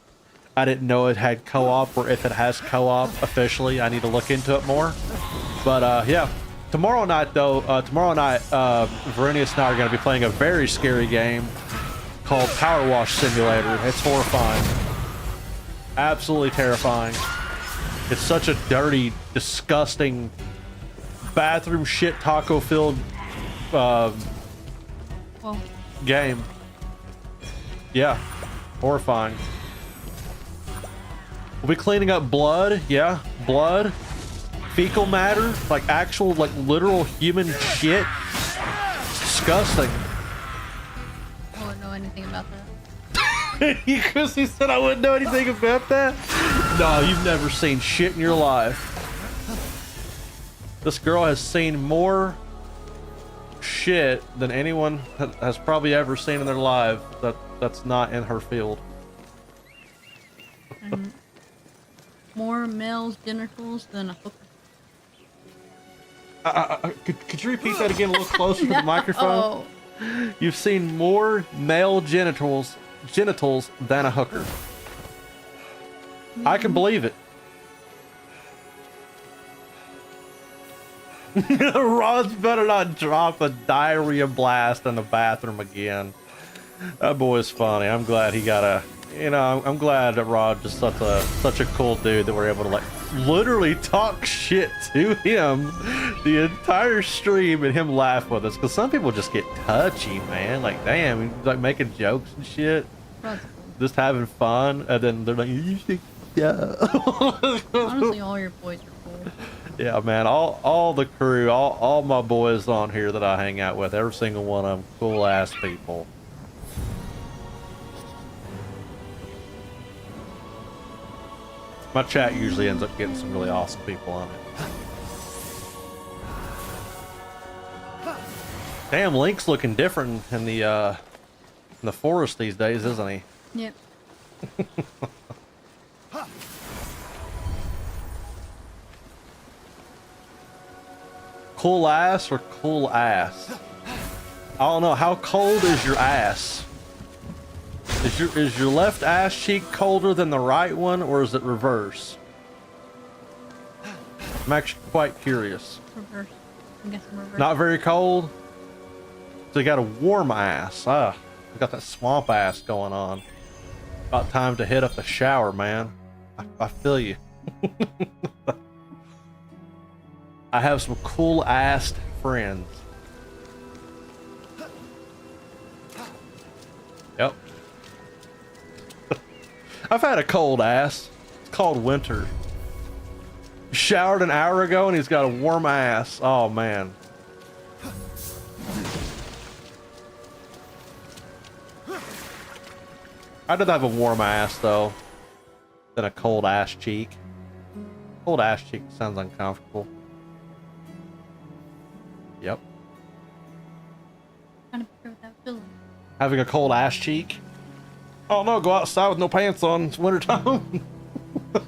I didn't know it had co-op, or if it has co-op officially. I need to look into it more. But, yeah. Tomorrow night, though, Varunius and I are going to be playing a very scary game called Power Wash Simulator. It's horrifying. Absolutely terrifying. It's such a dirty, disgusting, bathroom shit taco filled game. Yeah. Horrifying. We'll be cleaning up blood. Yeah. Blood. Fecal matter. Like actual, like literal human shit. It's disgusting. I wouldn't know anything about that. Because he said I wouldn't know anything about that? No, you've never seen shit in your life. This girl has seen more shit than anyone has probably ever seen in their life that's not in her field. And more male's genitals than a hooker. Could you repeat that again a little closer to the microphone? You've seen more male genitals than a hooker. I can believe it. Rod's better not drop a diarrhea blast in the bathroom again. That boy's funny. I'm glad he got a, you know, I'm glad that Rod just such a cool dude that we're able to like literally talk shit to him the entire stream and him laugh with us. Because some people just get touchy, man. Like, damn, he's like making jokes and shit, just having fun, and then they're like, you should, yeah. Honestly, all your boys are cool. Yeah, man, all the crew, all my boys on here that I hang out with, every single one of them, cool ass people. My chat usually ends up getting some really awesome people on it. Damn, Link's looking different in the forest these days, isn't he? Yep. Cool ass or cool ass? I don't know. How cold is your ass? Is your left ass cheek colder than the right one, or is it reverse? I'm actually quite curious. Reverse. I'm guessing reverse. Not very cold? So you got a warm ass. Ah, you got that swamp ass going on. About time to hit up a shower, man. I feel you. I have some cool assed friends. Yep. I've had a cold ass. It's called winter. Showered an hour ago and he's got a warm ass. Oh man. I'd rather have a warm ass though than a cold ass cheek. Cold ass cheek sounds uncomfortable. Yep. Trying to picture what that feels like. Having a cold ass cheek. Oh no, go outside with no pants on. It's wintertime.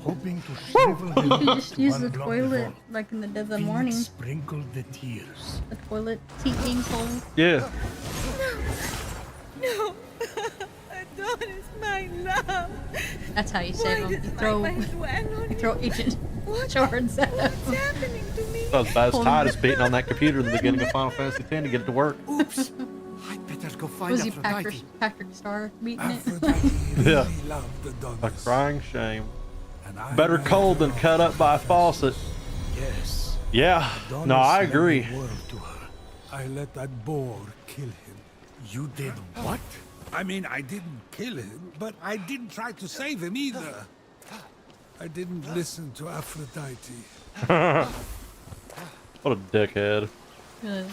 Hoping to shrivel him You just use the one block toilet before. like in the dead of the Fenyx morning. sprinkled the tears. The toilet seat being cold. Yeah. No, Adonis, my love. That's how you save Why them. did my mind dwell on You throw you? Agent What? Shards at What's them. happening to me? That was about as tight as beating on that computer in the beginning of Final Fantasy X to get it to work. Oops. I'd better go find Was he Aphrodite. Patrick Star beating it? Aphrodite really Yeah. loved A Adonis. crying shame. And I Better married cold than her cut up by a confession. faucet. Yes. Yeah. Adonis No, I meant the agree. world to her. I let that boar kill him. You did what? I mean, I didn't kill him, but I didn't try to save him either. I didn't listen to Aphrodite. What a dickhead. Good.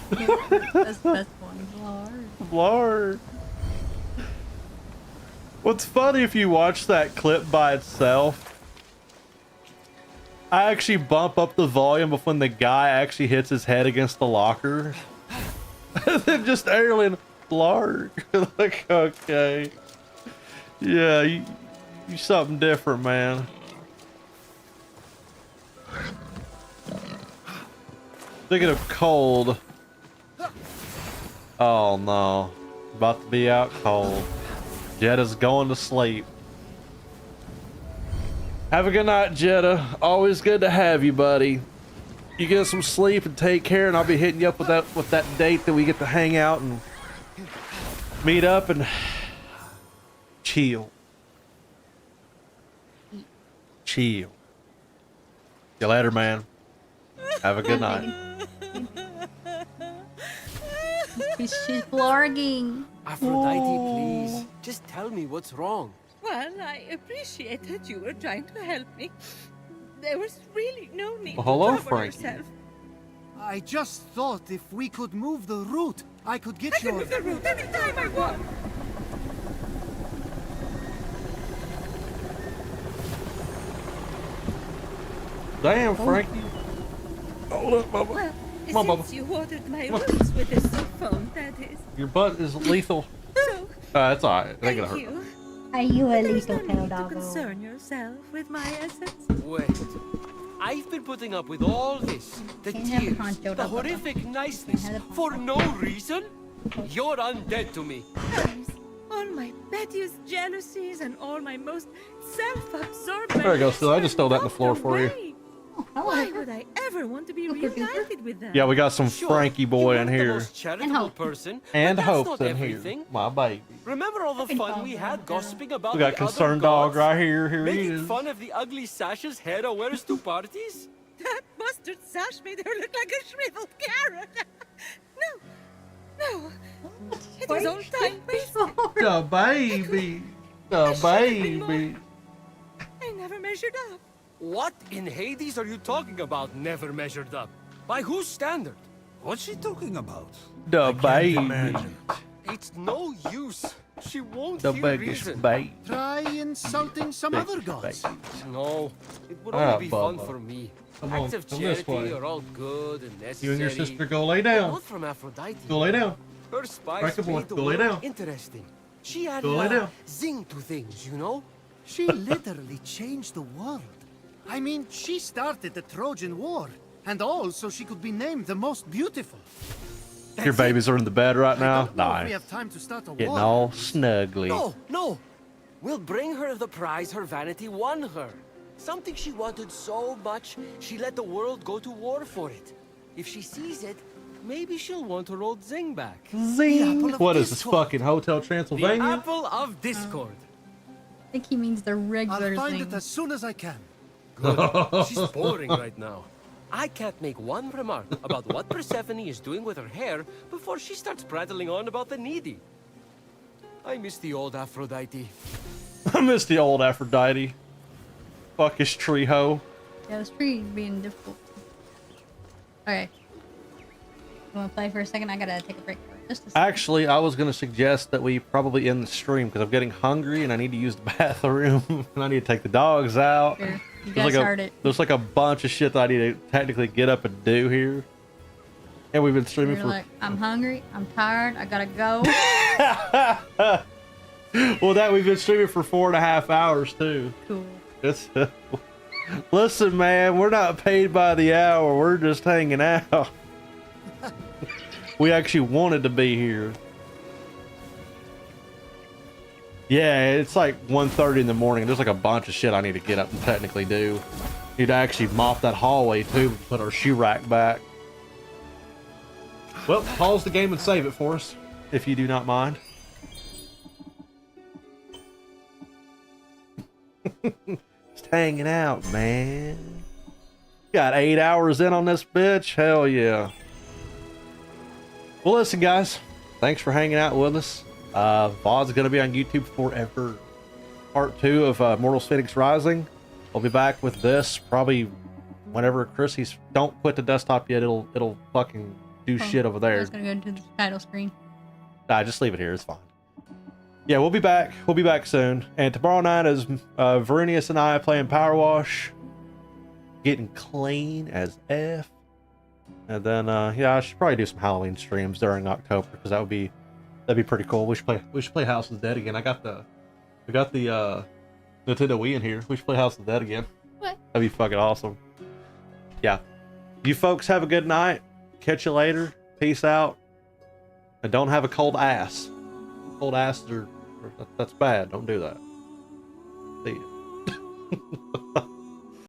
That's the best one. Lord. Lord. What's funny if you watch that clip by itself, I actually bump up the volume of when the guy actually hits his head against the locker. And then just Erlen, Lark. Like, okay. Yeah, you something different, man. Thinking of cold. Oh no. About to be out cold. Jetta's going to sleep. Have a good night, Jetta. Always good to have you, buddy. You get some sleep and take care, and I'll be hitting you up with that date that we get to hang out and meet up and chill. Chill. See you later, man. Have a good night. She's vlogging. Aphrodite, please. Just tell me what's wrong. Well, I appreciate that you were trying to help me. There was really no need Well, hello, to trouble Frankie. yourself. I just thought if we could move the route, I could get I can your... move the route anytime I want. Damn, Frankie. Hold up, Bubba. Well, Come on, since Bubba. you watered my roots with this phone, that is. Your butt is lethal. So, That's alright. It ain't thank gonna hurt. you. Are you a There's no little need to doggo? concern yourself with my essence. Wait. I've been putting up with all this. The Can't have tears, Poncho the Doggo. horrific niceness, Can't have for no reason? You're undead to me. Times, all my pettiest jealousies and all my most self-absorbed. There you go, Stu. I just stole that on the floor for you. Why would I ever want to be reunited with them? Yeah, we got some Frankie boy you in weren't the here. most charitable Hope. person, And but that's Hope's not in everything. here. My baby. Remember all the fun Dog we right had there. gossiping about We got the other Concerned Dog gods? right here. Here he Making is. fun of the ugly sashes Hera wears to parties? That mustard sash made her look like a shriveled carrot. No. It was all time wasted. The baby. The baby. I never measured up. What in Hades are you talking about, never measured up? By whose standard? What's she talking about? The baby. Imagine. It's no use. She won't The hear biggest reason. baby. Try insulting some other gods. No, it would Ah, only be fun Bubba. for me. Come on, Acts of come this charity way. are all good and necessary. You and your sister go lay but down. not from Aphrodite. Go lay down. Her spice Strike a boy. made the Go lay world down. interesting. She had Go lay down. zing to things, you know? She literally changed the world. I mean, she started the Trojan War, and all so she could be named the most beautiful. Your babies are in the bed right I now. don't know if we Nice. have time to start a Getting war. all snuggly. No. We'll bring her the prize her vanity won her. Something she wanted so much, she let the world go to war for it. If she sees it, maybe she'll want her old zing back. Zing. of What is this Discord. fucking Hotel The Transylvania? apple of discord. I think he means the regular I'll find thing. it as soon as I can. Good. She's boring right now. I can't make one remark about what Persephone is doing with her hair before she starts prattling on about the needy. I miss the old Aphrodite. I miss the old Aphrodite. Fuck his tree hoe. Yeah, this tree is being difficult. Okay. You wanna play for a second? I gotta take a break for just a second. Actually, I was going to suggest that we probably end the stream because I'm getting hungry and I need to use the bathroom and I need to take the dogs out. Sure. You There's guys start it. there's like a bunch of shit that I need to technically get up and do here. And we've been streaming You're for... like, I'm hungry, I'm tired, I gotta go. Well, that we've been streaming for 4.5 hours too. Cool. It's... Listen, man, we're not paid by the hour. We're just hanging out. We actually wanted to be here. Yeah, it's like 1:30 in the morning. There's like a bunch of shit I need to get up and technically do. Need to actually mop that hallway too, and put our shoe rack back. Well, pause the game and save it for us, if you do not mind. Just hanging out, man. Got 8 hours in on this bitch. Hell yeah. Well, listen, guys. Thanks for hanging out with us. VOD's going to be on YouTube forever. Part 2 of Immortals Fenyx Rising. We'll be back with this probably whenever Chrissy's... Don't quit the desktop yet. It'll fucking do shit over I there. was gonna go into the title screen. Nah, just leave it here. It's fine. Yeah, we'll be back. We'll be back soon. And tomorrow night is Verenius and I playing Power Wash. Getting clean as F. And then, yeah, I should probably do some Halloween streams during October because that'd be pretty cool. We should play House of the Dead again. I got the Nintendo Wii in here. We should play House of the Dead again. What? That'd be fucking awesome. Yeah. You folks have a good night. Catch you later. Peace out. And don't have a cold ass. Cold asses that's bad. Don't do that. See ya.